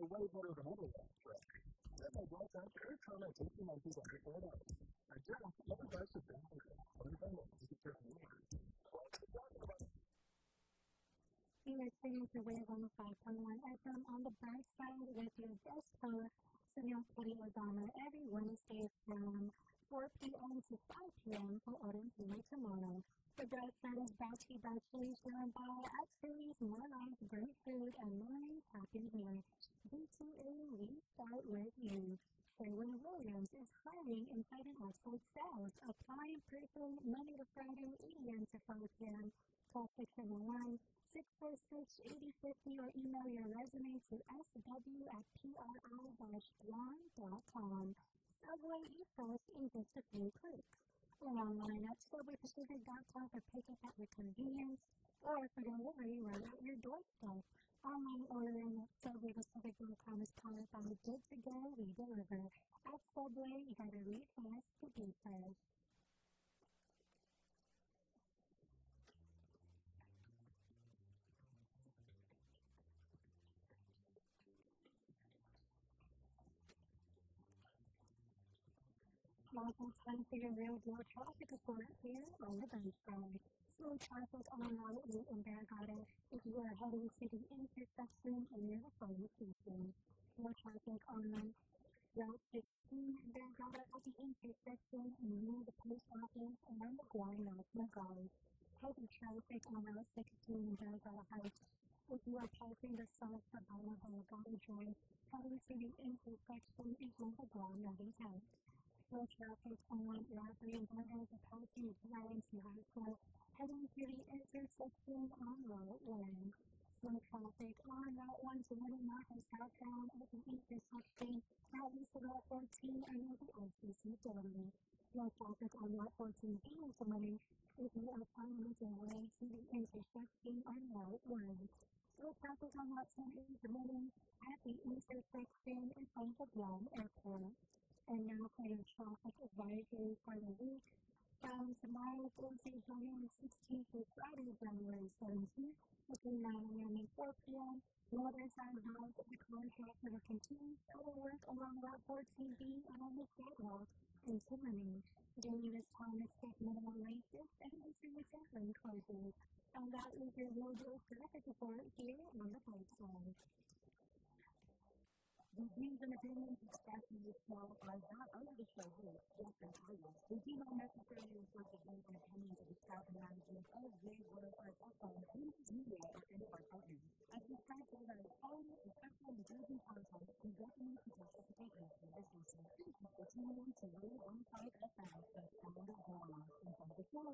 Way better than other restaurants. Then my boss asked her trying to take my food on before that. I did. Other guys have been here. You are listening to Wave 105.1 FM on the Brightside with your guest host, Senor Pauly Suba, every Wednesday from 4 p.m. to 5 p.m. for Orange tomorrow. The Brightside is brought to you by Chili's Driven by activities, more life, great food, and mornings happy here. D2A, we start with you. Sherwin Williams is hiring inside and outside sales. Apply in person Monday to Friday, 8 a.m. to 5 p.m. Call 671-646-8050 or email your resume to sw@pri-guam.com. Subway, eat fast in just a few clicks. Or online at subwaypacific.com for pickup at your convenience or for delivery right at your doorstep. Online ordering at subwaypacific.com is powered by Good to Go, We Deliver. At Subway, you gotta read fast to be fast. Also, time for your real deal traffic report here on the Brightside. Slow traffic on Route 8 in Barragata if you are heading to the intersection near the fire station. Slow traffic on Route 16 in Barragata at the intersection near the post office and the Guam National Guard. Heavy traffic on Route 16 in Barragata Heights if you are passing the south Sabana Barragata Drive heading to the intersection in the Guam National Guard. Slow traffic on Route 3 in Barragata passing Marianas High School heading to the intersection on Route 1. Slow traffic on Route 120 north and southbound at the intersection at least Route 14 and the RCC building. Slow traffic on Route 14B in Somebody if you are trying to make your way to the intersection on Route 1. Slow traffic on Route 10 in Somebody at the intersection in front of Guam Airport. And now for your traffic advisory for the week. From tomorrow, Thursday, January 16th to Friday, January 17th, between 9 a.m. and 4 p.m., motorcycle routes the contractor will continue further work along Route 14B and on the sidewalk in Timoney. During this time, expect minimal races and intermittent lane closures. And that is your real deal traffic report here on the Brightside. The views and opinions expressed in this show are not under the show host, guests, and titles. They do not necessarily reflect the views and opinions of the staff and management of J105FM, News Media, or any of our partners. As we strive to provide quality, respectful, and encouraging content, we recommend to participate in this conversation. Thank you for tuning in to Wave 105FM, the sound of Guam. Enjoy the show.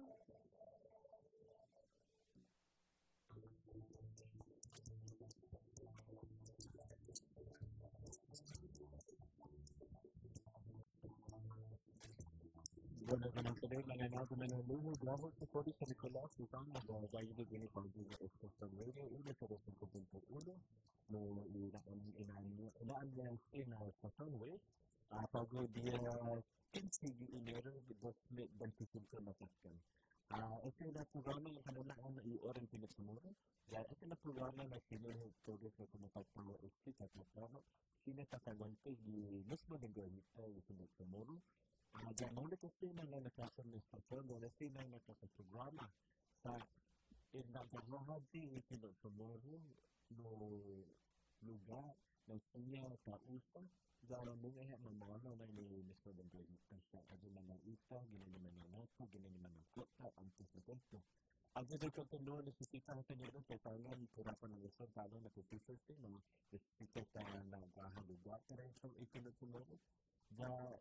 Bueno, como queréis, la nena que me lo lujo, grabo que por eso Nicolás, y van a dar ya yo viene con esto sobre 105.1, no en la estación web, a pago día 15 de enero de 2025 na Pascal. Ito na programa yung kanila ang i-orin pinagsamuro. Dahil ito na programa na sinuhugtogit na kumapagpawa isip at matama, sinatatagal di mismo ng gawin ay pinagsamuro. Dahil muna kasi na nakasal na istasyon, wala sila nakasal-programa sa inagahahad si pinagsamuro no lugar na siya kausa. Dahil mga mamano na ni mismo ng gawin sa agad na ita, ginanaman ng nato, ginanaman ng kota, ang presidente. Agad ay kontinuo nasisita sa kanila sa tangan, kurapan ng isang talo na kusisas din, nasisita sa naghahaluga, pero itong ikinagsamuro. Dahil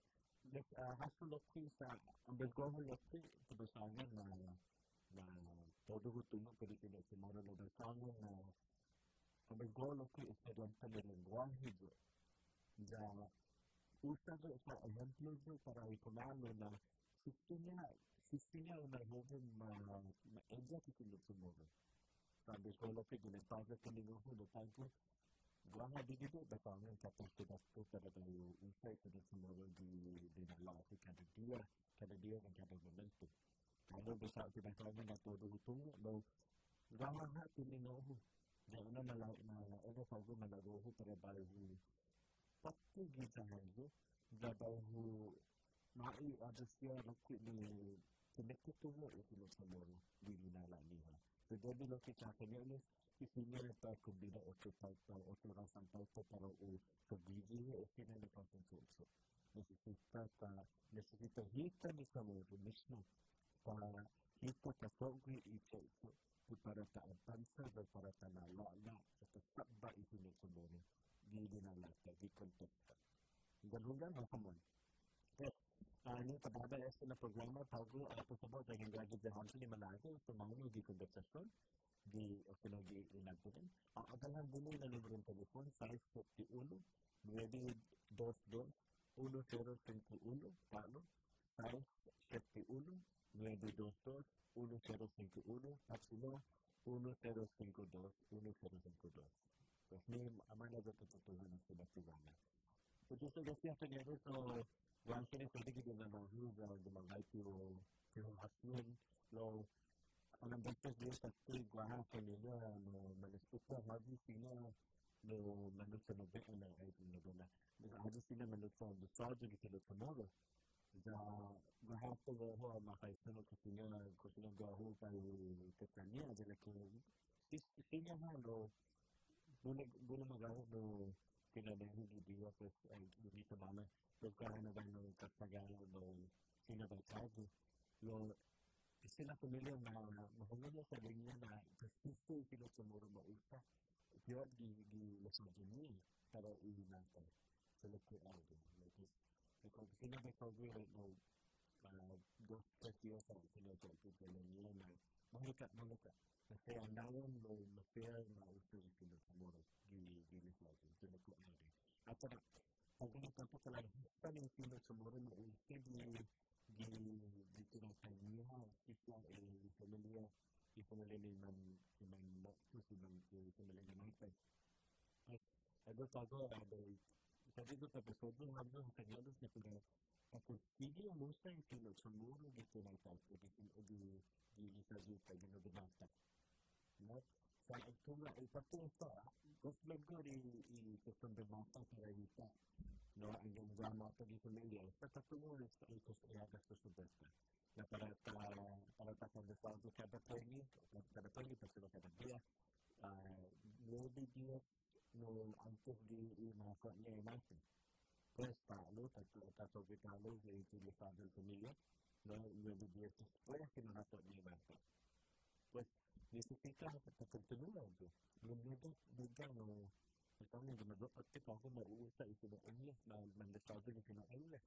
hasulokti sa ang naghahaluki sa basangan na todo hutungo pwede pinagsamuro na basangan na ang naghahaluki sa ranta ng lingwahe da usa sa ejemplo para ikumano na sistema na hubin ma-enja ki pinagsamuro. Sabi ko lang pwede nagpasa sa linguho na tanko guwaha di dito basangan kapag pinagpo para tayo usay sa pinagsamuro di dinalaki kada dia ng kada momento. Kano bisa pinasangan na todo hutungo no guwaha ha pininguho. Dahil na sabi malagoho para bayo pasti gizahanzo dabahu mai adasya rakit ni pinagtutungo ito ng samuro di linala niya. So gabi lang kita kanyalis isinya pa kumbina o tupalpaw o turasang palpo para o pagbibihi o sinalipasunso. Necesita hita ni samuro mismo para hita kasogwi ito para taantansa o para tanalala at sabba ito ng samuro. Di dinalata, di konteksta. Ganun naman. Ini pada es na programa tago ato sa mga kanyang gadget sa hansi ni Malago sa mga di konversasyon di opinologi inagpunin. Ang agalang buloy na numero ng telefon 551 922 1051 Palo 571 922 1051 Tatsulo 1052 1052. Pues ni amana de tutuhan ng pinagsigana. So gusto kasi ang kanyero so one thing pwede kita na mahuza gumagay pero hasmin lo anong beses din sa guwahan kanila no malasputa hadi sila no manut sa nobe na ay na hadi sila manut sa dosado kita sa modo da guwahan to ho makaisunod kasi nga kusino gaho kay Tanzania de la que sila no Bulan magawa no pinadahin di ba pues ay dito mama pagkahan na ba ng katsagano no sinabatado lo sila pamilya na mahulog sa linya na gusto pinagsamuro mausa yun di lasagini para iinatan sa lakuado because sila ba kawin no dos partidos sa pinagsamuro niya na mahika kasi ang naon no na-fair na uso yung pinagsamuro di legislation pinagkuari at pag ganito sa lahista ng pinagsamuro na uso di pinagkaniha isla pamilya ni man pamilya ni Mike ado tago sa dito sa episode ng hanggang sa kanyalos na pinag ako sige mo sa yung pinagsamuro di pinagtapos di isa-isa ginabinata. No? Sa ito nga, ipatuto, gusto ko i-custom binata para hita. No? Ang gama ito di pamilya. Sa tatungo, ito sa iyagas sa subesta. Na para sa desado kada pwede, pagsulo kada dia, maybe Diyos, no, antes di inasa niya imasin. Pues, talo, tatogitalo, sa desado ng pamilya. No, maybe Diyos, pues, kinanato niya imasin. Pues, necesita continuar yo. Nunca no estamos llamando a este pago mausa y como inglés, mandestado de que no inglés.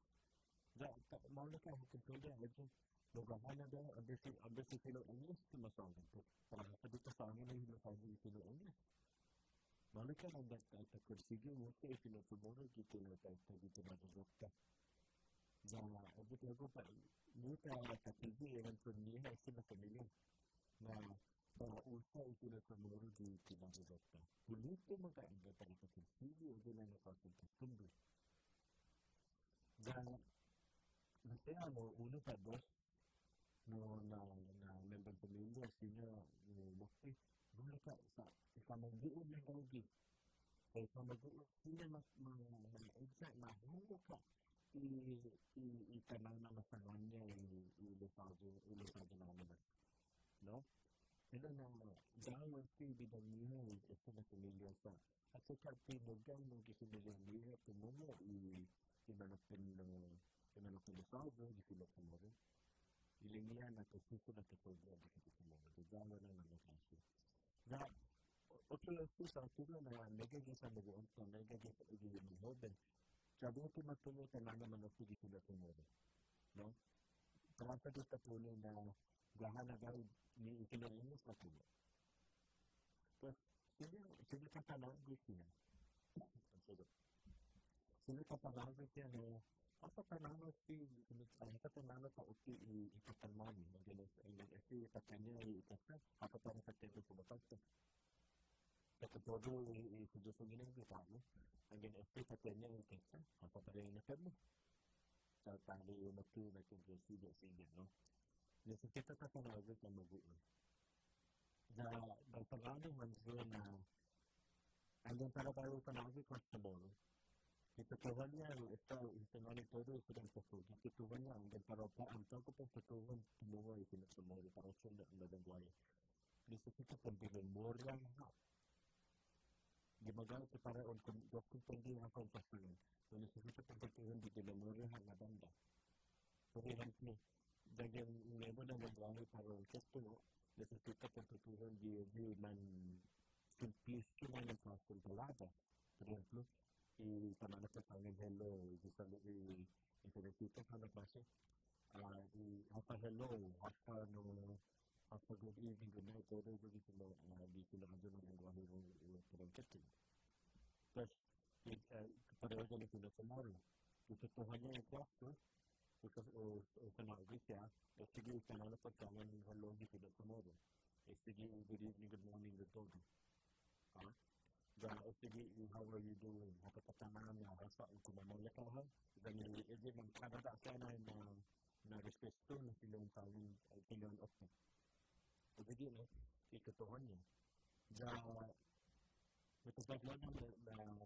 Ya, no le cae que todo eso lo ganan de a veces que lo inglés que no saben. Para que tú sabes no lo saben que lo inglés. No le cae que consigue mucho y que no tomó que te lo está que te va a Jadi aku tak kita kata je yang punya hasil familiar. Nah, usaha itu dah semua di China juga. Kulit tu maka ada pada kecil dia nak pasal tumbuh. Dan saya mau tak bos na member familiar sini waktu boleh tak sama dia yang lagi. Saya sama dia sini exact tak ikan masalahnya ilu saja nama no itu jangan mesti bidang ini itu masih miliar sah atau tapi bukan mungkin miliar semua di mana pun saja di sini semua ilmiah atau susu atau program di sini semua jangan nama kasih nah okey itu satu lah negatif sama dengan negatif di modern jadi itu maksudnya tenaga manusia di sini semua no kenapa kita punya jangan ada ni istilah ini satu. Terus sini kata lagi sini. Sini kata lagi sini. Apa nama sih? Kata nama tak okey ikatan mami. Jadi ini katanya ikatan. Apa kata itu sudah pasti. Kata jodoh sudah segini kita tahu. Dan katanya ikatan. Apa pada yang nak kamu? Tadi betul jadi sini no. Jadi kita kata lagi sama bu. Dan pengalaman manusia ada para lagi customer. Kita tahunya itu istilahnya itu sudah sesuatu. Kita tahunya dan para antar kita tahu semua itu semua para sudah ada buaya. Di situ kita penting murah. Di mana kita para untuk waktu penting apa pasti. Di situ kita penting di dalam murah ada benda. Jadi nanti dengan level dan berani para customer, jadi kita tentukan dia man simpliski mana pasal belada. Terus di mana kita panggil hello, bisa di internet kita kan pasal di apa hello, apa good evening, good night, itu jadi semua di sini ada yang berani untuk kita. Terus pada waktu itu semua kita tu hanya itu because kena bisa SG kena lepas jangan hello gitu semua SG good evening good morning good dan SG how are you doing apa kata nama rasa itu mana lepas dan SG mengkata tak sana na respect tu nanti long tahun tinggal okey jadi ni itu tuannya dan betul betul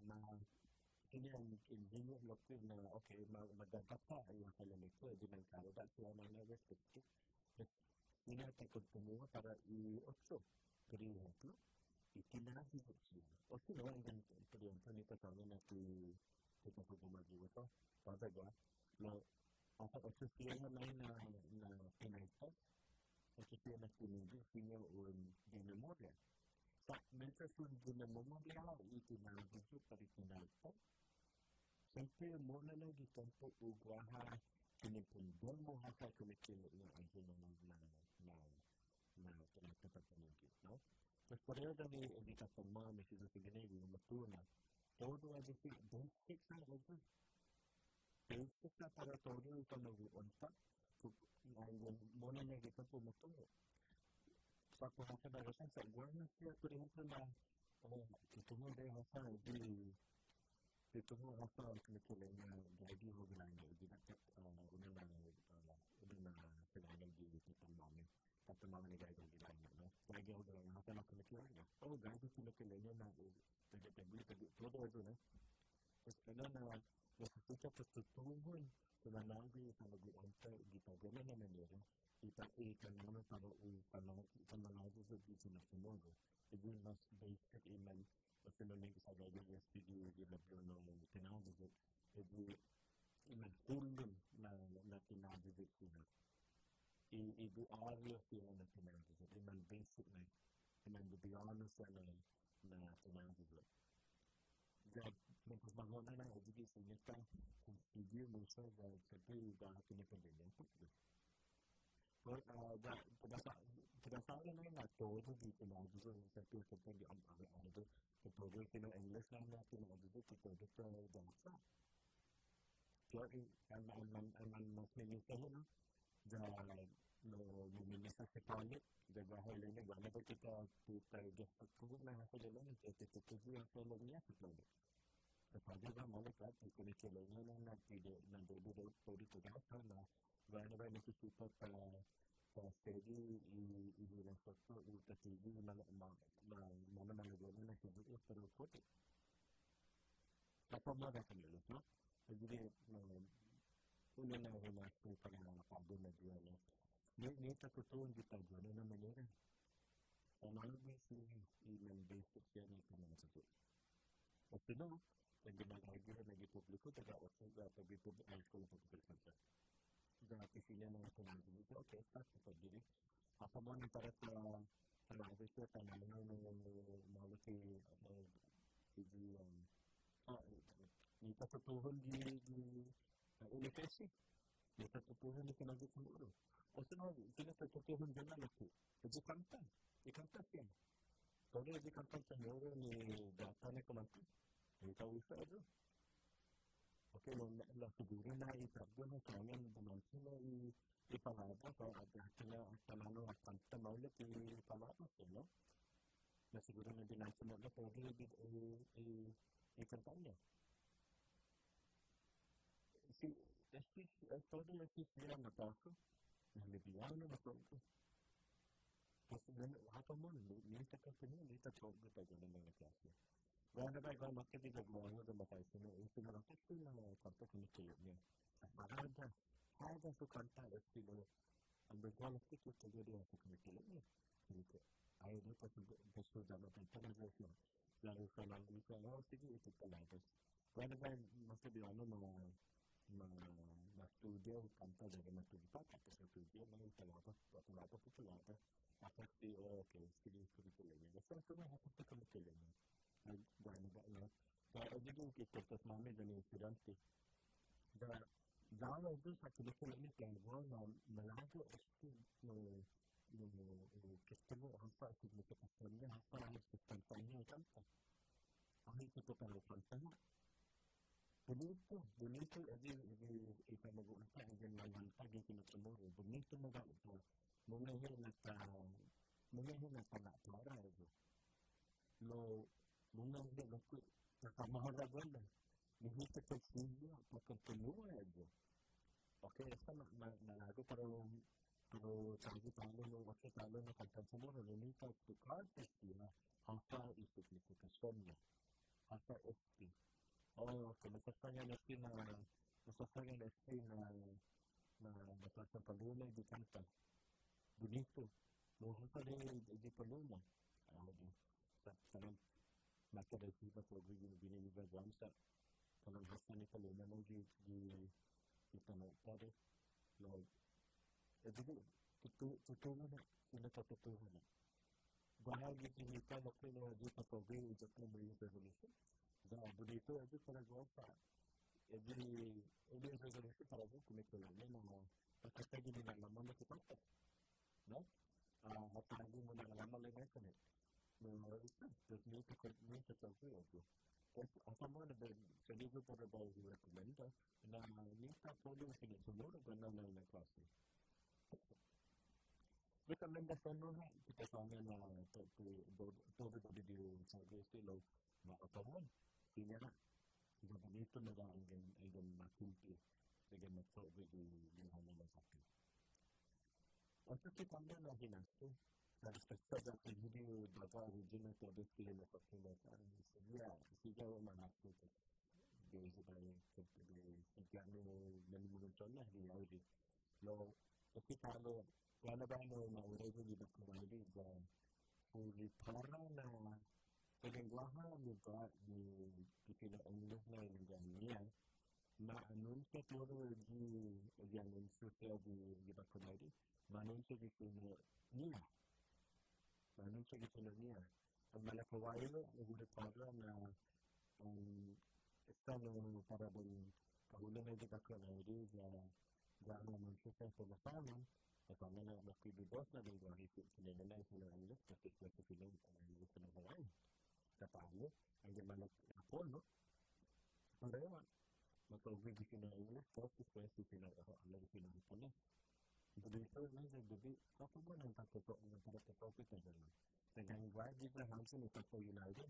na ini yang intinya waktu okey magkakata yang kailan itu dengan kalau tak selama respect terus ini akan semua para i8 jadi itu itinasi itu okey no yang terlihat kita tahu nanti kita perlu maju itu pada gua lo apa itu yang lain na penaikan itu yang nanti sini di memoria tak mental di memoria itu nanti itu pada penaikan sampai mula lagi tempat ugaha kini pun domo hasa kemikir yang aja na tempat peninggi no terus pada dari kita semua mesti segini di betul na todo ada sih basic saja basic para todo itu lagi ontak mula lagi tempat betul satu hasa dah rasa segera sih terlihat na kita mau dah hasa di itu rasa kebetulannya jadi hubungan jadi udah sedang di tempat mana guys di lain no lagi udah apa nak kebetulannya guys itu kebetulannya nak jadi tadi todo itu no terus karena kita persetujuan dengan lagi sama di onta di bagaimana manera kita karena kalau sama lagi itu semua itu mas basic iman personally sa gagawin yung SPG di Labrono tinawag jadi iman hulun na tinawag sila ibu ariyo sila na tinawag iman basic na iman bibiyano sila na tinawag jadi magpapagod na jadi sinita kung sige mo siya sabi pinipagdala Pagkasabi na yung todo dito na dito sa pagkakas di ang todo sino English lang natin na dito todo sa dansa mas minimisahin, no? Lo minimiza se pone, debajo del línea, igual porque tu target tú me hace de línea, que te puede hacer lo mío, se puede. Se puede dar mal, claro, porque le quiero una de todo gasto, van a necesitar para seguir y nosotros, y te seguir, la mayoría de los pero puede. La forma de hacerlo, ¿no? Es decir, una relación para alguna duela. Ni está todo un detalle, de una manera. Algo y la investigación y como nosotros. O si no, en la idea de que público te da otra de público a escuela por pensar. Ya que si no es como digo, ok, está por decir. A favor de para la veces también no que ni está todo una especie. Ni está todo un que no es seguro. O sea, no, tiene que todo un general que es cantar. Y cantar bien. Todo es de cantar seguro ni gastar como aquí. Y está usado. Ok, la figurina y también también de manzana y palabras para hasta mano bastante noble y palabras, ¿no? La figurina de manzana de poder y campaña. Sí, es todo lo que se llama paso. Le pidiamo la pronto. Questo Hafa niente campagna, niente troppo per nella classe. Guarda, ma che ti devo da fare, se non faccio una cosa come te, ma guarda su cantare, stile, quando guarda che tutto io devo come te, quindi hai detto che questo da una persona che la riforma di quello si dice tutto l'altro. Guarda, non si dice, ma studio canta delle maturità, perché se studio non è popolata, a questi che si collegano. E sempre come a questo come collegano. Guarda, dico che queste mamme degli studenti, da oggi sa che le colleghe che hanno malato e che stiamo a fare significazione, a fare sostanzialmente tanto. Anche tutto per lo fantastico. Bonito, y cuando está en la pantalla que nos tomó, bonito no va a no me es una palabra eso. No me es lo que estamos hablando. Dijiste que sigue, que continúa eso. Ok, esta me hago pero tal vez no alcanzamos a unir a explicar que sí, hasta y significación, hasta este. Come se fai alla fine la classe pallone di canta bonito non so fare di pallone sarà ma che resiva per viene di Guam sono bastante pallone non di cantare no e dico tutto una tutto guarda che mi fanno quello di proprio di come io resolution da bonito è per la volta e di resolution per la volta come quella no perché stai di la mano che fa no a fare di una mano le mette no è niente tranquillo a favore del servizio per la base di recommenda la lista solo che ne sono quando nella classe recomendazione che fanno todo di estilo ma a favore quindi è bonito ma anche maculti perché non so di hanno fatto anche che quando la ginastica la risposta da video da origine todo stile la fattura si già una nascita di si hanno nel momento di oggi lo che parlo quando vanno a lavorare di documentari di parlano el lenguaje de que la lengua ma anuncia todo el anuncio de vacunari, ma anuncia que tiene niña, ma anuncia que tiene niña. Ma la provider vuole parlare stanno para uno de vacunari ya no anuncia que se lo saben. Pertama waktu di bos na di bawah itu sebenarnya sebenarnya seperti film lain. Siapa aja yang mana pun no. Mereka matubig di kinaulo, tapos pwede kinaulo di kinaulo. Dito na gabi, ako mo nang tatutok ng tatutok ito gano'n. Nagangwa, di ba hamsin ito po United?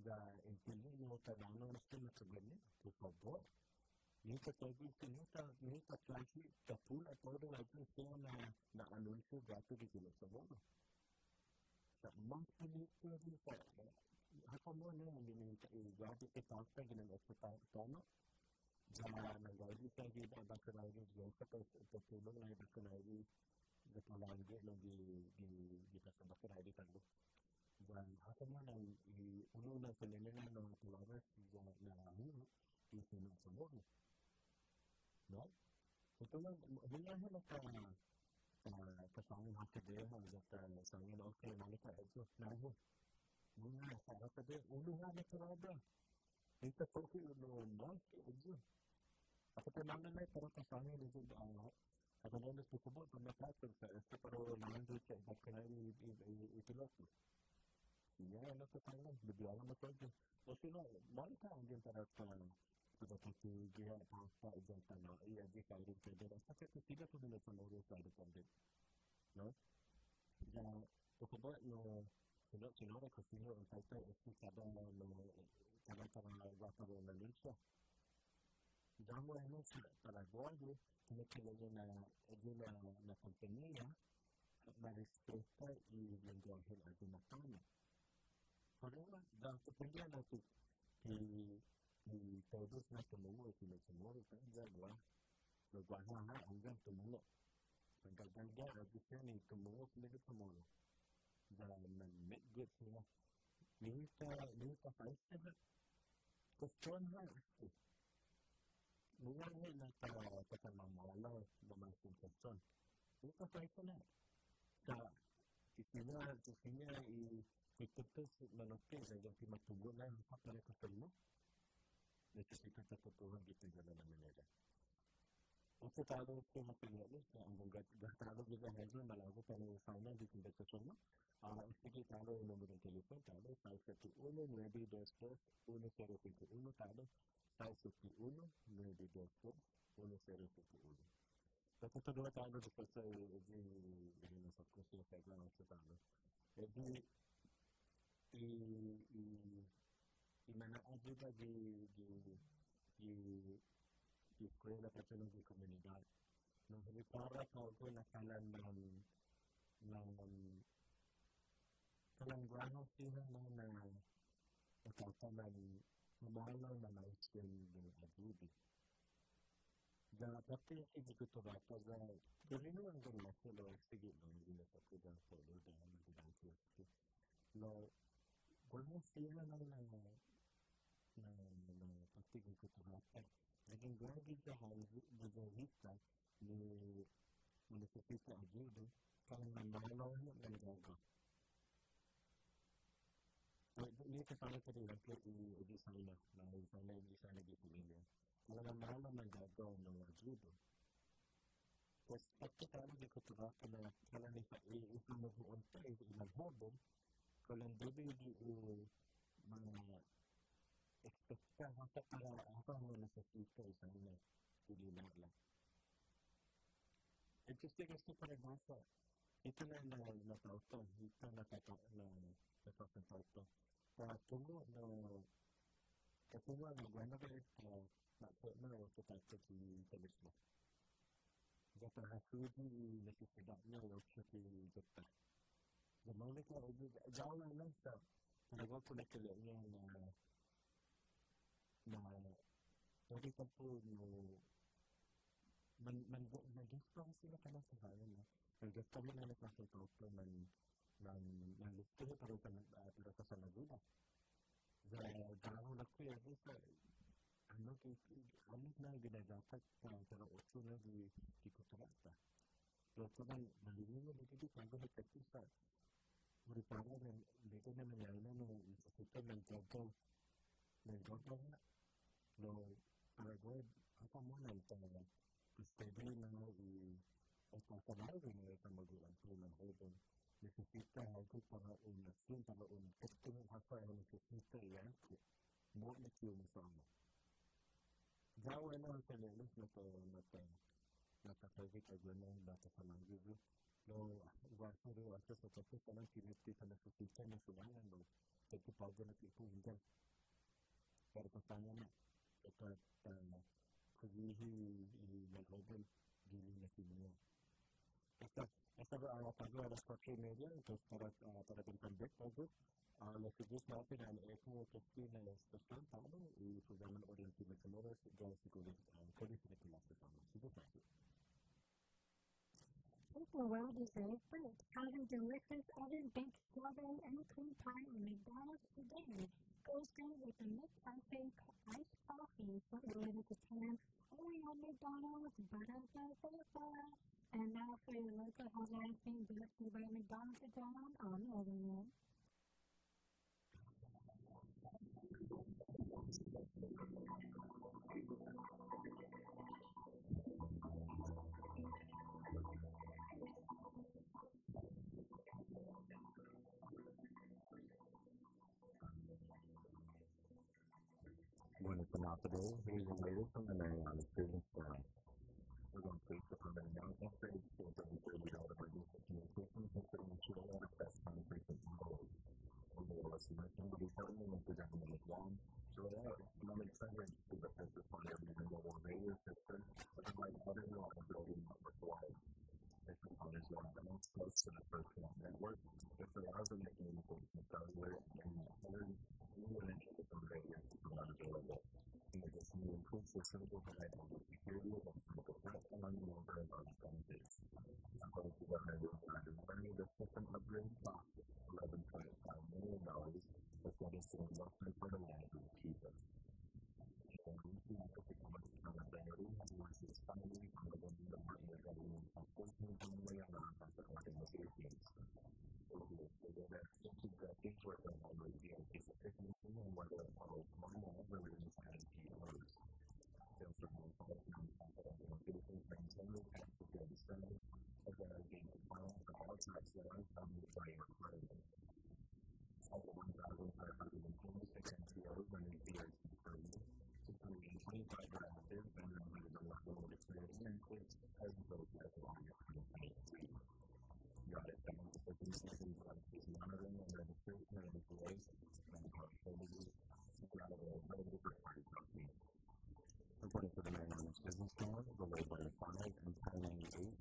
Da impili mo tanano na sila sa ganyan, tupago. Yung tatutok yung tatlaki, tapula, todo na ito siya na anunsyo gato di kinaulo. Sa mga pinito rin sa ako mo na hindi gato kitaka ginagawa sa tono. Jangan nagawin sa kita bakit lagi yung katulong na bakit lagi lagi kita sa bakit lagi tayo. Dan ako man ang uno na pilihan ng tulungan na yung sinusunod. No? Ito lang, hinahan na kasangin hakadehan at sangin okay, malika ito, naho. Mga sa hakadehan, uno nga na karada. Ito po yung uno na, ito. Ako naman na para kasangin ito ako na nagsusubot ang nakatag sa ito pero nandun siya bakit na itilot mo. Siya na kasangin, bigyan mo ito. O sino, malika ang din para sa pagkakasigihan sa isang tanong ay adi kayo rin sa dito. Sa kasi sila po nila sa loro sa depende. No? Kaya ito no sinora ko sino ang tayo ito kada wakaro na linsa. Damo ano sa Paraguay, kinikilayo na kompanya na respeto yung lenguaje argentino. Pero dahil kapag natin todos na tumulo, sinusunod, gagawa hanggang tumulo. Hanggang gagawa, gusto niya tumulo, sila tumulo. Dahil nag-make good sila. Nihita pa isa, question na ito. Nungangay na katamamala naman yung question. Nihita pa isa na. Sa isinya ikutos manopin, hanggang matugo na yung kapalikutan mo. Necesita kebutuhan gitu dalam Manila. Untuk tahu semua penyanyi yang tahu juga hadir melakukan penelitian di tingkat nasional. Untuk tahu nomor telepon tahu 511 922 1071 tahu 511 922 1071. Tapi kedua tahu di pasal di masa kursus saya tahu. Jadi di mana juga di escuela personal di komunidad. Nung para ko nakalan ng kalangguano sila na nakakalan mabalaw na na-explain ng adubi. Dapat hindi ko ito bata gawin mo ang gano'n sila sige lang hindi na sa kuda solo dahil nagdang ko. No, wala sila na pagtigil ko ito bata. Naging grabe ka hanggang ni necesita ayuda kung namalaw mo ng gaga. Hindi kasama ko rin ako i-design na dito nila. Kung namalaw ng gaga ng ayuda. Tapos pagkatalo di ko turaka na kala ni ipinubuon pa ilang habon kung lang doon mga expecta hasta para apa mo necesito isang na ililang lang. Gusto para basa. Ito na natauto. Ito natauto. Tungo na gana ba ito na wato tato si Talismo. Gata hasudi nasisidap niya wato si Jota. Zamang ka, gawin lang sa talaga ko nakilala niya na nakita po nag-gusto ko sila ka na sa hayan nag-gusto mo na nakasito ko ng gusto ko pero ka sa laguna dahil na ko yan sa ano na ginagapat pero uso na di ko tarata pero kung naliliwa na dito kung ano kasi sa Maripara na dito na nangyari na isasito ng gagaw na no Paraguay apa mo na ito stable na at masalari na ito magulang ko ng hapon necesita algo para una sin para un texto Hafa necesita yan mo na yung sama Ya bueno, tenemos nuestra servita llena de datos analisis. Lo guardo de otros otros para que les quiten los sistemas humanos, que tu padre no te puede para pasar para così la roba di l'investimento. Esta parte de las 4:30, entonces para comprender todo, los que just market and eco que tiene estación Pablo y programan orientaciones de los códices de las personas. Super fácil. Super well deserved break. Have a delicious oven baked strawberry and cream pie at McDonald's today. Goes great with a McCafe iced coffee for a limited time. Only on McDonald's, and now for your local Hafa Adai brought to you by McDonald's down on Overland. Bueno, pues nada, today here's the latest from the Marianas business forum. We're going to take the Marianas upgrade to the $30 reduced communications and putting the show on a best time recent models. Over the last year, somebody told me that the government is wrong. So I'm excited to the first responder of the mobile radio system, but unlike other law building not required. This component is one of the most close to the first network, which allows them to communicate with cellular and 100 new inches of radio from unavailable. In addition, it improves the single provide and the security of the threat among the number of other benefits. According to the Marianas, the system upgrade cost $11.5 million, as well as the investment for the land of the people. And we see that the government's accountability versus funding from the government of 14 million on the organizations. So that simply that things work on the efficiency and whether it follows normal operating and POs. Sales from the public non-profit organizations maintain the tax of the spending as well as being compliant with all tax laws and the prior requirements. Over 1,526 NPOs and NPOs confirmed, 625 are active, and then the level of experience includes as those as of August 2023. Got it. The businesses is monitoring and registration of employees and activities out of a relative party company. According to the Marianas business plan, the labor is 5 and 1098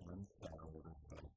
and style with a style.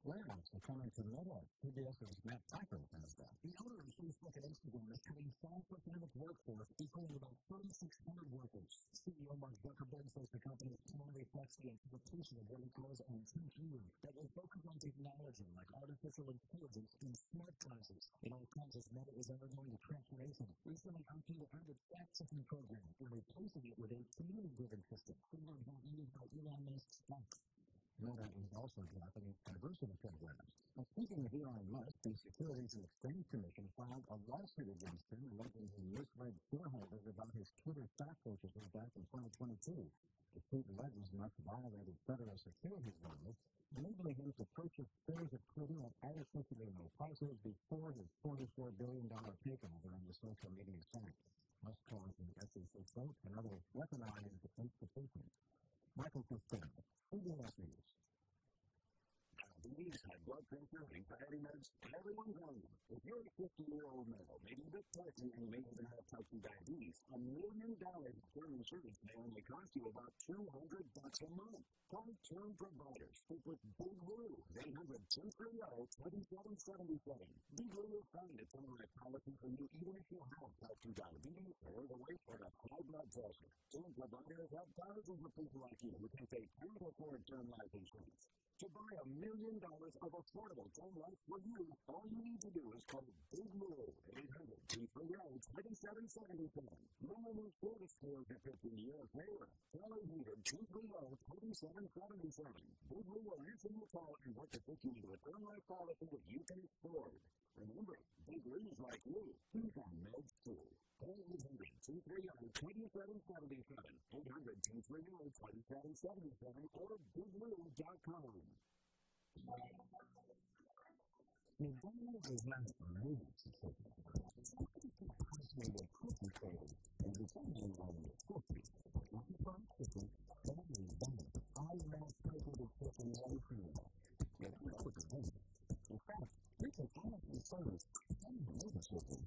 Warehouse is coming to the middle. PBS's Matt Packer has that. The owner of Facebook and Instagram is cutting 5% of its workforce, equaling about 3,600 workers. CEO Mark Zuckerberg says the company's plan reflects the anticipation of what it calls an future that will focus on technology like artificial intelligence and smart glasses. It all comes as Meta is undergoing a transformation. Recently, Apple ended its fact-checking program and replacing it with a community-driven system. Figured by Elon Musk's X. Meta is also dropping its diversity programs. Now, speaking of Elon Musk, the Securities and Exchange Commission filed a lawsuit against him alleging he misled shareholders about his Twitter stock purchases back in 2022. The suit alleges Musk violated federal securities laws, enabling him to purchase shares of Twitter at artificially low prices before his $44 billion takeover on the social media site. Musk calls the SEC vote and other weaponized institutions. Michael Costello, CBS News. Diabetes, high blood pressure, anxiety meds, everyone's on them. If you're a 50-year-old male, maybe a bit pregnant, and you may even have type 2 diabetes, $1 million in term insurance may only cost you about $200 a month. Call Term Providers. Speak with Big Lou, 800-230-2777. Big Lou will find a similar policy for you even if you have type 2 diabetes or the weight or high blood pressure. Term Providers have thousands of people like you who can pay can't afford term life insurance. To buy $1 million of affordable term life for you, all you need to do is call Big Lou, 800-230-2777. No one will service scores at 15 years later. Call 800-230-2777. Big Lou will answer your call and work to put you into a term life policy that you can afford. Remember, Big Lou's like you. He's on meds too. Call free on 2777, 800-230-2777, or bigwheels.com. McDonald's is not moving to chicken. It's not just a personal cookie fan, and it's only on the cookie. If you buy chicken, that is done. All that cycle of chicken right here. If you cook it in, in fact, you can honestly service any other chicken,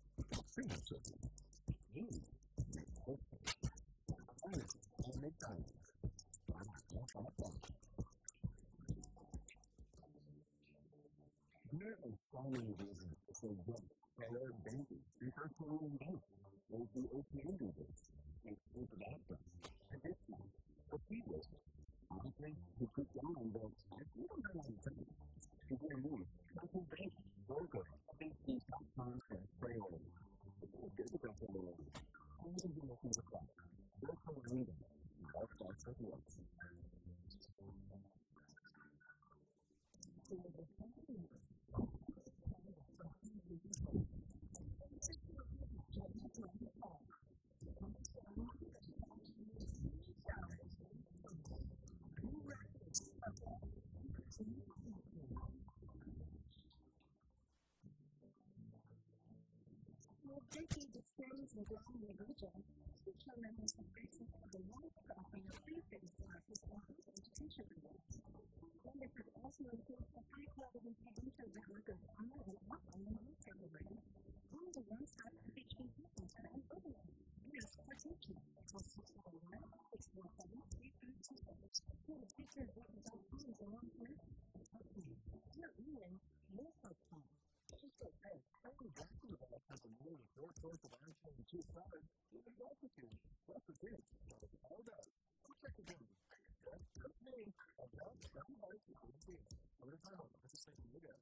single chicken. You make cooking. Only on McDonald's. There are so many reasons to say yes to our banking and personal loan bank. There's the ATM rebates, exclusive access, a discount, a fee list. Honestly, you keep going, but you don't know how to take it. To hear more, personal bank, broker, banking.com for priority. It's good to go for the loan. Only to get to the clock. Go for a reading. All starts with yes. Decades experience in Guam region, teacher members of basic of the life offering a free-phase classes and education programs. Membership also includes a high-quality financial network of online and offline retail programs, and a one-stop teaching center and overlay. Yes, for teaching. Call 641-617-3326. To the teacher.com is a long-term update. Your email, your helpline. Hey, exactly about has a more than 4 sorts of action and 2 sides. Even altitude. Plus the kids. Hold up. Go check it out. That's me. I'm not everybody's a good thing. I'm going to tell you. This is something you got.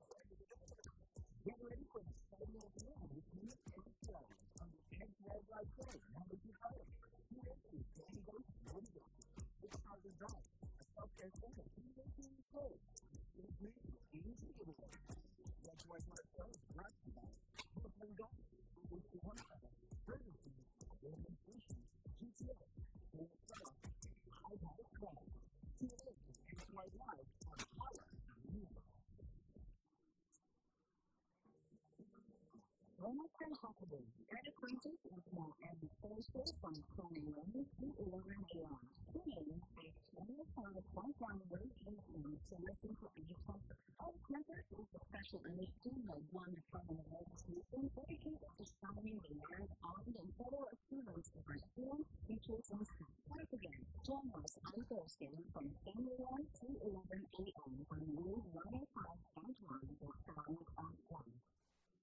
Get ready for the exciting idea with me and Charlie on the Kids Red Light Show. Number 2 item. 2 inches, 20 days, motivation. 6,000 drive. A self-care center. 2 days in the cold. It's me. Easy to do. That's why my show is Brightside. Brooklyn Golf. Weekly Hafa Adai. Organization. GTA. South. Hafa Adai. TA. Brightside Live on Hafa Adai. Wednesday Hafa Adai. Get acquainted with more every Thursday from 10 a.m. to 11 a.m. Tune in at 25.1 weekday to listen to any topic. Our content is a special initiative by Guam Department of Education dedicated to showing the merit on and fellow students of our students, teachers, and staff. Once again, join us on Thursday from 10 a.m. to 11 a.m. on News 105.1 The Sound of Guam.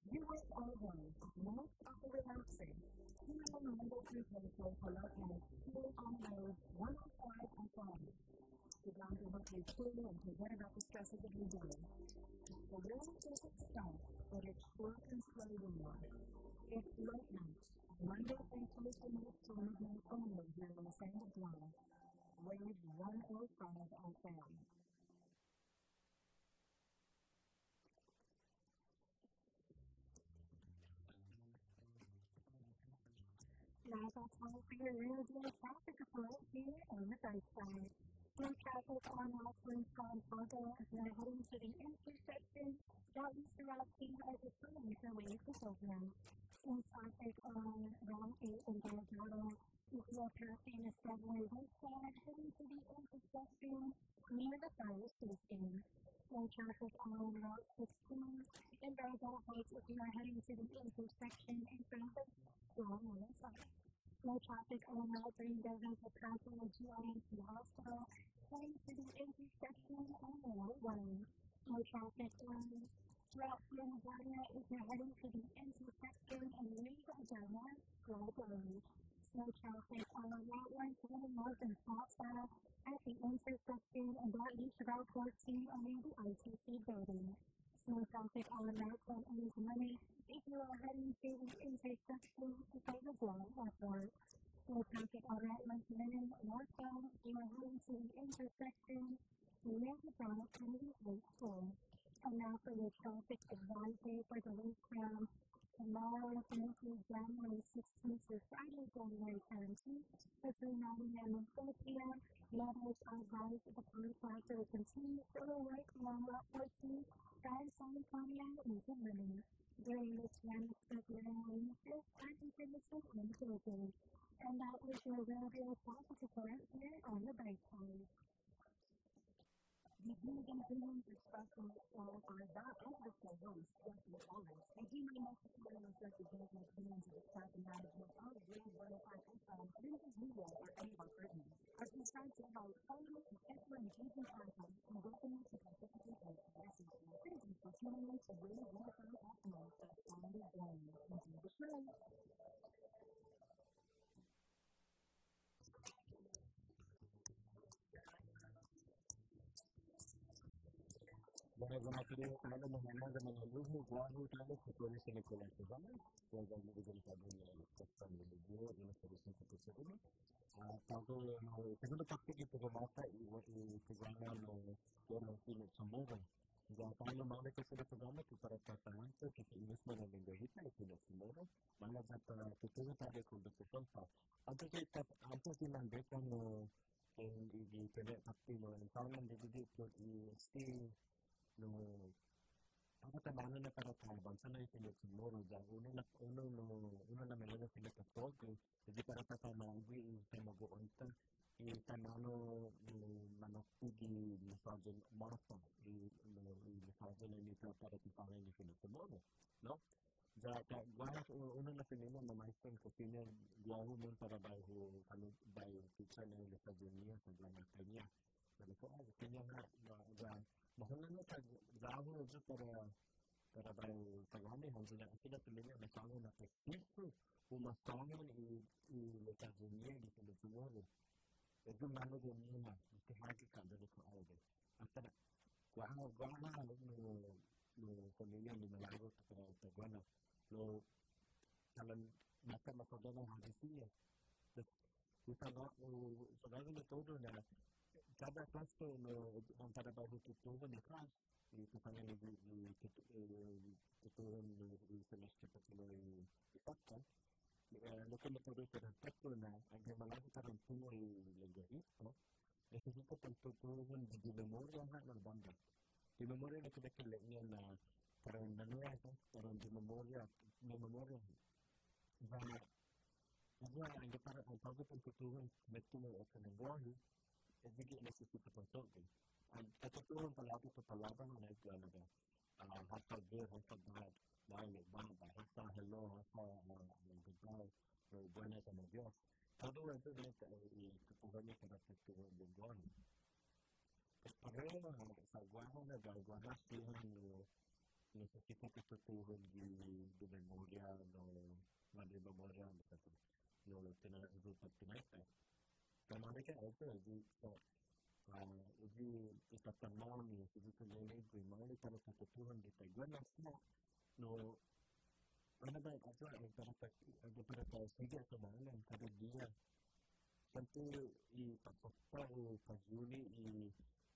Viewers all day, most of the relaxing. Tune in Monday through Thursday for lessons here on News 105 FM. We're going to help you chill and forget about the stress of the day. The real physics stuff, but it's short and slow anymore. It's late night, Monday through Thursday nights to midnight only here in the Sound of Guam. Wave 105 FM. Live on time for your real-day traffic report here on the Brightside. Slow traffic on Austin from Fargo as they're heading to the intersection. That leads throughout the overflow way for program. Slow traffic on Route 8 in Delgado. Equal passing the subway westbound heading to the intersection near the fire station. Slow traffic on Route 16 in Delgado Heights if you are heading to the intersection in front of Guam Riverside. Slow traffic on Route 3 Desert for passing the GINC Hospital heading to the intersection on Route 1. Slow traffic on Route 3 Marianas if you're heading to the intersection and leave Marianas Road Road. Slow traffic on Route 120 North and Southbound at the intersection and that leads to Route 14 under the ITC building. Slow traffic on Route 10 is money if you are heading to the intersection of the Guam Airport. Slow traffic on Route 111 northbound if you are heading to the intersection near the Guam Kennedy High School. And now for your traffic advisory for the week from tomorrow through January 16th to Friday, January 17th, between 9 a.m. and 4 p.m. Levels are advised at the park to continue further work along Route 14, Brightside, into Lily. During this time, expect rain, and conditions on the Philippines. And that was your radio positive current here on the Brightside. The views and opinions expressed on this show are that of the co-host, Justin Collins. They do not necessarily reflect the views and opinions of the staff and management of Grade 105 FM, Lincoln Media, or any of our partners. Our concerns about quality and excellent engaging content and welcome you to participate in the conversation. Thank you for tuning in to Grade 105 FM, the sound of Guam. Enjoy the show. Buenas tardes, hermanos, hermanas, hermanos, lujo, guapo, claro, que puede ser el colegio, ¿vale? Pues ya yo digo que también está en el video y la solución que se tiene. Tanto el segundo parte que te mata y que gana los fines son muy buenos. Ya para lo malo que se le programa que para tratamiento que se mismo en el lenguaje que los primeros van a tratar que todo está de conversación. Antes de mandar como el primer partido, el Pauly Suba y ako tamano na para tabang sana yung pinagsimuro dyan. Uno na meron na pinagkasog. Hindi para tatamangwi sa mag-uunta. Tamano manapigi misogyn morpho. Misogyn na nito para tipangin yung pinagsimuro. No? Uno na pinino na maestro ko pinag guwaho nun para bayo teacher na yung misogynia sa gana kanya. Sabi ko, kanya nga, mahal na trabaho dito para sa gani sila tuloy na kami na pagsipo umasangan i-Tanzania di Pilipinas. Ito malo din na ito hagi ka dito ko alde. At guana no pamilya ni malago sa guana. No talan nasa makodana hagi siya. Sa gani na todo na cada clase ang trabaho tutuwa ni class ito kanya tutuwa ni semester patuloy ipakkan lo que me puede ser aspecto na ang malaki tarang tuwa yung lenguaje necesito tutuwa di memoria nga ng banda di memoria na kinakilainan na parang nanuwa parang di memoria ang pagod ang tutuwa metuwa sa lenguaje hindi necesito consulting. Ang katutuhan palagi sa palabra na naglalagay. Hafa Adai, Hafa Adai, Hafa hello, Hafa goodbye, or buenas a Dios. Todo eso es katutuhan niya para katutuhan yung buwan. Pareho sa guano na gawagawa siya necesito katutuhan di memoria mali memoria no tinanong pinay. Kamari ka also itatanong niya sa nilay ko mga para sa tutuhan di Taiwan na no ano ba ito ay para sa sige sa mga kada dia santo ipapapa o paguli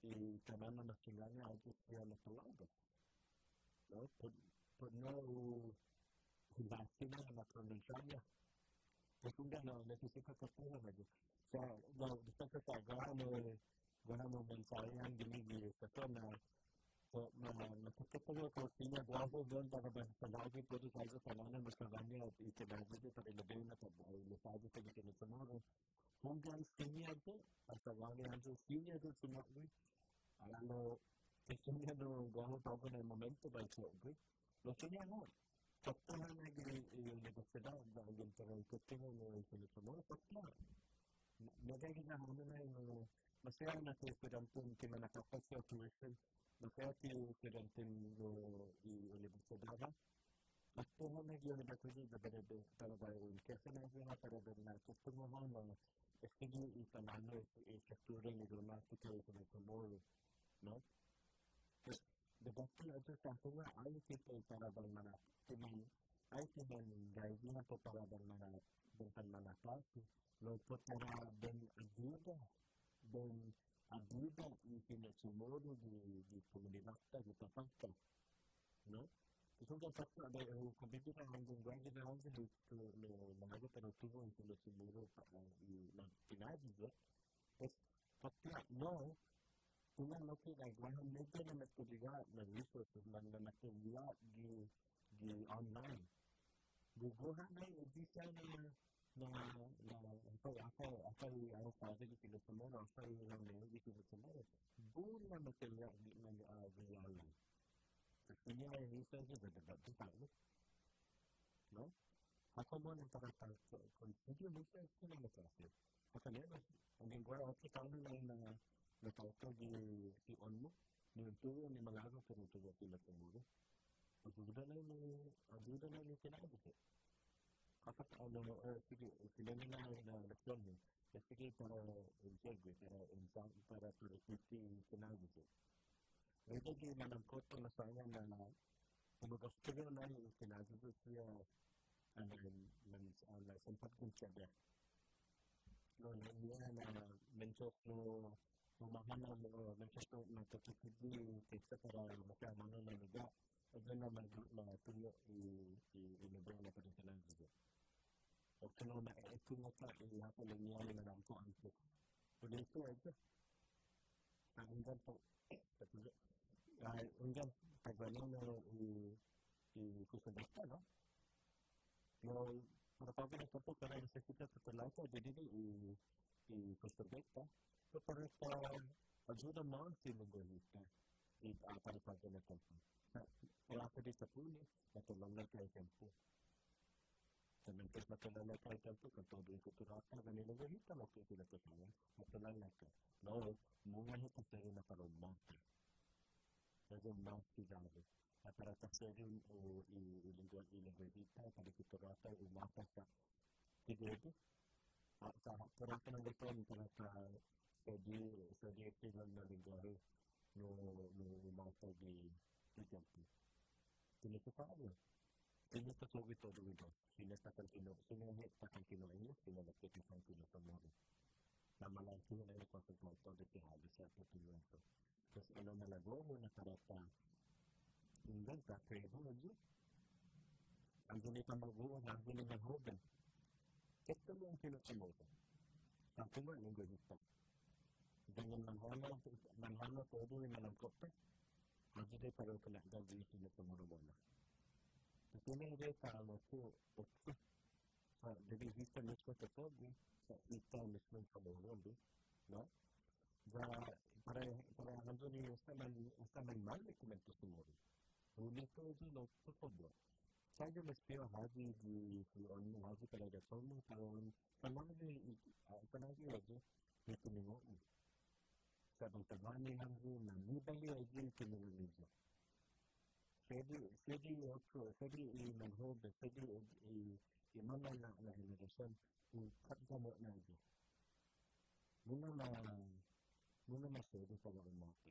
itanano na sila niya ito siya na talaga no pag no hibasi na na pronunciation niya kung gano'n necesito tutuhan na dito. So, gusto ko sa gana mo mensahe ginigil sa to na nakikita ko siya guwapo doon para ba sa lagi pwede tayo sa lanan mas kaganya at itinagod ito para ilagay na sa lisado sa gitin sa mga hanggang sinya ito at sa lagi hanggang sinya ito sumakwi alam sinya doon guwapo tayo na momento ba ito lo sinya mo fakta na nag-i-negosida dahil yung tarang mo sa mga fakta nagagin na na yung masaya na sa estudyanteng kinanakapas sa tuition masaya sa estudyanteng i-universidad at ito mo nag-i-universidad para ba yung kasi na yung para na gusto mo na sige itanano i-struktura ni gramática y con el amor no? Pues debate na ito sa akin nga ay tipo para bang manap ay tinan gaya na po para bang manap lo po para bang ayuda y pinagsimuro di comunidad de Tapanta no? Isuga sakto ada kebijakan yang ganja na hanggang dito mga pero tubo ito na siguro na pinaji ba es patla no tuman no que like wahan medyo na nagtubiga na resources man na nakuha di online guguha na edisa apa yang sabi di sila semua apa yang di sila semua bulan material di mana Kaya ay isa niya ba tayo? No? Ako mo nang pakatang kung hindi mo siya kasi. Kasi meron, ang gingwa ako sa na natauto di on mo, nilutuwa ni malago pero tuwa sila sa muro. Aduda na yung kinabi siya. Kapag sige, sila na naksyon mo. Sige, para injegwe, para kinabi siya. Jadi dalam kota misalnya semoga segera naik jenazah itu dia sempat mencabar. Lalu dia mencoba memahami mencoba mencoba kita para macam mana juga ada nama tujuh di negara pada jenazah. Kalau nak itu maka ia akan menjadi dalam konflik. Jadi itu aja. Anda Enggak, bagaimana di kusudasta, no? Yung matapos na ito para sa kita sa talata, jadi di kusudasta, so para sa ajuda mo si Lugolita, para sa ito. Kaya ako dito po niya, natulala kayo tempo. Sementas natulala kayo tempo, kung todo yung kuturata, ganun Lugolita, makikita ko tayo, natulala ka. No, muna ito sa rin na parumata. Jadi masih jauh. Rata-rata sering ilingguita pada kita rata rumah pasca tiga itu. Rata yang betul rata sedi itu lingguari rumah di tiga itu. Ini tu apa? Ini tu lebih tahu dulu. Ini takkan kino ini. Ini lebih takkan kino semua. Nama lagi yang ada konsentrasi di habis satu tujuan tu. Terus kalau nalago mo nakarata hinggang sa trebo lagi ang gunita mag-uwa ang gunita mag-hogan ito mo ang sinusumoto ang tuman yung gunita dengan manghana todo yung malangkota magigay parang kalagdag yung sinusumuro-mula kasi may reta ang ako sa divisa mismo sa todo sa ita mismo sa mga no? Para nandun yung usaman malik na ito sumuri. Huli ko ito no, tukobo. Sabi mas pero haji di haji talaga somo karon panagi lagi ito ni mo. Sabang tabani haji na nibali haji ito ni mo. Pwede i-manhold, pwede i-mana na generasyon kat mo na ito. Muna masyado sa mga umato.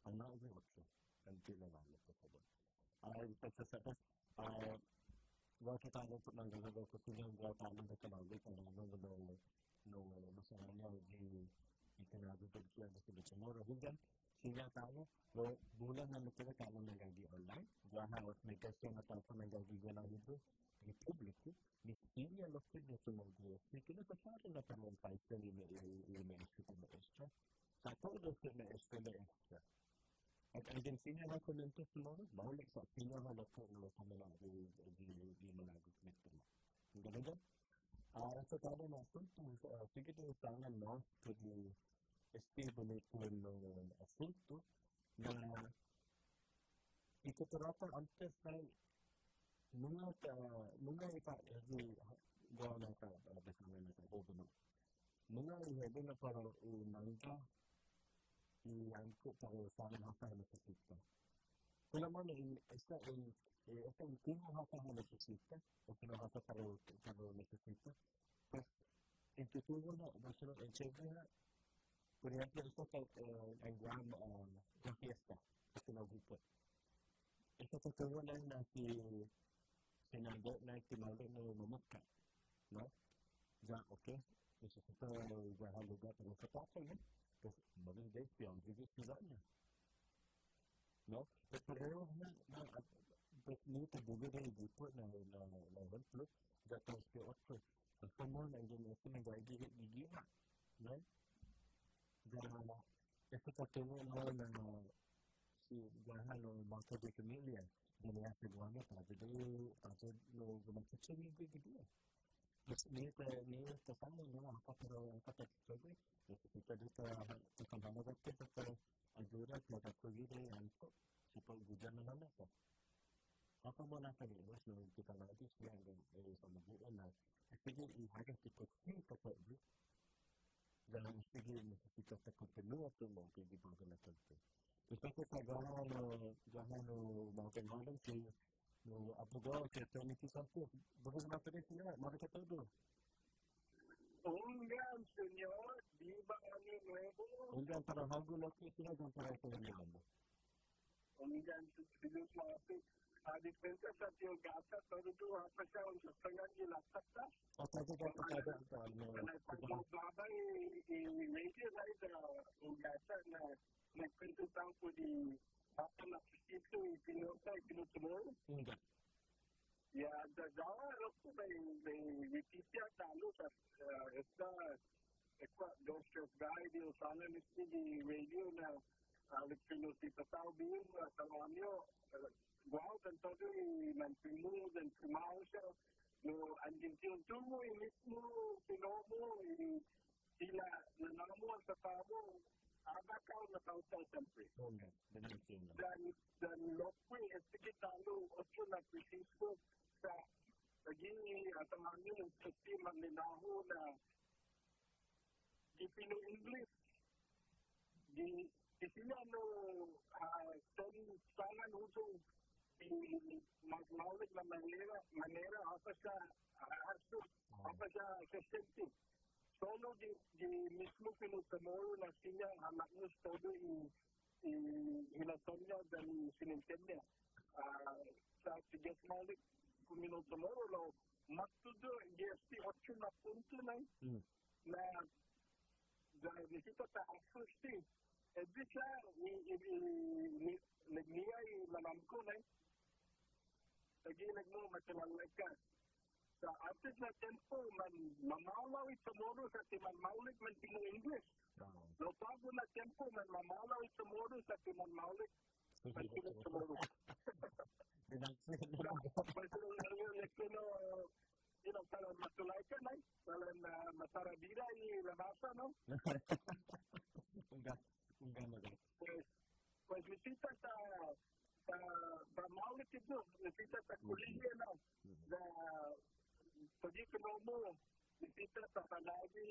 Ang naubay otso, ang pinawala ko sa doon. Pagsasakas, wakit tayo po ng gagawin ko silang gawin na kalawit ang mga masama niya di itinagutod siya na sila tomorrow. Hinggan, sila tayo, bulan na nagkira tayo ng gagi online. Gahawas may kasi na tayo ng gagi gano'n ito. Di publiko, di sila lokid na sumagos. Di kinasasari na tayo ng paisa ni may-isip na extra. Sa todo sa na-extra. At ang sinya na ko nito tomorrow, baulik sa sinya na ko ng kamala di managot nito mo. Ang gano'n? Sa tayo na asunto, sige ito usangan no, kung estable ko ng asunto na ikuturata antes na mga gawa na ka, bersama na sa gobyerno. Mga ihabi na para unangka iangkut para sana Hafa necesita. Kung naman esta kung Hafa necesita o kung Hafa para necesita, pues intutulong na basura en Chevrolet. Por ejemplo, esto en Guam la fiesta que nos gustó. Esto se tuvo na sinando na tinalo na mamakka, no? Ya, okay. Necesito viajar al lugar para esta casa, ¿no? Pues varios días, pero yo sila niya. No? Pero Tapos ni terbuka dari jiput na bentuk jatuh ke otot. Semua nak jadi mesti menjadi gigi nak, kan? Jangan itu katanya na si jangan bangsa di kemudian. Jadi yang kedua ni ada lo macam ni begitu. Ni tersama dengan apa kata sebagai kita tekan nama kata ajuran kita pergi yang supaya hujan mana tak. Apa mau nak ni? Masih kita nanti siang dari sama dia lah. Jadi ada kita sih kata itu. Jangan mesti kita takut penuh atau mau pergi bangsa tu. Terus kita jangan bangsa malam sih. Apa gua kita ni kita tu. Bagus nak pergi sini. Mana kata tu? Unggan senyor di bawah nuevo. Unggan para hagu lagi sini jangan para itu ni. Unggan sedikit masih. Dispensa satu gata baru tu apa sahaja untuk setengah jelas tak? Apa saja ada Kalau bapa ini media saya gata nak pintu tangku di apa nak itu pintu semua. Ya, jauh aku dari kita tahu esta dos guy di sana mesti di radio na pintu kita tahu biar kalau Guam tentu mempunyai dan kemauan no anjing tu mismo pinomo sila nanamu tetamu ada kau na tahu sempre dan lokwe sedikit lalu ocho na Francisco sa lagi atau mana mesti meninahu na di Pino English di sini no sangat usung maglawig na manera apa sa sustento. Solo di mismo pinutamoro na siya hamaknos todo hinatonya dan sinintenya. Sa sigas malik pinutamoro lo matudo GST 8 na punto na nisita ta asusti. Edwi siya nagniyay malamko na lagi nagmo macam sa atis na tempo man mamalaw itamoro sa timan maulik man tino English. Lo pago na tempo man mamalaw itamoro sa timan maulik man tino itamoro. Kalau matulay ka na, kalau masarabira ilabasa, no? Enggak. Pues visita sa maulik itu, visita sa kulinya na. Pagi kenomo, visita sa palagi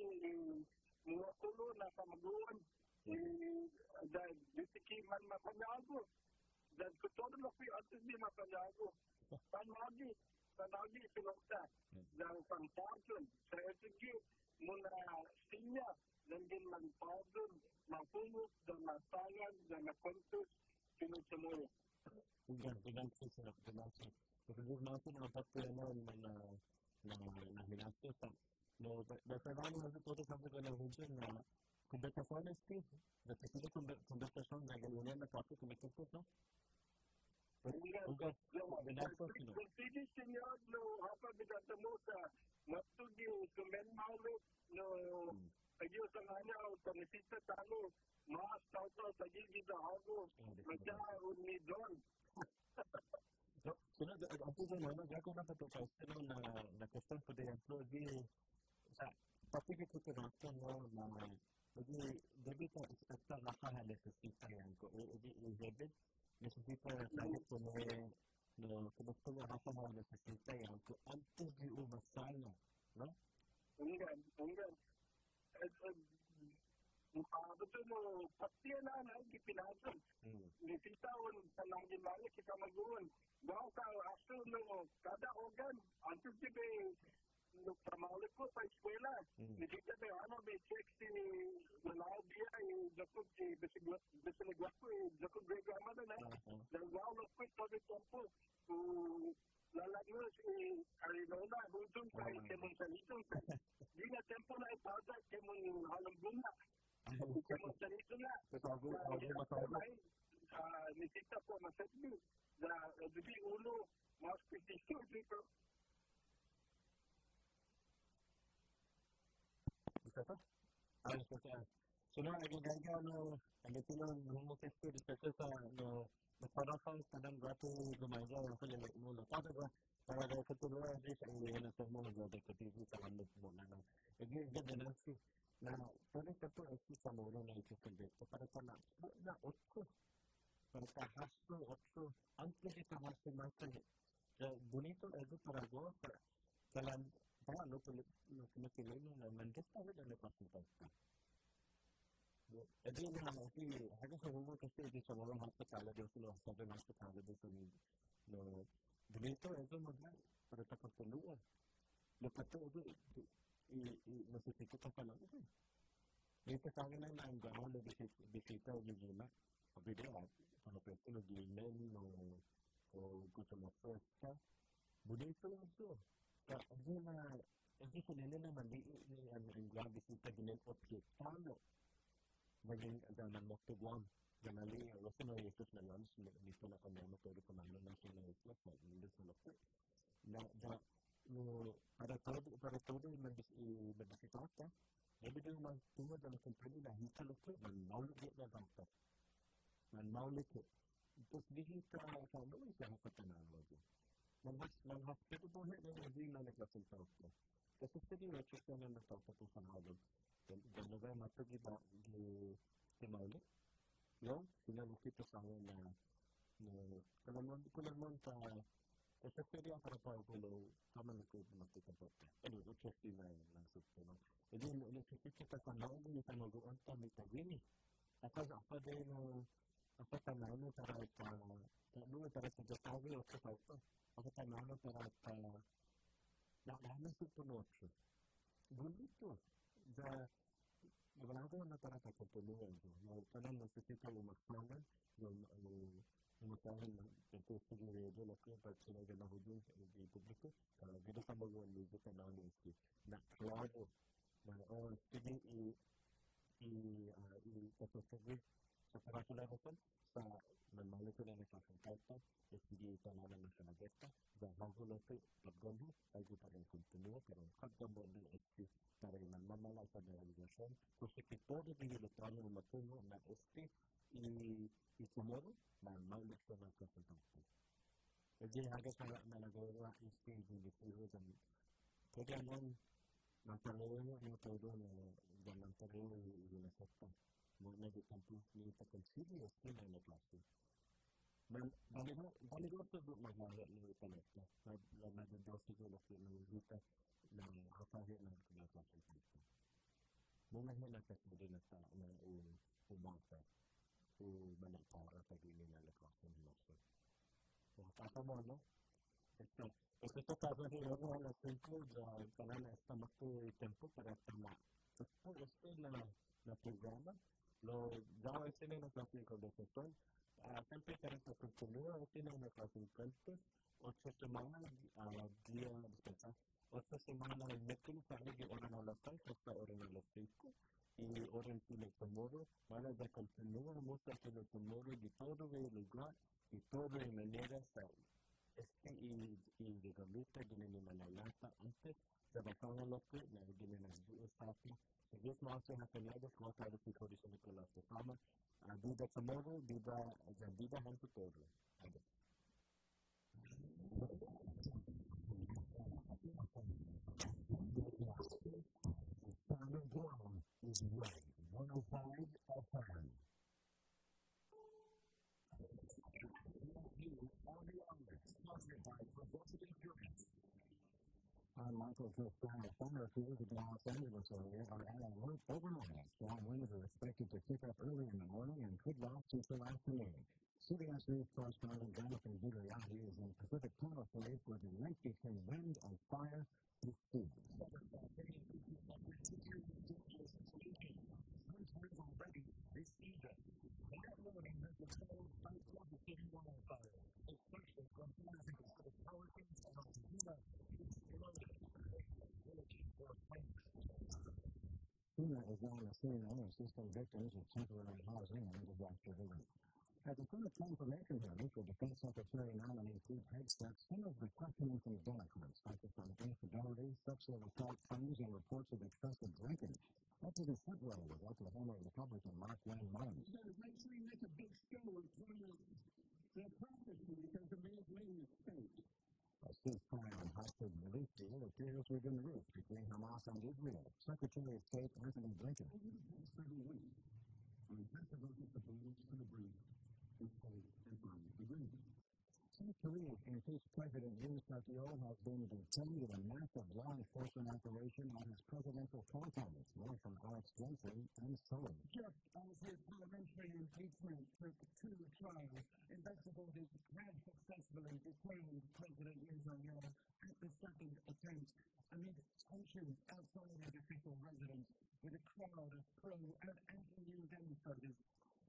mga kulo na pamaguan. Dan disiki man mapanyago. Dan kutodo na kuya atis di mapanyago. Panagi sinokta. Dan pangpagod. Sa esigi, muna sinya. Dan din magpagod. Mapulot, dan masayan, dan makontos. Sinusumoy. Dengan sisir. Jadi masih dapat pilihan na hinastos. No, bagaimana masih todo sampai ke hujan na conversaciones que necesito conversación na galunan na kapo kumikipot, no? Sige, senyor, no, hapa bigatamo sa matugi kumen maulit, no, ayun sa kanya, panisita talo, mas tauto sa gigit na hago, madya ni John. Kena aku mana aku nak kata pasal na question pada yang flow di tapi kita terasa na jadi kita expect apa hal necesita yang ko jadi necesita saya punya kebetulan apa hal necesita yang ko antes di masalah, no? Enggak. Betul mo pasti na gipinasan. Nisita on panangin mali kita maguan. Bawa ka aso no kada organ antes di be no pamaulit ko sa eskwela. Nisita be ano be check si malao dia jakot si besigwa ko jakot grama na. Dan wow lo quick todo tempo. Lalagno si Arizona hujung sa kemon salito. Di na tempo na ipada kemon halang bunga. Kemon salito na. Nisita necesita formación de uno más específico. Sino ang tinong lumutesti dito sa nagparapang tanang gato lumayo ang kanilang mulo. Para sa tuloy din sa iyo na sa mga gato katibo sa kanot mo na. Hindi na si na pwede ka po ay sa mulo na ito sa dito para sa na otso. Para sa hasto otso. Ang pwede ka hasto mas bonito ito para go para lo que na mandesta na napasita. Jadi yang nanti ada semua kasi di semua hospital ada semua hospital ada semua no begitu itu maka pada takut keluar lepas itu masih kita kan itu itu kangen ang gawan di kita juga nak tapi dia kalau itu lagi main no kucing apa begitu itu jadi na itu sebenarnya mandi ang Guam di kita dengan hospital maging daman mo to Guam. Ganali, gusto na isos na lunch, dito na kami matulog ko namin na siya na isos, hindi sa loko. Para todo magbisita, maybe din magtungod ang kumpanya na hita loko, manmaulit na bangka. Manmaulit ko. Tapos di ka sa ano, siya kapatanawa ko. Mag-hospital po na hindi na naglasintaw ko. Kasi hindi na siya na nagtawta po sa hawag. Dan lugar mata kita di Pauly, yo sila kita sama na kalau sa seria para Paulo sama na ko mati ka po. Ano ucesti na susto. Jadi kita kan mau ni kan go anta mi tagini. Apa din apa tanano para sa tawi o sa tao. Apa tanano para na sa tunocho. Bonito. Wala ko na para sa tutulungan ko. Parang nasisita mo magsaman, umasahan ng ito sa radio na kaya pag sinaga na ho dun sa publiko, gano'n ka magawa ligo ka na isi. Na klaro, na sige i-pasasabi sa paratula ko sa nanmali ko na nagkakantalta, sige ipanalan na sa nagesta, dahil ko lang ito, paggambo, ay ko pa rin kontinuwa, pero paggambo na isi, para manmamala sa delegasyon, kasi todo de ilustrano ng matungo na isumoro, manmaulit ko ng kasuntanto. Jadi agak sangat nalagawa dibisiro dan kaya naman matalawa yung todo na dalam talawa yung nasakta. Muna di kampu ni takon serious na klase. Baligo to do magmahal ni talenta. Na dosi ko na kita na Hafa Adai na klase dito. Muna na kasi din sa na ubasa. Banyak para sa gini na klase dito. Apa mo no? Ito sabi niyo na simple para na sa matu tempo para sama. Ito na programa lo daw sila na klase ko dito. Sempre para sa kultura sila na klase kanto. 8 semanas dia descansar. 8 semanas meeting para que hora no las 6 hasta hora no las 5 y hora en el tomorrow para de continuar mucho el tomorrow de todo el lugar y todo de manera y de gambita de la malalata antes se bajaban los que la de la estafa y es más en la pelea de cuatro de su corazón de la fama a vida tomorrow vida gente todo Guam is right. 105 FM. I'm Michael Kilstein, a former field of the Los Angeles area, are at a work overnight. Strong winds are expected to pick up early in the morning and could last until afternoon. CBS News correspondent Jonathan Gigliotti is in Pacific Palisades where the link between wind and fire is steep. Already this season. That morning, there's a whole fight for the city wildfire, especially from Pacific Hurricanes and Altamira. It's loaded. FEMA is now on the scene and assisting victims of temporary housing and disaster relief. At the Senate confirmation hearing for Defense Secretary nominee Pete Hegseth, some of the questioning from Democrats focused on infidelity, sexual assault claims, and reports of excessive drinking. That didn't sit well with Oklahoma Republican Mark Wayne Mullins. Make sure you make a big show of their prophecy because the man's made a mistake. A ceasefire on hostage release deal appears within reach between Hamas and Israel. Secretary of State Anthony Blinken. Over the past several weeks, we have devoted the battles to the brief. South Korea's impeached President Yoon Suk-yeol has been detained in a massive law enforcement operation on his presidential compound. More from Alex Jensen and Sullivan. Just as his parliamentary impeachment took two trials, investigators have successfully detained President Yoon Suk-yeol at the second attempt amid tension outside his official residence with a crowd of pro- and anti-Yoon demonstrators.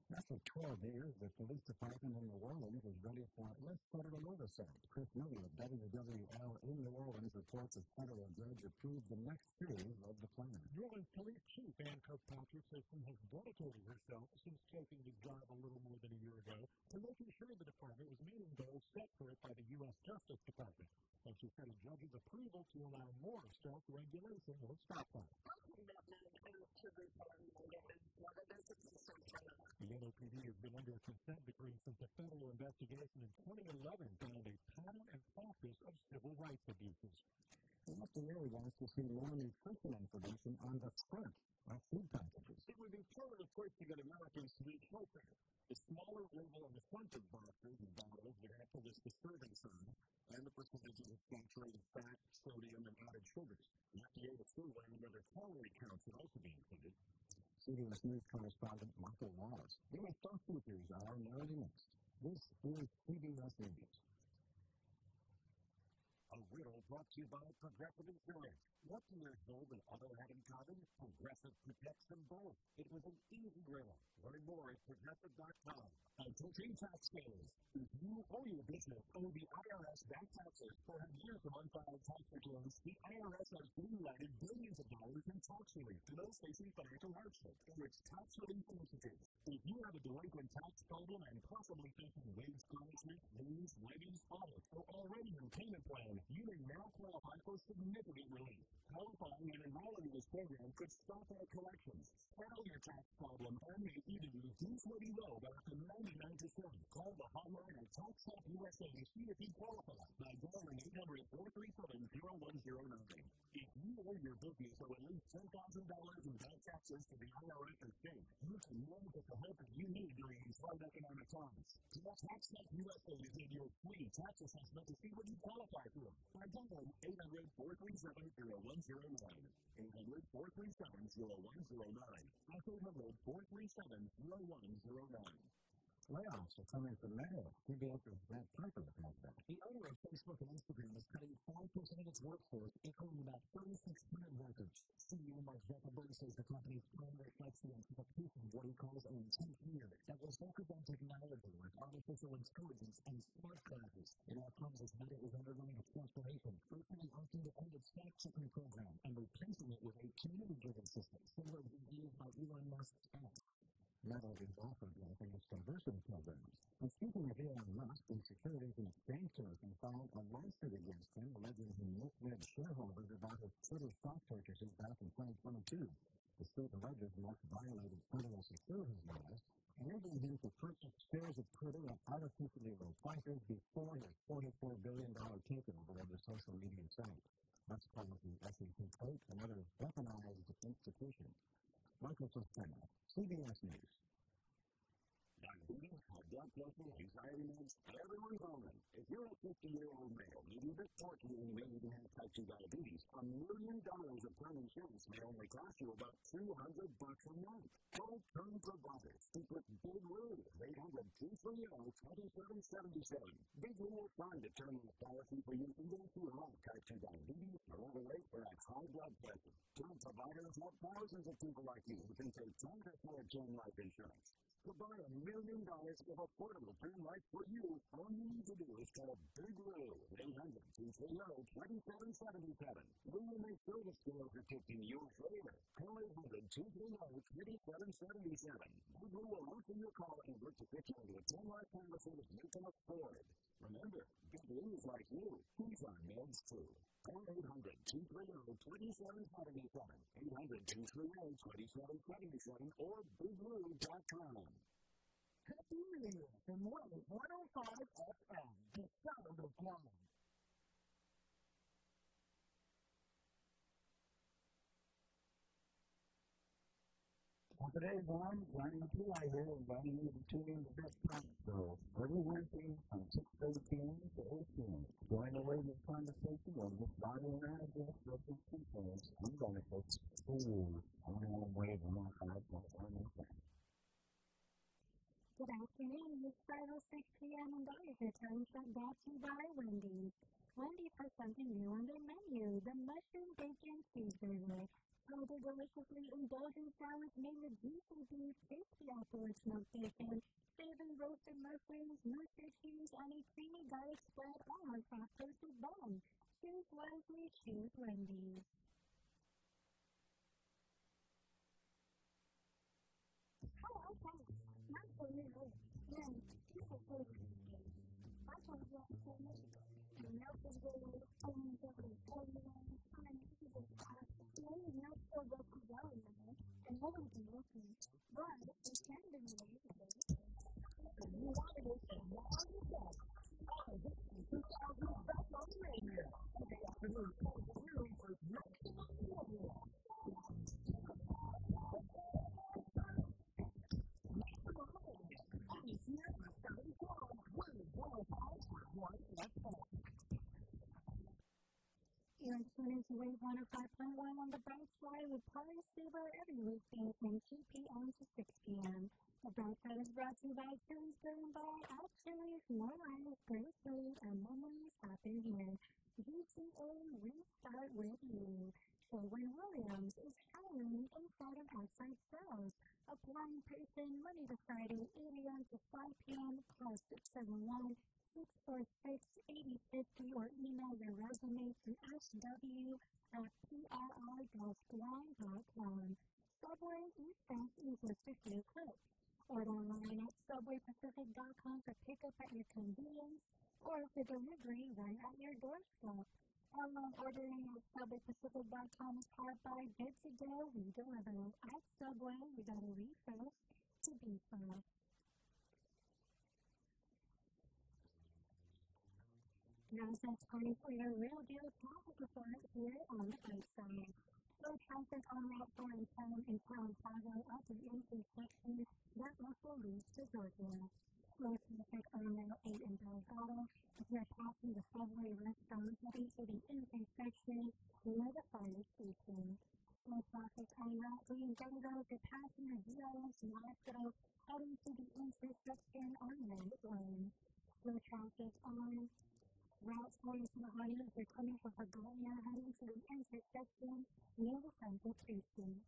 After 12 years, the police department in New Orleans is ready for less federal oversight. Chris Miller of WWL in New Orleans reports a federal judge approved the next phase of the plan. New Orleans Police Chief Ann Kirkpatrick says she has dedicated herself since taking the job a little more than a year ago to making sure the department was meeting goals set for it by the U.S. Justice Department. And she said a judge's approval to allow more self-regulation will stop that. The NOPD has been under a consent decree since a federal investigation in 2011 found a pattern and practice of civil rights abuses. The FDA wants to see more nutrition information on the front of food packages. It would be important, of course, to get Americans to eat healthier. The smaller label on the front of boxes and bottles would have to list the serving size and the percentages of saturated fat, sodium, and added sugars. The FDA will still learn whether calorie counts would also be included. CBS News correspondent Michael Wallace. U.S. stock futures are nearly mixed. This is CBS News. A riddle brought to you by Progressive Insurance. What do yours hold and auto have in common? Progressive protects them both. It was an easy riddle. Learn more at Progressive.com. Attention taxpayers. If you or your business owe the IRS back taxes or have years of unfiled tax returns, the IRS has greenlighted billions of dollars in tax relief to those facing financial hardship through its tax relief initiatives. If you have a delinquent tax problem and possibly facing wage garnishment, liens, levies, audits, or already in payment plan, you may now qualify for significant relief. Qualifying and enrolling in this program could stop our collections, settle your tax problem, and may even reduce what you owe by up to 99%. Call the hotline at Tax Help USA to see if you qualify by dialing 800-437-0109. If you or your business owe at least $10,000 in back taxes to the IRS or state, you can now get the help that you need during these hard economic times. Tax Help USA is in your free tax assessment to see what you qualify for. By dialing 800-437-0109. 800-437-0109. That's 800-437-0109. Layoffs are coming from Meta. CBS's Brent Piper has that. The owner of Facebook and Instagram is cutting 5% of its workforce, equaling about 3,600 workers. CEO Mark Zuckerberg says the company's plan reflects the anticipation of what he calls a 10th year that will focus on technology like artificial intelligence and smart glasses. It all comes as Meta is undergoing a transformation, firstly opting to end its fact-checking program and replacing it with a community-driven system, similar to used by Elon Musk's X. Meta is also developing its diversity programs. And speaking of Elon Musk, the Securities and Exchange Commission filed a lawsuit against him, alleging he misled shareholders about his Twitter stock purchases back in 2022. The suit alleges Musk violated federal securities laws, enabling him to purchase shares of Twitter at artificially low prices before his $44 billion takeover of the social media site. Musk calls the SEC quote another weaponized institution. Michael Sosteno, CBS News. Diabetes, high blood pressure, anxiety meds, everyone's on them. If you're a 50-year-old male, maybe a bit forky and you may even have type 2 diabetes, $1 million of term insurance may only cost you about $200 a month. Call Term Providers. Speak with Big Lou, 800-230-2777. Big Lou will find a term policy for you even if you have type 2 diabetes or overweight or have high blood pressure. Term Providers have thousands of people like you who can take time to afford term life insurance. To buy $1 million of affordable term life for you, all you need to do is call Big Lou, 800-230-2777. Lou will make sure the score protecting your favor. Call 800-230-2777. Big Lou will answer your call and work to fit you into a term life policy that you can afford. Remember, Big Lou is like you. He's on meds too. Call 800-230-2777, 800-230-2777, or BigLou.com. Happy New Year from Wave 105 FM, the sound of Guam. Well, today, Guam, Johnny and P.I. here, inviting you to tune in to Best Pop Show every Wednesday from 6:30 p.m. to 8 p.m. Join the wave of conversation on this body and ideas, subjects, concerns, and benefits for you on Wave 105.1 FM. Good afternoon. It's 5:06 p.m. and that is your time check brought to you by Wendy's. Wendy's has something new on their menu, the mushroom bacon cheeseburger. Further deliciously indulgent salads made with juicy beef, tasty apple smoked bacon, savory roasted mushrooms, mustard cheese, and a creamy garlic spread on our soft toasted bun. Choose wisely, choose Wendy's. Oh, okay. Not so new. Yeah, this is so good. I told you so much. And milk is really only very ordinary. Maybe not so good to go in there, and what would be looking, but it can be amazing. And you wanted it as long as you can. Oh, this is 2000 back on the radio. Good afternoon, folks. We're in for next to the radio. Next to the radio. It's here for 74. We're going to let's go. You're tuning to Wave 105.1 on the Brightside with Pauly Suba every weekday from 2 p.m. to 6 p.m. The Brightside is brought to you by Chili's Driven by Chili's, more life, great food, and memories happen here. GTA, we start with you. Sherwin Williams is hiring inside and outside sales. Apply in person Monday to Friday, 8 a.m. to 5 p.m. Call 671-646-8050 or email your resume to sw@prii-guam.com. Subway East Fast is just a few clicks. Order online at subwaypacific.com for pickup at your convenience or for delivery right at your doorstep. Online ordering at subwaypacific.com is powered by Good to Go, we deliver. At Subway, we got to refresh to be fast. Now's that time for your real deal traffic report here on the Brightside. Slow traffic on Route 4 and 10 in Town Pago at the intersection that also leads to Georgia. Slow traffic on Route 8 in Delgado if you're passing the Subway restaurant heading to the intersection near the fire station. Slow traffic on Route 3 in Denver if you're passing the GLS hospital heading to the intersection on Red Lane. Slow traffic on Route 4 to the Honey if you're coming from Pagonia heading to the intersection near the Central Precinct.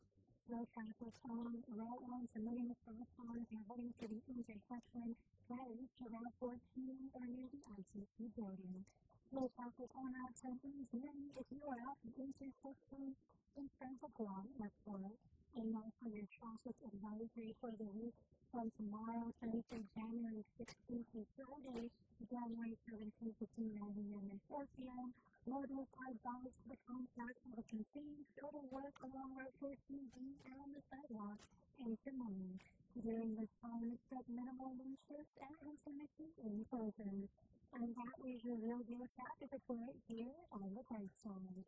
Slow traffic on Route 1 to Living Southbound if you're heading to the intersection that leads to Route 14 or near the ITC building. Slow traffic on Route 10 if you are at the intersection in front of Guam Airport. And now for your traffic advisory for the week from tomorrow, Thursday, January 16th to Friday, January 17th between 9 a.m. and 4 p.m. Motorists are advised to contact the continued photo work along Route 14B and the sidewalk and tomorrow. During this time, expect minimal wind shifts and intermittent wind closures. And that is your real deal traffic report here on the Brightside.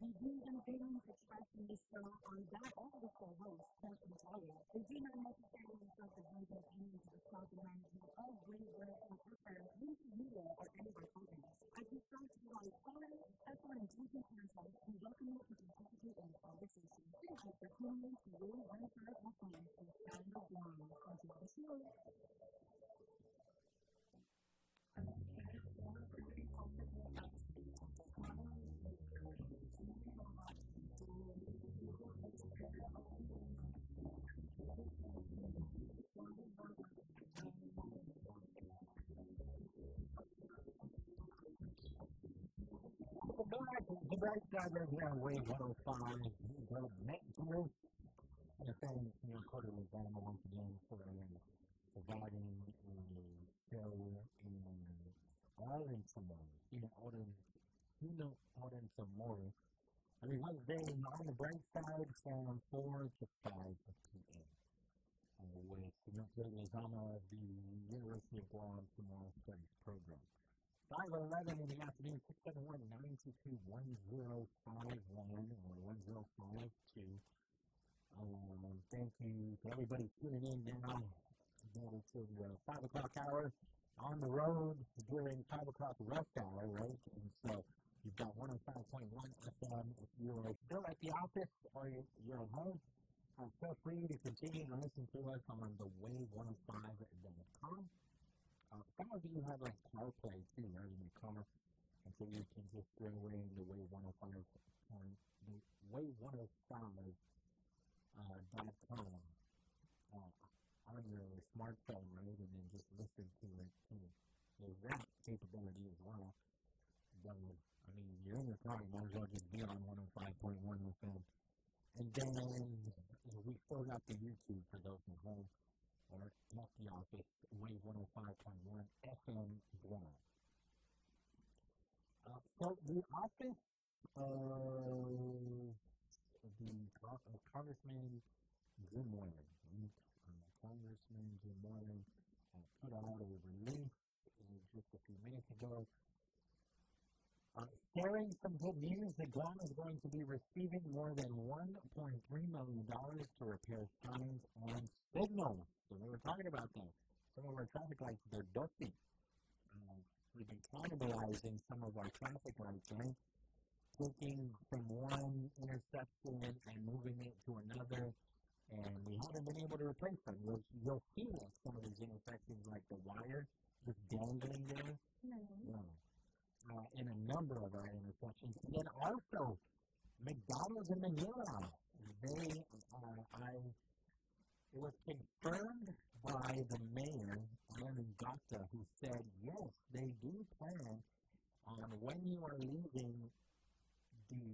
The views and opinions expressed in this show are that of the co-host, President Pauly. They do not necessarily represent the opinions of the staff and management of Brightside or Preferred Media or any of our companies. As we strive to provide quality, excellent, and teaching content, we welcome you to participate in the conversation. Thank you for tuning in to Wave 105 FM, the sound of Guam. Enjoy the show. Brightside right here on Wave 105. Go next year. And thanks, Coda Lozano once again for providing a show and all in some more. All in some more. Every Wednesday on the Brightside from 4 to 5 p.m. With Coda Lozano of the University of Guam Tomorrow Studies Program. 5:11 in the afternoon, 671-922-1051 or 1052. Thank you to everybody tuning in now. It's the 5 o'clock hour on the road during 5 o'clock rush hour, right? And so you've got 105.1 FM if you're still at the office or you're at home. Feel free to continue to listen to us on the wave105.com. Some of you have like CarPlay too, right, in your car, and so you can just throw in the Wave 105, the Wave105.com on your smartphone, right, and then just listen to it too. There's that capability as well. But, I mean, you're in your car, you might as well just be on 105.1 FM. And then we still got the YouTube for those at home. Or at the office, Wave 105.1 FM Guam. So the office of the Congressman Jim Moylan, Congressman Jim Moylan put out a release just a few minutes ago sharing some good news that Guam is going to be receiving more than $1.3 million to repair signs on signals. So we were talking about that. Some of our traffic lights, they're dusty. We've been cannibalizing some of our traffic lights, right? Taking from one intersection and moving it to another, and we haven't been able to replace them. You'll see like some of these intersections, like the wire just dangling there. In a number of our intersections. And then also, McDonald's in Manila. It was confirmed by the mayor, Gata, who said, yes, they do plan on when you are leaving the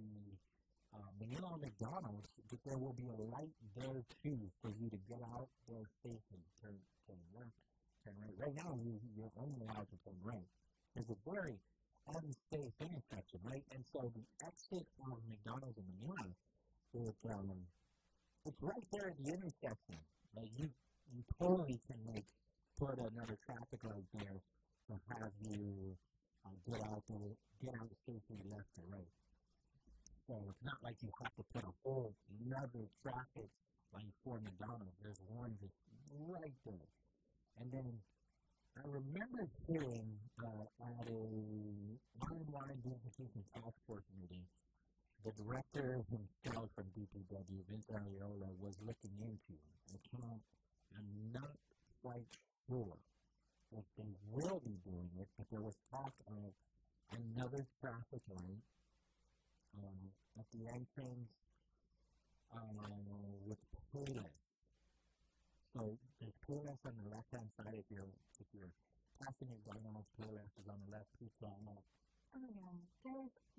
Manila McDonald's, that there will be a light there too for you to get out there safely. Turn left, turn right. Right now, you're only allowed to turn right. It's a very unsafe intersection, right? And so the exit of McDonald's in Manila, it's right there at the intersection. Like you totally can put another traffic light there to have you get out safely left or right. So it's not like you have to put a whole another traffic light for McDonald's. There's one just right there. And then I remember hearing at a online beautification task force meeting, the director himself from DPW, Vince Ariola, was looking into it. I'm not quite sure if they will be doing it, but there was talk of another traffic light at the entrance with Payless. So there's Payless on the left-hand side if you're passing McDonald's. Payless is on the left. Pizza on the left. Oh, yeah.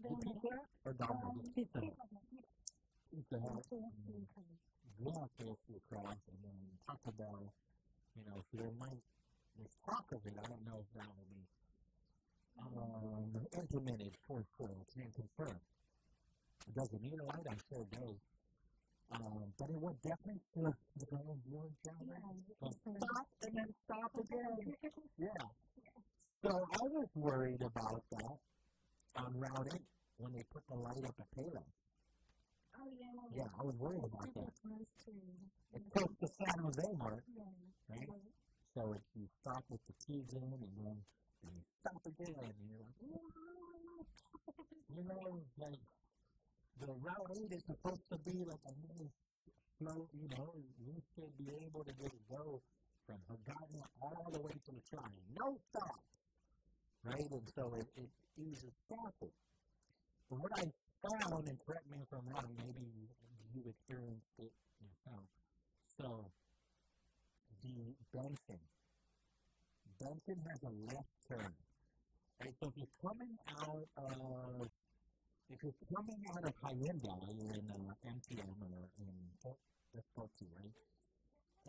There's Pizza or Domino's? Pizza Hut. Pizza Hut. KFC across, and then Taco Bell. So there's talk of it. I don't know if that will be implemented for sure. Can't confirm. It doesn't need a light, I'm sure it does. But it would definitely stop and then stop again. Yeah. So I was worried about that on Route 8 when they put the light up at Payless. Oh, yeah. Yeah, I was worried about that. It's close to San Jose Mart, right? So if you stop with the keys in and then you stop again, and you're like, like the Route 8 is supposed to be like a nice slow, you should be able to just go from Hagana all the way to the Triangle. No stop! Right? And so it eases traffic. But what I found, and correct me if I'm wrong, maybe you experienced it yourself. So, the Benson has a left turn. Right? So if you're coming out of if you're coming out of Hyundai, you're in MTM or in that's part two, right?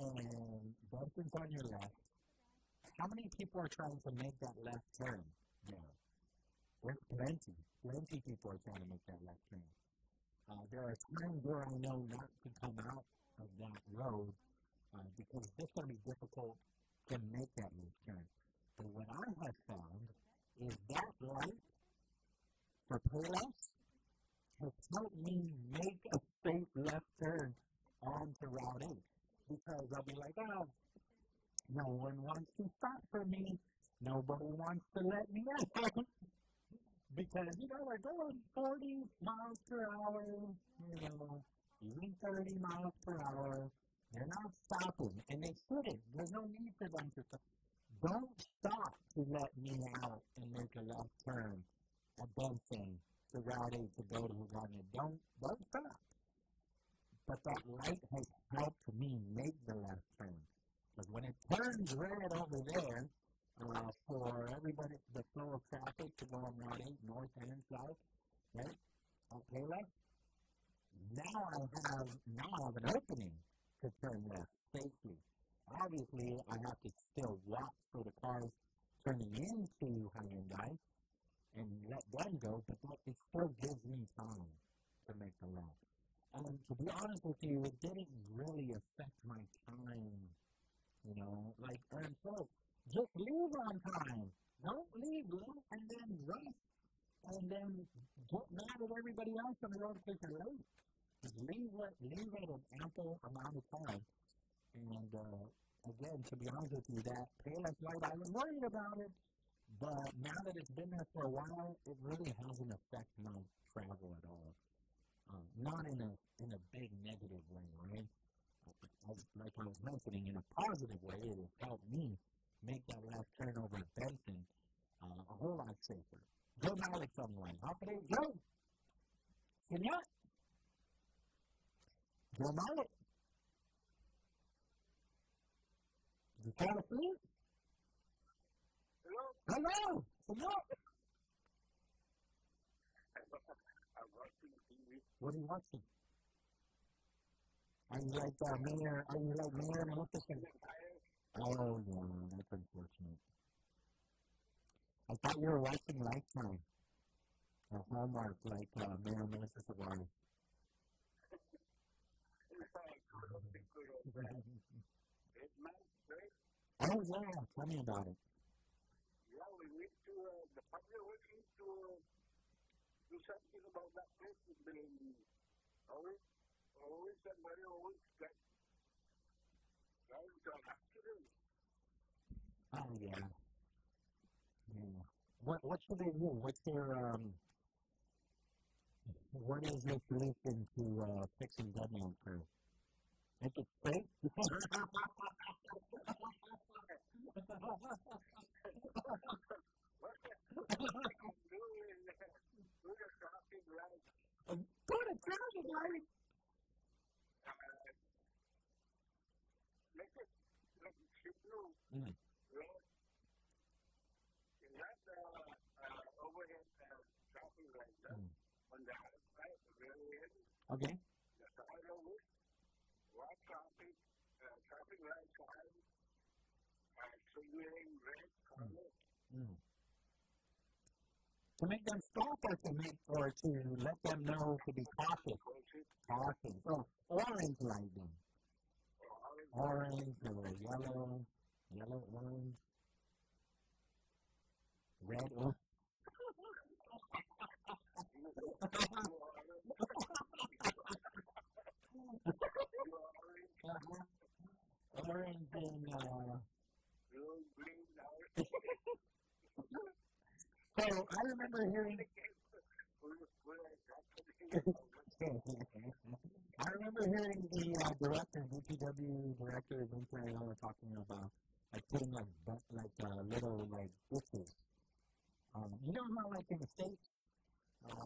And Benson's on your left. How many people are trying to make that left turn? Yeah. There's plenty people are trying to make that left turn. There are times where I know not to come out of that road because it's going to be difficult to make that left turn. But what I have found is that light for Payless has helped me make a straight left turn onto Route 8. Because I'll be like, oh, no one wants to stop for me. Nobody wants to let me out. Because, we're going 40 miles per hour, even 30 miles per hour. They're not stopping, and they shouldn't. There's no need for them to stop. Don't stop to let me out and make a left turn at Benson to Route 8 to go to Uganda. Don't stop. But that light has helped me make the left turn. Because when it turns red over there, for everybody, the flow of traffic to go on Route 8, north and south, right? Okay, left. Now I have an opening to turn left safely. Obviously, I have to still watch for the cars turning into Hyundai and let them go, but it still gives me time to make the left. And to be honest with you, it didn't really affect my time, like Ern said. Just leave on time. Don't leave late and then rush and then get mad at everybody else on the road because you're late. Just leave at an ample amount of time. And again, to be honest with you, that Payless light, I was worried about it, but now that it's been there for a while, it really hasn't affected my travel at all. Not in a big negative way, right? Like I was mentioning, in a positive way, it has helped me make that last turn over at Benson a whole lot safer. Joe Malik's on the line. Hafa Adai, Joe! Senor? Joe Malik? Did you fall asleep? Hello! Senor? I'm watching TV. What are you watching? Are you like Mayor and Wilkerson? Oh, yeah, that's unfortunate. I thought you were watching Lifetime or Hallmark like Mayor and Melissa Savari. Oh, yeah, tell me about it. Yeah, we went to, the public went to do something about that place. Always somebody always got accident. Oh, yeah. Yeah. What should they do? What's their, what is your solution to fixing deadline crew? Make it straight? Put a traffic light! Make it signal. Overhead traffic lights on the outside, the very end. Okay. The side of it, white traffic lights on, signaling red color. To make them stop or to let them know to be cautious. Cautious. Oh, orange lighting. Orange or yellow, orange, red, oh. Orange and so I remember hearing the director, DPW director of Ontario talking about like putting little like bushes. You know how like in the States,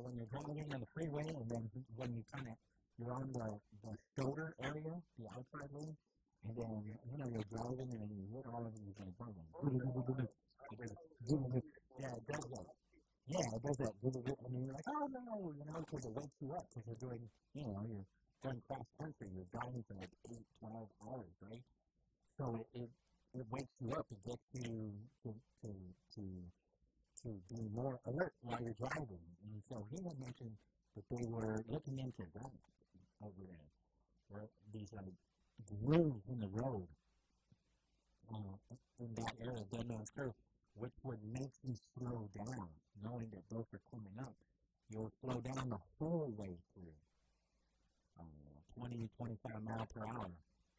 when you're driving on the freeway and then when you're on the shoulder area, the outside lane, and then you're driving and you hit all of these like yeah, it does that. Yeah, it does that. And you're like, oh no, because it wakes you up because you're doing, you're going cross country. You're driving for like 8, 12 hours, right? So it wakes you up. It gets you to be more alert while you're driving. And so he had mentioned that they were looking into that over there, where these grooves in the road in that area, dead man's curve, which would make you slow down, knowing that those are coming up. You'll slow down the whole way through. 20, 25 miles per hour.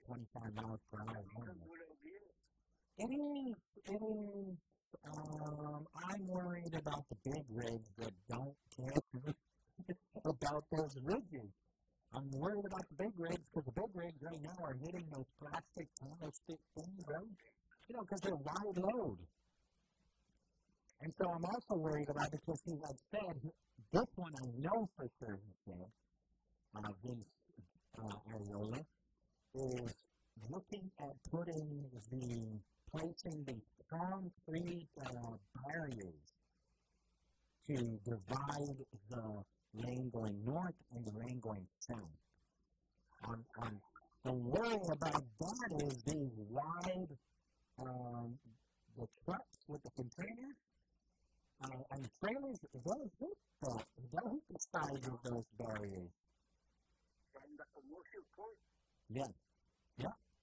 25 miles per hour. It is. I'm worried about the big rigs that don't care about those ridges. I'm worried about the big rigs because the big rigs right now are hitting those plastic stick things, right? Because they're wide load. And so I'm also worried about it because he had said, this one I know for sure, he said, Vince Ariola, is looking at placing the concrete barriers to divide the lane going north and the lane going south. The worry about that is these wide, the trucks with the containers, and trailers, they'll hit the sides of those barriers. From the commercial port? Yeah,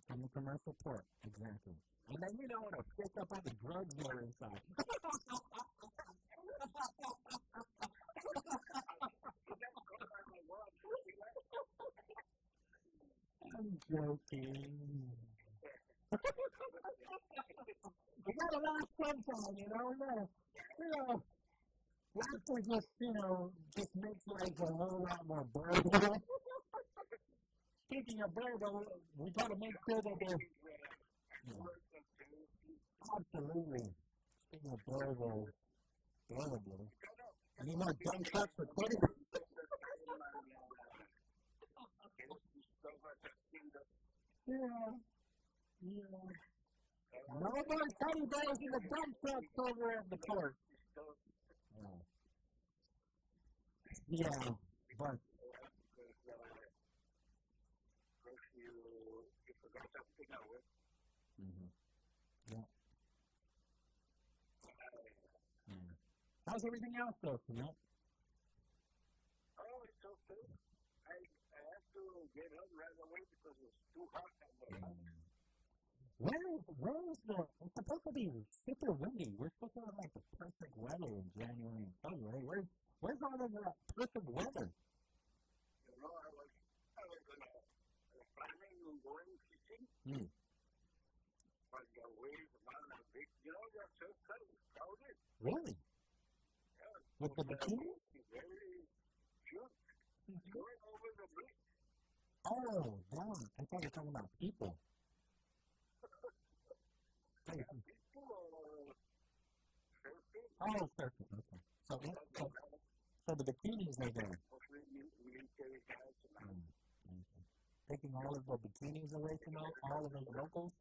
from the commercial port, exactly. And then it'll pick up all the drugs that are inside. I'm joking. We got a lot of fun, laughter just makes life a whole lot more bearable. Speaking of bearable, we got to make sure that they're... Absolutely. Speaking of bearable, any more dumb trucks for Twitter? Yeah. No more teddy bears in the dump trucks over at the port. Yeah, but... Yeah. How's everything else, though, Camille? Oh, it's okay. I have to get up right away because it's too hot out there. Where is it's supposed to be super windy. We're supposed to have like the perfect weather in January and February. Where's all of that perfect weather? I was planning on going fishing. But the waves are big. Your surf cut is crowded. Really? Yeah. With the bikini? Very cute. Going over the bridge. Oh, yeah. I thought you were talking about people. People or surfing? Oh, surfing. Okay. So the bikinis are there. Taking all of the bikinis away from all of those locals?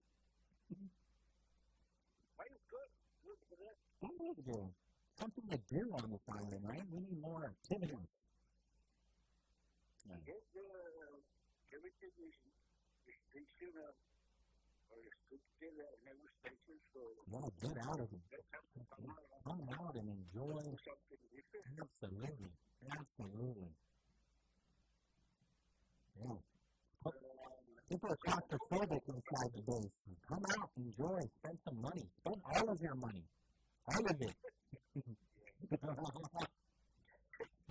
That is good. Something to do on this island, right? We need more activity. Yeah. Everything is station or restricted at every station, so... Yeah, get out of it. Come out and enjoy. Absolutely. Yeah. People are claustrophobic inside the base. Come out, enjoy, spend some money. Spend all of your money. All of it.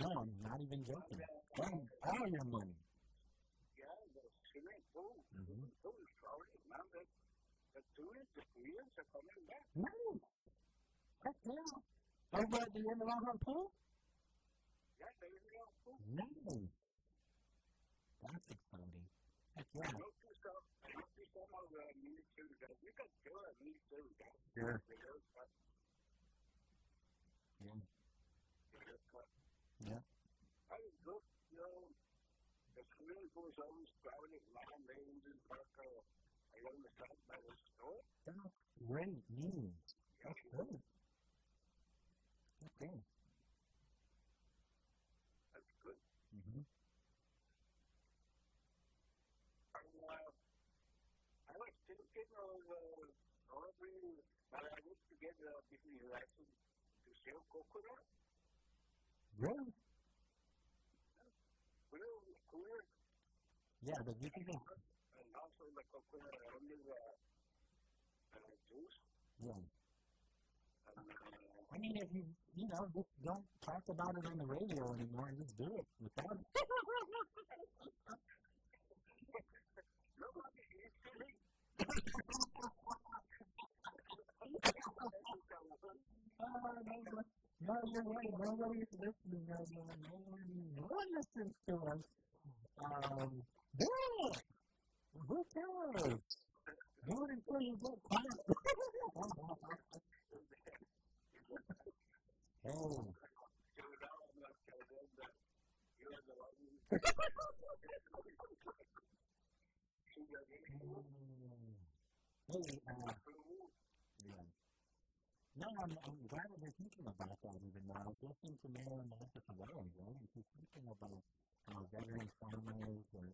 No, I'm not even joking. Spend all your money. Yeah, the swimming pool. The pool is crowded. Now the tourists, the Koreans are coming back. Nice. Heck yeah. Over at the Indian pool? Yeah, the Indian pool. Nice. That's exciting. Heck yeah. I know some of the military guys. You can kill a military guy. Sure. Yeah. I was good, the swimming pool is always crowded, long lanes and park along the side by the store. That's great news. That's good. Okay. kid, I used to get business license to sell coconut. Really? Clear. Yeah, but you can just... And also the coconut juice. Yeah. I mean, if you just don't talk about it on the radio anymore and just do it without it. No, you're right. Nobody's listening right now. No one listens to us. Yeah. Who cares? Do it until you get caught. Hey. Hey, yeah. No, I'm glad that you're thinking about that even now. I was listening to Marianas today, right? And she's thinking about veteran farmers, or,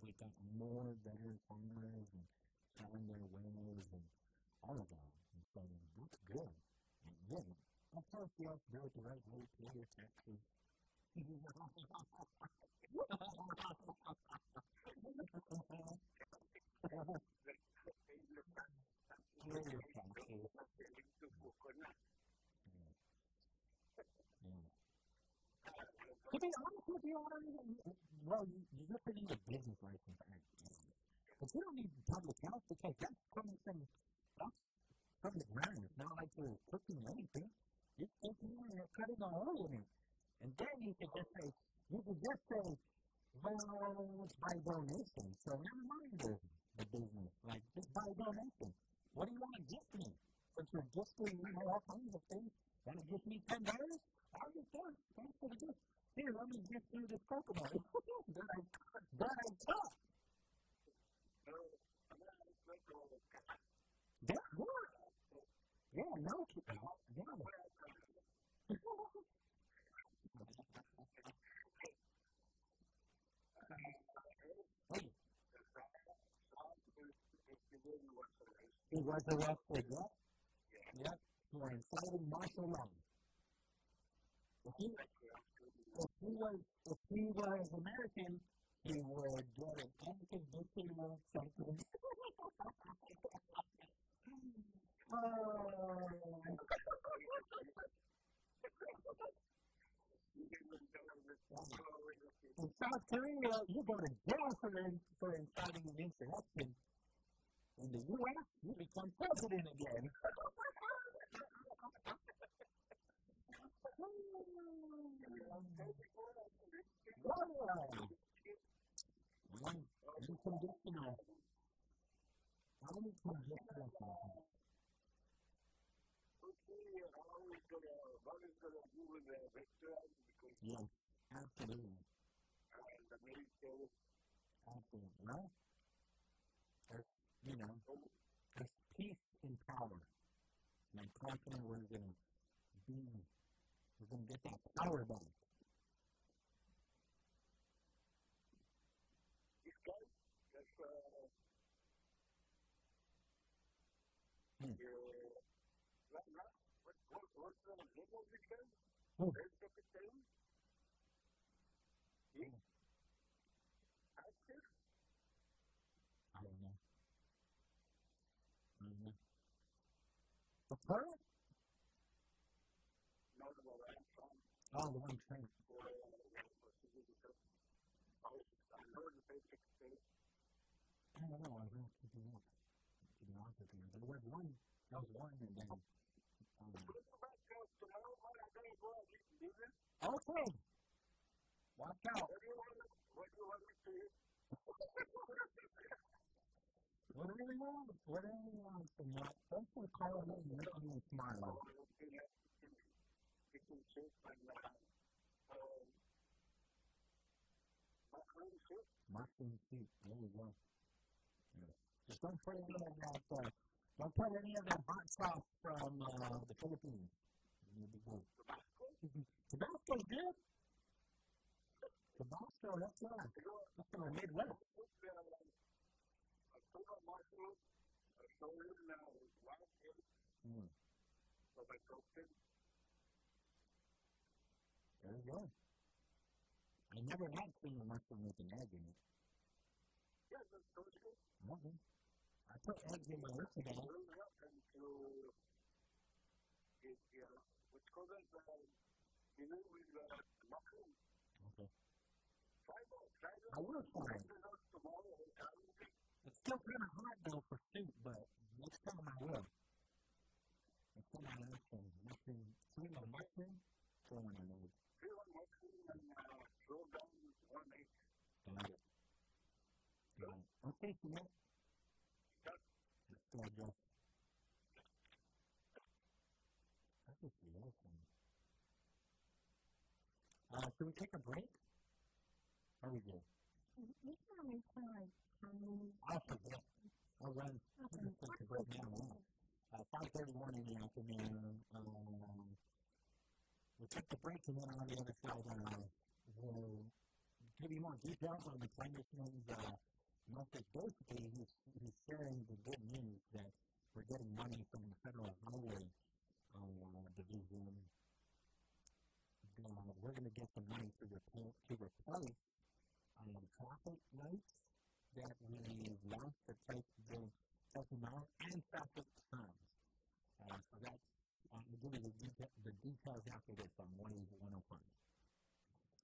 we got more veteran farmers and selling their wares and all of that. And so that's good. And good. Of course, you have to do it the right way, pay your taxes. Pay your taxes. To be honest with you, well, you're putting a business license on it. But you don't need public health because that's coming from the ground. It's not like you're cooking anything. You're taking it and you're cutting a hole in it. And then you could just say, well, it's by donation. So never mind the business. Like, just by donation. What do you want to gift me? Since you're gifting, all kinds of things. Want to gift me $10? I'll just do it. Thanks for the gift. Here, let me gift you this coconut. That I took. That's good. Yeah, no kidding. Yeah. Hey. He was arrested, yeah? Yep. For inciting martial law. If he was American, he would get an unconditional sentence. In South Korea, you go to jail for inciting an insurrection. In the U.S., you become president again. Unconditional. Yes, absolutely. Absolutely. Well, there's peace in power. And I'm confident we're going to get that power back. I don't know. The current? Oh, the one train. I don't know. I don't know. To be honest with you. There was one. There was one, and then. Okay. Watch out. Whatever you want from that. Thanks for calling in and making me smile. Mushroom soup. There you go. Yeah. Just don't put any of that. Don't put any of that hot sauce from the Philippines. You'll be good. Tabasco's good. Tabasco, that's from the Midwest. stolen last year. So I cooked it. There you go. I never had seen a mushroom with an egg in it. Yeah, that's good. Okay. I put eggs in my list today. Which causes with mushroom. Okay. Try those. I will try it. It's still kind of hard though for soup, but next time I will. Next time I will some mushroom, cream of mushroom, throw in an egg. Cream of mushroom and throw down 1 egg. Got it. Okay, so let's go just. That would be awesome. Should we take a break? How are we doing? We can always try. I forget. I'll run. Just take a break now. 5:31 in the afternoon. We'll take the break and then on the other side, we'll give you more details on the congressman's message. Basically, he's sharing the good news that we're getting money from the Federal Highway Division. We're going to get some money to replace traffic lights that we lost to take the amount and traffic signs. So that's, we'll give you the details after this on 105.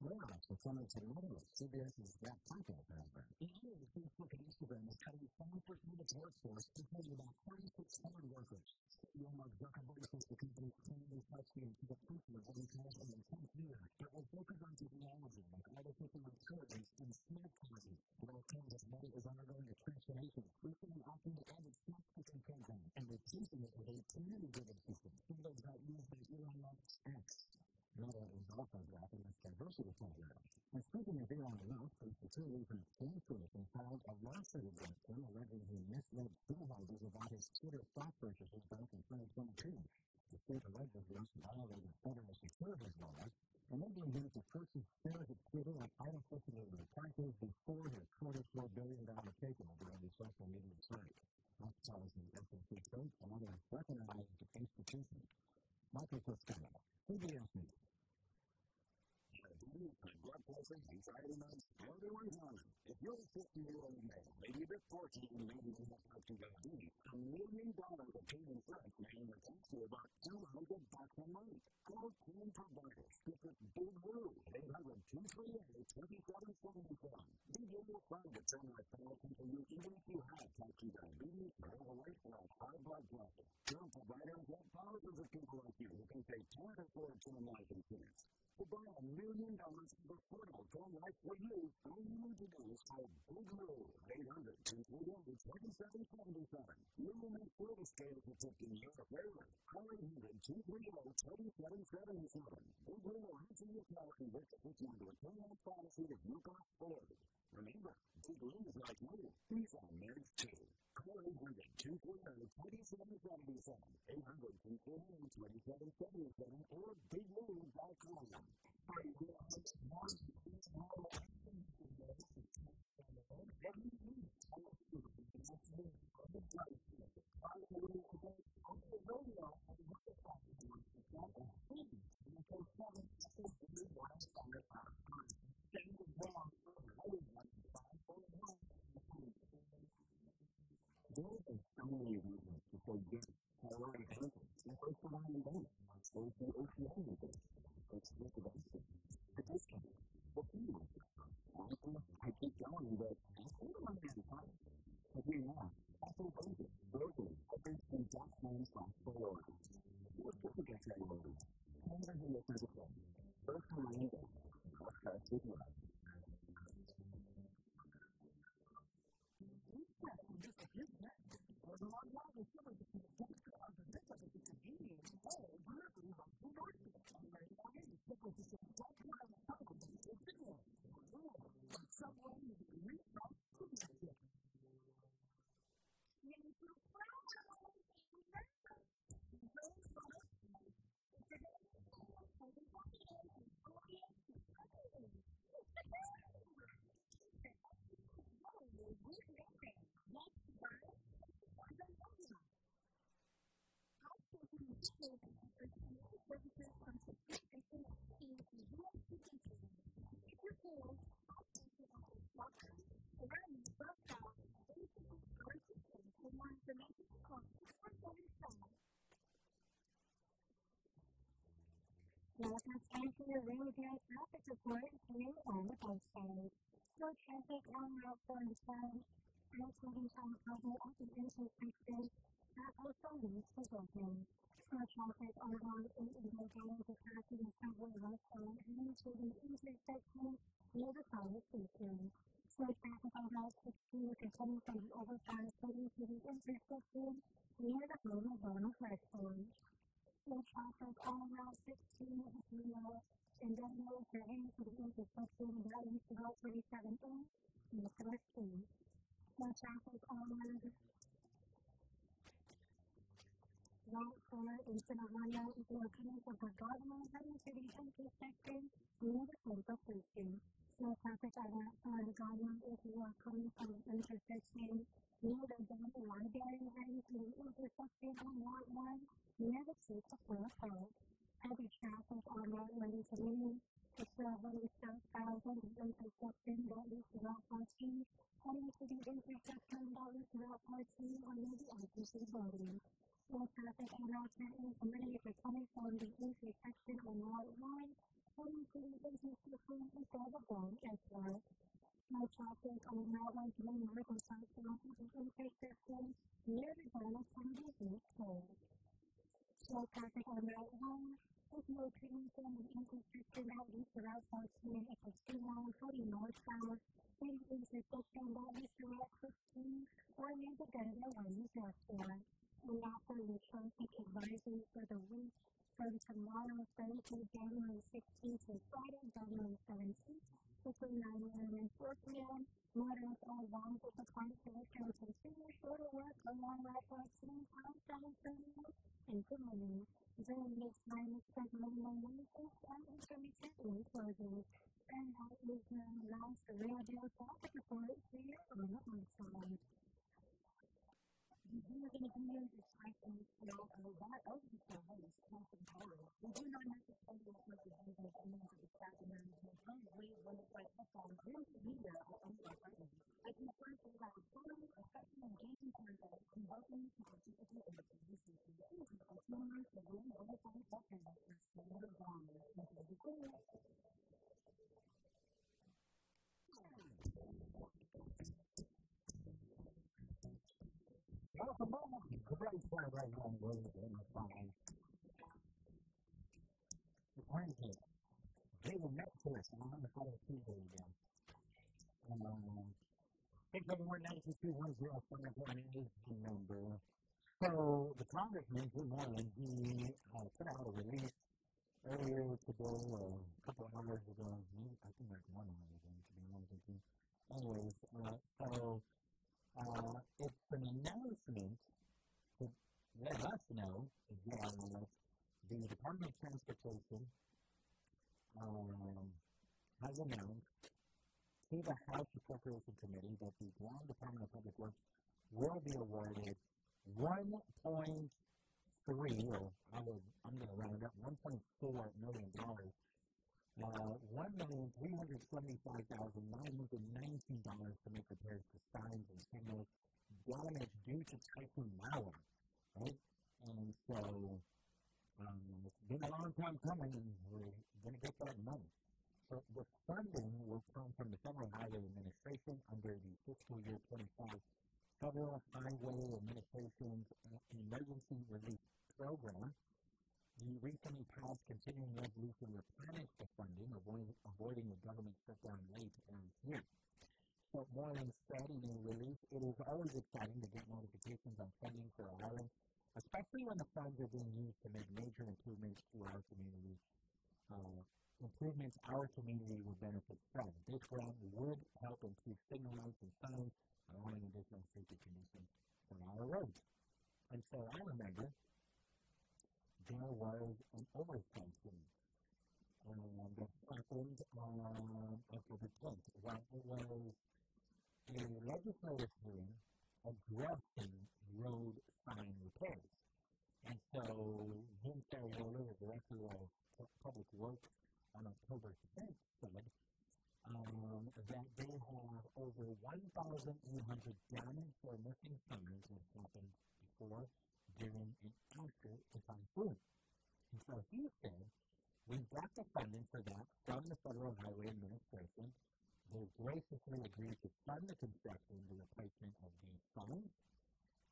Marianas was coming to Marianas. CBS's Got Taco program. The owner of Facebook and Instagram is cutting 5% of its workforce, including about 3,600 workers. CEO Mark Zuckerberg says the company's plan is touching to the future of what he calls an intense year. It will focus on technology like artificial intelligence and smart cars. While Kansas City is undergoing a transformation, recently opting to add its smart chicken program and replacing it with a community-driven system. Symbols got used by Elon Musk's X. Meta is also drafting its diversity program. And speaking of Elon Musk, the security from Stanford filed a lawsuit against him, alleging he misled shareholders about his Twitter stock purchases back in 2022. The state alleges this violated federal securities laws, and they're being used to purchase shares of Twitter at artificially low prices before his $44 billion takeover of the social media site. That tells the SEC state and other recognized institutions. Michael Costello, CBS News. Blood pressure, anxiety meds, everyone's on it. If you're a 50-year-old male, maybe a bit forky, and maybe you have type 2 diabetes, $1 million of paid insurance may cost you about $200 a month. Call Pain Providers. Skip it Big Blue at 800-238-2777. Big Blue will find a turn-life policy for you even if you have type 2 diabetes, or overweight, or high blood pressure. Pain Providers have thousands of people like you who can pay can't afford term-life insurance. To buy $1 million of affordable term life for you, all you need to do is call Big Blue at 800-238-2777. You will make sure to stay for 15 years or greater. Call 800-238-2777. Big Blue will answer your call and work to put you into a term life policy that you can afford. Remember, Big Blue is like you. He's on marriage too. Call 800-238-2777. 800-238-2777 or BigBlue.com. There are so many reasons to forget Colorado Campus. The first one I know is the OCA meeting. Exclusive access, the discount, the fee. I keep telling you that that's all the money at a time. But we know, also basic, locally, others.com/forward. What's the forget that loaded? Canada is the physical. First reminder, what's that signal? services from subscription fees and US citizens. If your kids are thinking of a soccer, learn both out basic or systems for more information call 647. Now it's time for your radio traffic report here on the Brightside. Slow traffic on Route 47, including some trouble at the intersection that also leads to Brooklyn. Slow traffic on Route 8 is located to passing the subway westbound heading to the intersection near the fire station. Slow traffic on Route 16 continuing from the overpass heading to the intersection near the home of Ronald Restaurant. Slow traffic on Route 16 is below and then road for heading to the intersection that leads to Route 27A and the 14th. Slow traffic on Route 4 in Sinaloa is located from the Garden heading to the intersection near the Central Station. Slow traffic on Route 4 in Guam if you are coming from the intersection near the Guam Library heading to the intersection on Route 1 near the Chief-of-War Park. Heavy traffic on Route 1 is still heading southbound from the intersection that leads to Route 14 heading to the intersection that leads to Route 14 on the RTC building. Slow traffic on Route 10 is limited for coming from the intersection on Route 1 heading to the intersection instead of Guam Airport. Slow traffic on Route 1 coming north and southbound to the intersection near the Dallas County East Coast. Slow traffic on Route 1 is located from the intersection that leads to Route 14 at the Q1 heading northbound to the intersection that leads to Route 16 or near the Denver Wendy's restaurant. And after the traffic advisory for the week from tomorrow, Thursday, January 16th to Friday, January 17th, between 9 a.m. and 4 p.m., motorists are advised to depart to continue shorter work along Route 14 past 7:30 and commuting. During this time, expect minimum maintenance and intermittent closures. And that is the last radio traffic report here on the Brightside. We are going to be expecting that of the service from power. We do not necessarily represent the opinions of the staff and management. We when it's like this on really media or any of our I can first say that following effective engaging content and welcome to participate in the position to the continuing to win oversight veterans for state of Guam into the beginning. Welcome back. Brightside right now. We're fine. The point is, they were met to us on the Hafa Adai again. 671-922-1051 is the number. So, the congressman, Jim Moreland, he put out a release earlier today, or a couple of hours ago. I think like 1 hour ago, to be honest with you. Anyways, it's an announcement to let us know, again, that the Department of Transportation has announced to the House Appropriation Committee that the Guam Department of Public Works will be awarded $1.3, or I'm going to round up, $1.4 million. $1,375,919 to make repairs to signs and signals damaged due to Typhoon Mara, right? And so, it's been a long time coming, and we're going to get that money. So, the funding will come from the Federal Highway Administration under the fiscal year 25 Federal Highway Administration's Emergency Relief Program. The recently passed continuing resolution replenished the funding, avoiding the government shutdown late last year. So Moreland said in a release, it is always exciting to get notifications on funding for our island, especially when the funds are being used to make major improvements to our community. Improvements our community will benefit from. This grant would help improve signal lights and signs, allowing additional safety conditions for our roads. And so I remember there was an oversight that happened on October 10th. Well, it was a legislative hearing addressing road sign repairs. And so Jim Sariola, the Director of Public Works, on October 6th said that they have over 1,800 damaged or missing cars that happened before, during, and after the typhoon. And so he said, we got the funding for that from the Federal Highway Administration. They graciously agreed to fund the construction and the replacement of these funds.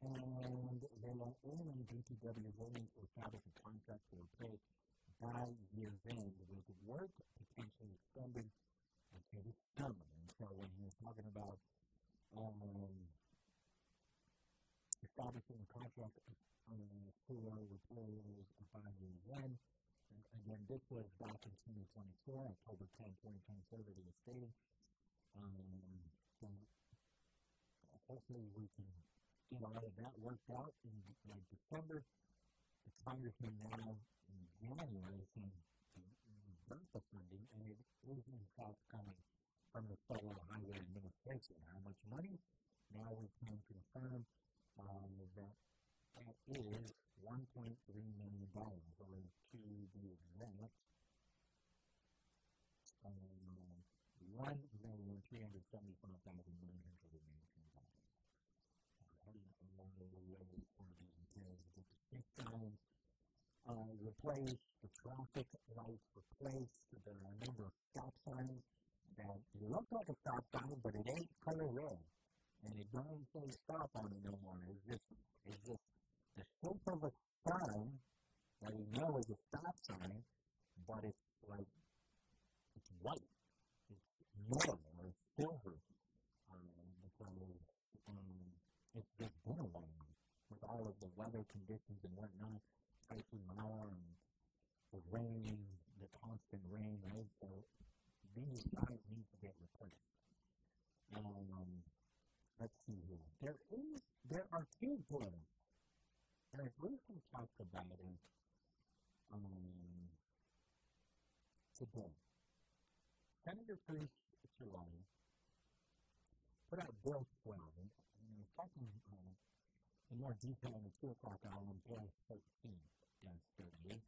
And they are only DPW willing to establish a contract to replace by year's end, with work potentially extended until the summer. And so when he was talking about establishing a contract for repairs by year's end, and again, this was back in 2024, October 10, 2024, that he was stating. So hopefully we can get all of that worked out in December. The congressman now in January can reverse the funding, and it is in fact coming from the Federal Highway Administration. How much money? Now we can confirm that is $1.3 million, or to be exact, $1,375,918. Replace the traffic lights, replace the number of stop signs that look like a stop sign, but it ain't color red, and it don't say stop on it no more. It's just the shape of a sign that we know is a stop sign, but it's like it's white, it's metal or it's silver, because it's just been a while with all of the weather conditions and whatnot, Typhoon Mara and the rain, the constant rain, right? So these signs need to get replaced. Let's see here. There are two bills that I've recently talked about today. Senator Bruce Chilani put out Bill 12, and I was talking in more detail in the 2 o'clock hour on Bill 13 yesterday.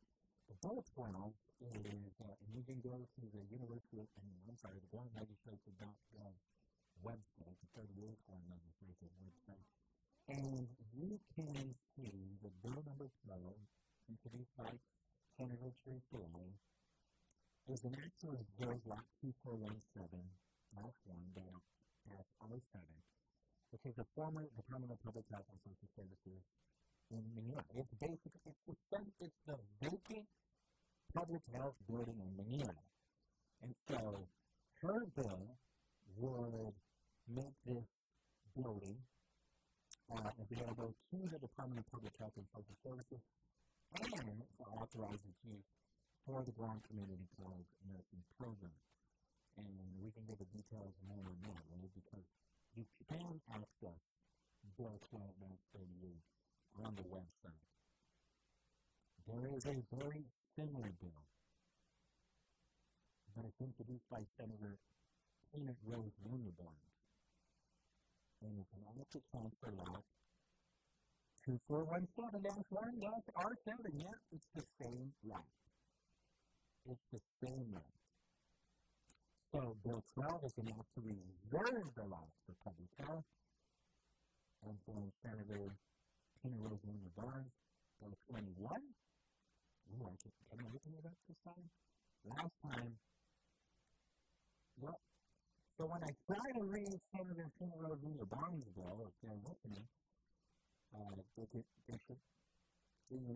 The Bill 12 is, and you can go to the the Guam Legislature.gov website, the 38th Guam Legislature website, and you can see the Bill number 12, introduced by Senator Chilani, is an act to reserve Lot 2417, Lot 1-R7, which is the former Department of Public Health and Social Services in Manila. It's basically, it's the vacant public health building in Manila. And so, her bill would make this building available to the Department of Public Health and Social Services and to authorize its use for the Guam Community College nursing program. And we can get the details more on that, right? Because you can access Bill 12-38 on the website. There is a very similar bill that is introduced by Senator Peanut Rose Lunenburg. And it's an act to transfer Lot 2417-1, yes, R7, yes, it's the same lot. It's the same lot. So Bill 12 is an act to reserve the lot for public health. And then Senator Peanut Rose Lunenburg, Bill 21. Ooh, can I open it up this time? Last time, well, so when I try to read Senator Peanut Rose Lunenburg's bill, if they're listening, they should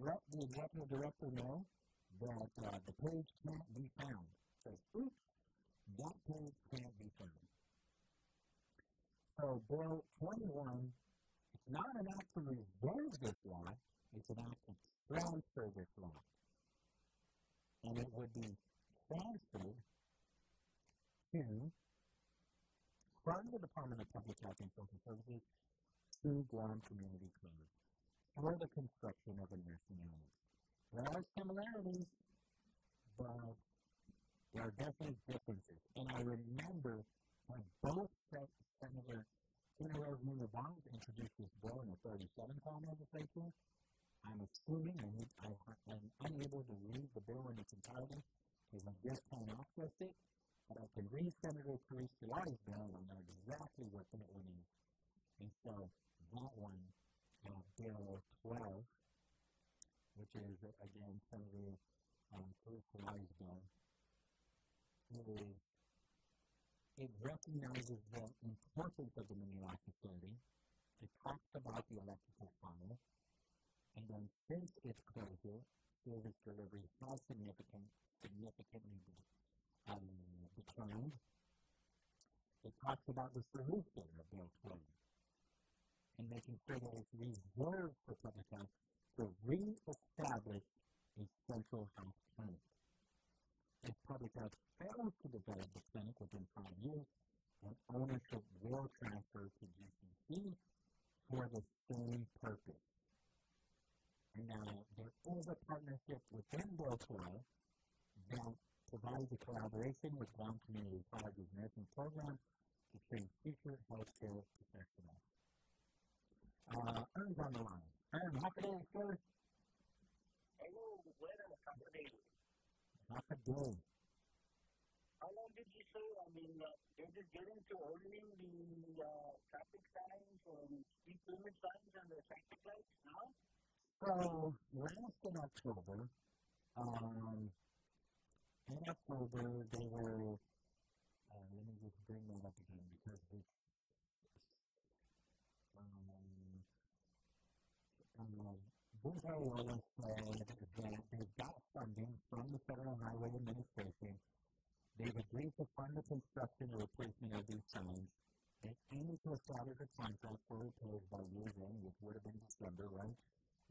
let the executive director know that the page can't be found. It says, oops, that page can't be found. So Bill 21, it's not an act to reserve this lot, it's an act to transfer this lot. And it would be transferred from the Department of Public Health and Social Services to Guam Community College for the construction of a nursing home. There are similarities, but there are definitely differences. And I remember when both Senator Peanut Rose Lunenburg introduced this bill in the 37th Guam Legislature, I'm assuming, I'm unable to read the bill in its entirety because I just can't access it, but I can read Senator Pauly Suba's bill and know exactly what that one is. And so that one, Bill 12, which is, again, Senator Pauly Suba's bill, it recognizes the importance of the mineral facility. It talks about the electrical file. And then since its closure, service delivery has significantly declined. It talks about the solution of Bill 12 and making sure that it's reserved for public health to re-establish a central health clinic. If public health fails to develop the clinic within 5 years, then ownership will transfer to GCC for the same purpose. And now, there is a partnership within Bill 12 that provides a collaboration with Guam Community College's nursing program to train future healthcare professionals. Ern's on the line. Ern, Hafa Adai, sir? Hello, buenas, Hafa Adai. Hafa Adai. How long did you say? I mean, they're just getting to ordering the traffic signs and speed limit signs and the traffic lights now? So, last in October, they were, let me just bring that up again because it's, Brightside said that they got funding from the Federal Highway Administration. They've agreed to fund the construction and replacement of these signs. They aim to establish a contract for repairs by year's end, which would have been December, right?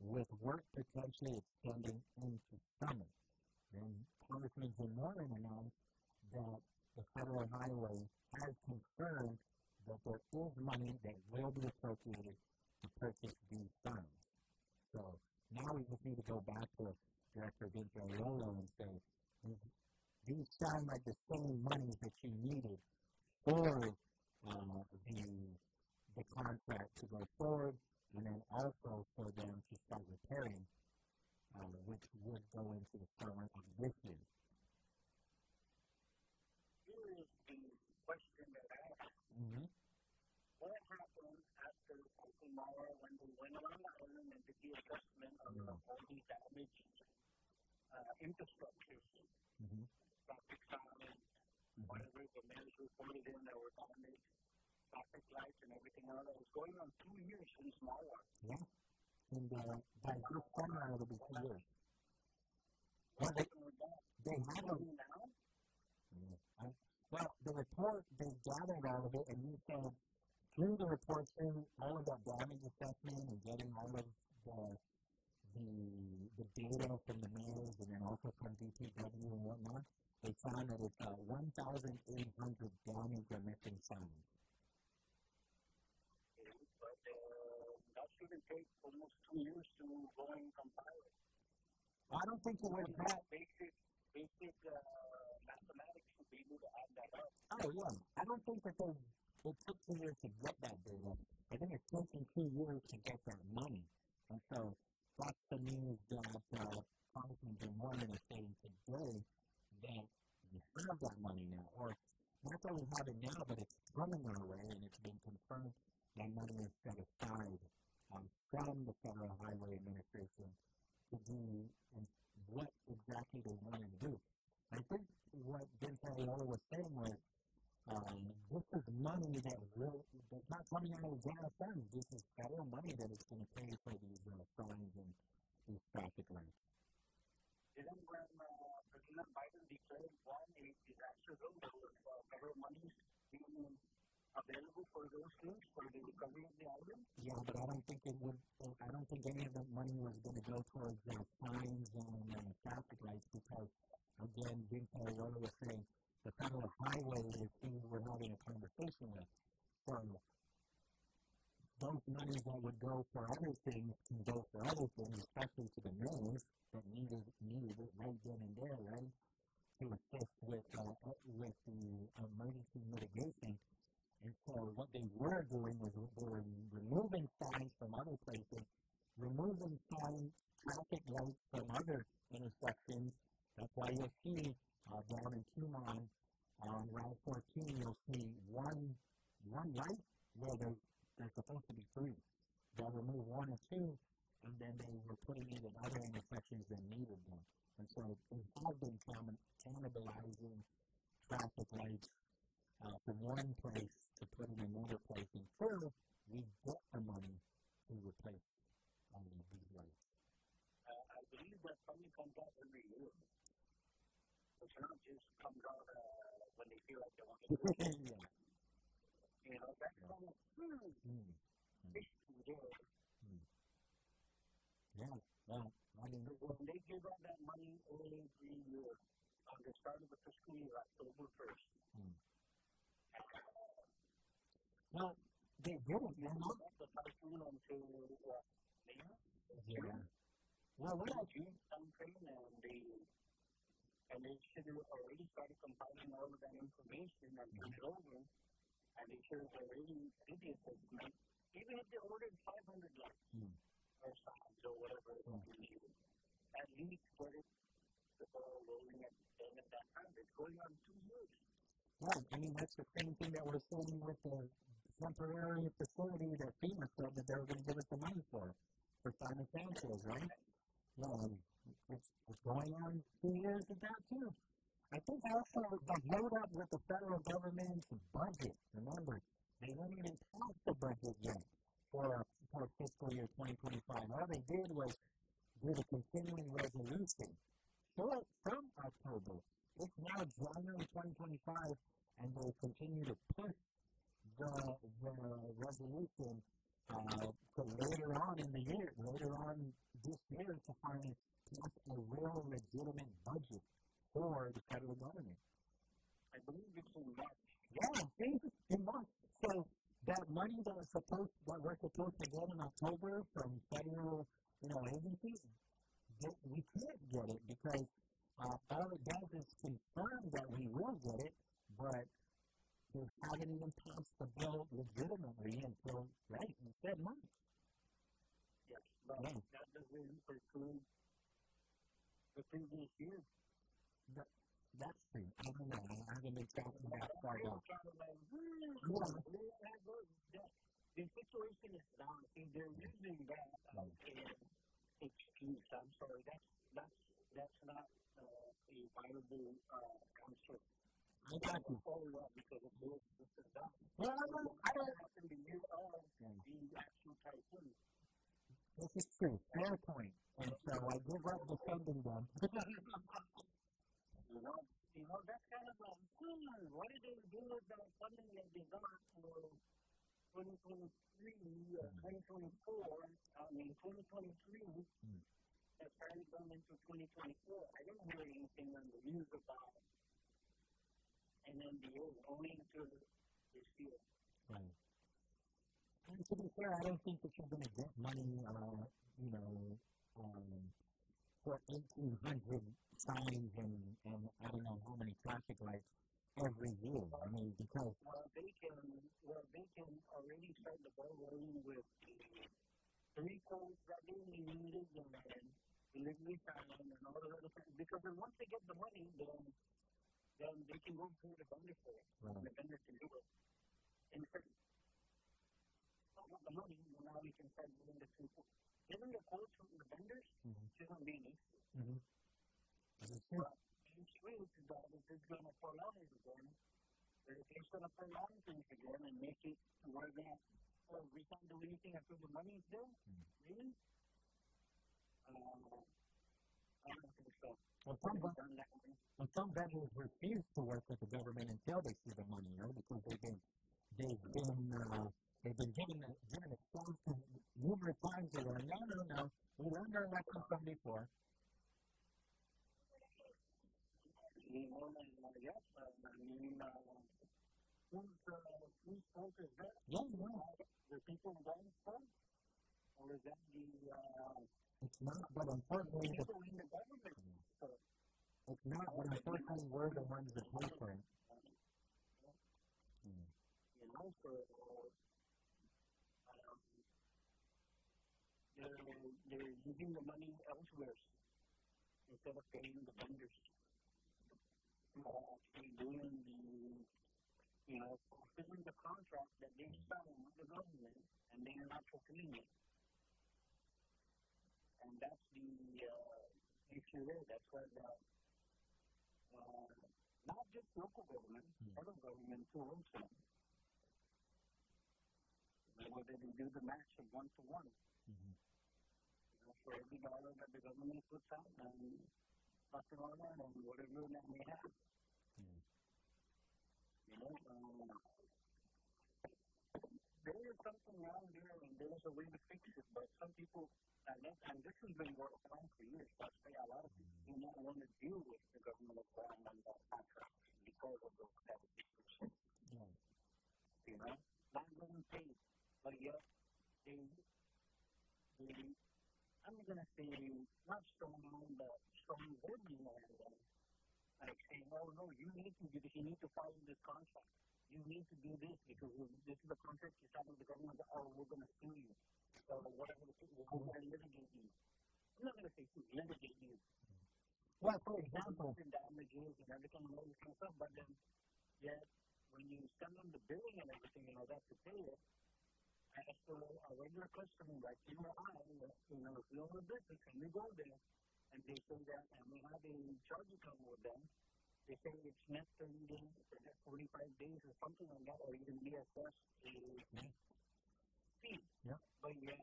With work potentially extending into summer. Then Congressman Jim Warren announced that the Federal Highway has confirmed that there is money that will be appropriated to purchase these signs. So now we just need to go back to Director Vince Ariolo and say, these sound like the same money that you needed for the contract to go forward, and then also for them to start repairing, which would go into the summer of this year. Here is the question that I have. Mm-hmm. What happened after tomorrow when they went around the island and did the assessment of all the damaged infrastructures? Mm-hmm. Traffic signs, whatever the mayors reported in that were damaged, traffic lights and everything else. It was going on 2 years since Marwa. Yeah. And by this summer, it'll be 2 years. What happened with that? They haven't. Now? Well, the report, they gathered all of it, and you said through the report, through all of that damage assessment and getting all of the data from the mayors and then also from DPW and whatnot, they found that it's 1,800 damaged or missing signs. But that shouldn't take almost 2 years to go and compile it. I don't think it was that. Basic mathematics to be able to add that up. Oh, yeah. I don't think that it took 2 years to get that data. I think it's taking 2 years to get that money. And so that's the news that Congressman Jim Warren is saying today, that we have that money now. Or not that we have it now, but it's coming our way, and it's been confirmed that money is set aside from the Federal Highway Administration to do what exactly they wanted to do. I think what Vince Ariolo was saying was, this is money that's not coming out of the general fund. This is federal money that is going to pay for these signs and these traffic lights. Isn't when President Biden declared Guam a disaster zone, there was federal money being available for those things, for the recovery of the island? Yeah, but I don't think any of that money was going to go towards signs and traffic lights because, again, Vince Ariolo was saying the Federal Highway is who we're having a conversation with. So those monies that would go for other things can go for other things, especially to the mills that needed it right then and there, right, to assist with the emergency mitigation. And so what they were doing was they were removing signs from other places removing some traffic lights from other intersections. That's why you'll see down in Guam on Route 14, you'll see one light where there's supposed to be three. They'll remove one or two, and then they were putting it in other intersections that needed them. And so it has been cannibalizing traffic lights from one place to put in another place until we get the money to replace these lights. I believe that money comes out every year. It's not just comes out when they feel like they want to do it. Yeah. You know, that's kind of, Yeah, well, I mean, when they give out that money every year on the start of the fiscal year, October 1st. Well, they didn't, you know. The typhoon until May? Yeah. Well, what I June timeframe, and they should have already started compiling all of that information and turned it over, and they should have already did the assessment, even if they ordered 500 lights or signs or whatever it needed. At least put it the ball rolling at that time. It's going on 2 years. Yeah, I mean, that's the same thing that we're saying with the temporary facility that FEMA said that they were going to give us the money for Simon Sanchez, right? Yeah, it's going on 2 years of that, too. I think also the load up with the federal government's budget. Remember, they didn't even pass the budget yet for fiscal year 2025. All they did was do the continuing resolution short from October. It's now January 2025, and they continue to push the resolution to later on in the year, later on this year, to finally pass a real legitimate budget for the federal government. I believe it's in March. Yeah, see, in March. So that money that we're supposed to get in October from federal, agencies, we can't get it because all it does is confirm that we will get it, but they haven't even passed the bill legitimately until instead March. Yes, but that doesn't preclude the previous year. That's true. I don't know. I haven't been tracking that far down. The situation is down. They're using that excuse. I'm sorry. That's not a viable answer. I got you. Because of this is done. Well, I don't. In the year of the actual typhoon. This is true. Fair point. And so I give up defending them. You know, that's kind of what did they do with the funding that they got for 2023, 2024, 2023, that started going into 2024. I didn't hear anything on the news about an NDA, only until this year. Right. And to be fair, I don't think that you're going to get money, for 1,800 signs and I don't know how many traffic lights every year. I mean, because they can already start the ball rolling with the 3 codes that they needed and delivery time and all the other things. Because then once they get the money, then they can go through the vendor for it. Right. The vendor can do it. And if the money, now we can start doing the 2 codes. Giving the quotes from the vendors shouldn't be an issue. But each week, if it's going to prolong it again, if it's going to prolong things again and make it to where that, we can't do anything until the money is there, really? I don't think so. Well, some vendors refuse to work with the government until they see the money, because they've been given a chance numerous times. They're going, no, we learned our lesson from before. Yes, I mean, whose fault is that? Yeah. The people going for? Or is that it's not, but unfortunately, people in the government? It's not, but unfortunately, we're the ones that pay for it. So, they're using the money elsewhere instead of paying the vendors. Actually doing fulfilling the contract that they signed with the government, and they are not fulfilling it. And that's the issue there. That's why not just local government, federal government too also. Whether they do the match of 1-to-1. For every dollar that the government puts out, and something like that, and whatever that may have. There is something wrong there, and there is a way to fix it, but some people, and this has been going on for years, that's why a lot of people do not want to deal with the government of Guam and that contract because of those kind of issues. Not getting paid, but yet I'm going to say, not strong arm, but strong holding on them. Like saying, oh no, you need to do this, you need to follow this contract. You need to do this because this is the contract you signed with the government. Oh, we're going to sue you. So whatever the people, we're going to litigate you. I'm not going to say sue, litigate you. Well, for example, damages and everything and all this kind of stuff, but then, yet, when you send them the billing and everything, that's to pay it. As for a regular customer like you or I, if we own a business and we go there and they say that, and we have a charge account with them, they say it's next 30 days, or next 45 days, or something like that, or even be assessed a fee. Yeah. But yet,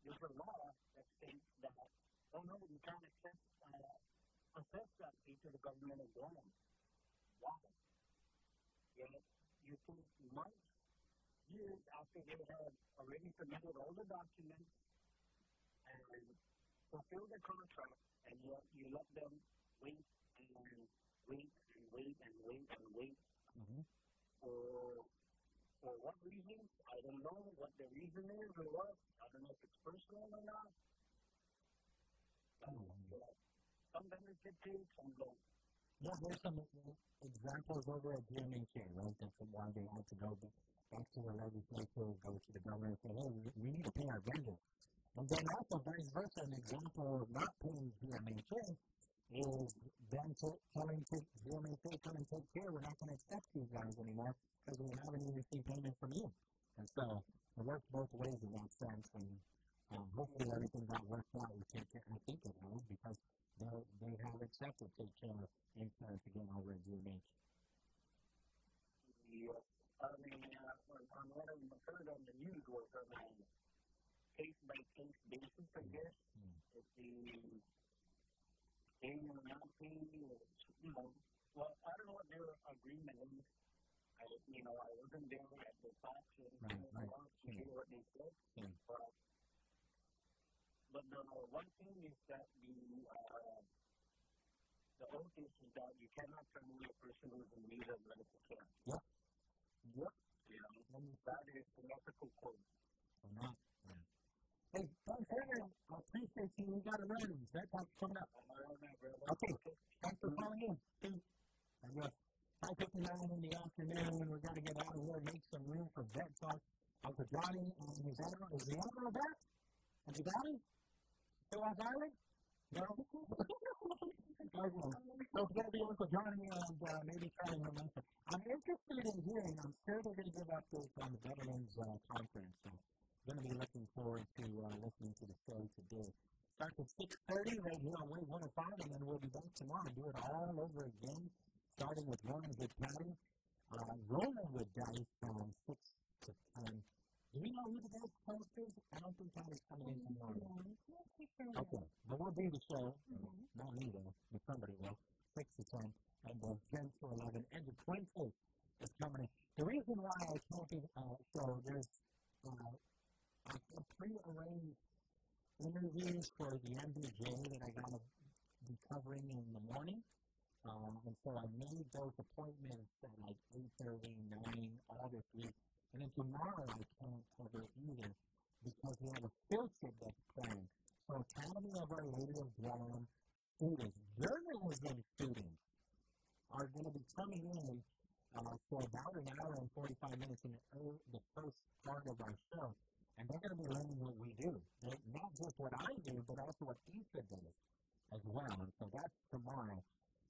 there's a law that states that, oh no, you can't assess that fee to the government of Guam. Why? Yet, you take months, years after they have already submitted all the documents and fulfilled the contract, and yet you let them wait and wait and wait and wait and wait. For what reason? I don't know what the reason is or what. I don't know if it's personal or not. Some vendors get paid, some don't. Yeah, there's some examples over at GMHA, right? That's why they had to go back to the legislature, go to the government and say, hey, we need to pay our vendors. And then also, vice versa, an example of not paying GMHA is them telling GMHA, come and take care, we're not going to accept you guys anymore because we haven't even received payment from you. And so it works both ways in that sense, and hopefully everything got worked out. We take care, I think it will, because they have accepted take care of insurance again over at GMH. Yeah. I mean, on what I heard on the news was on a case-by-case basis, I guess. If the paying or not paying, well, I don't know what their agreement is. I wasn't there at the talk to hear what they said. But the one thing is that the oath is that you cannot terminate a person who is in need of medical care. Yep. That is the ethical code. Hey, thanks, Aaron. I appreciate you. We got to run. That talk's coming up. Okay. Thanks for calling in. I guess 5:59 in the afternoon. We're going to get out of here and make some room for vet talk. Uncle Johnny, is the uncle back? Has he got him? Still on island? No? So it's going to be Uncle Johnny and maybe Charlie Momentum. I'm interested in hearing, I'm sure they're going to give updates on the Veterans Conference. So I'm going to be looking forward to listening to the show today. Starts at 6:30 right here on Wave 105, and then we'll be back tomorrow and do it all over again, starting with Romanwood County. Romanwood Dice from 6 to 10. Do we know who the Dice host is? I don't think Patty's coming in tomorrow. Okay, but we'll do the show. Not me, though, but somebody will. 6 to 10, and then 10 to 11, and the 20th is coming in. The reason why I can't be, so there's a pre-arranged interviews for the MBJ that I got to be covering in the morning. And so I made those appointments at like 8:30, 9, all this week. And then tomorrow I can't cover either because we have a field trip that's planned. So Academy of Our Lady of Guam students, journalism students, are going to be coming in for about an hour and 45 minutes in the first part of our show. And they're going to be learning what we do. Right? Not just what I do, but also what Issa does as well. And so that's tomorrow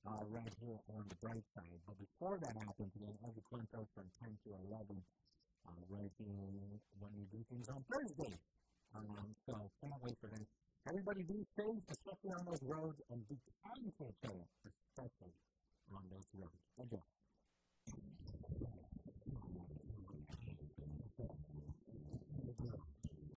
right here on the Brightside. But before that happens, again, every Quinto from 10 to 11 right here when we do things on Thursday. So can't wait for them. Everybody be safe, especially on those roads, and be kind to each other, especially on those roads. Enjoy.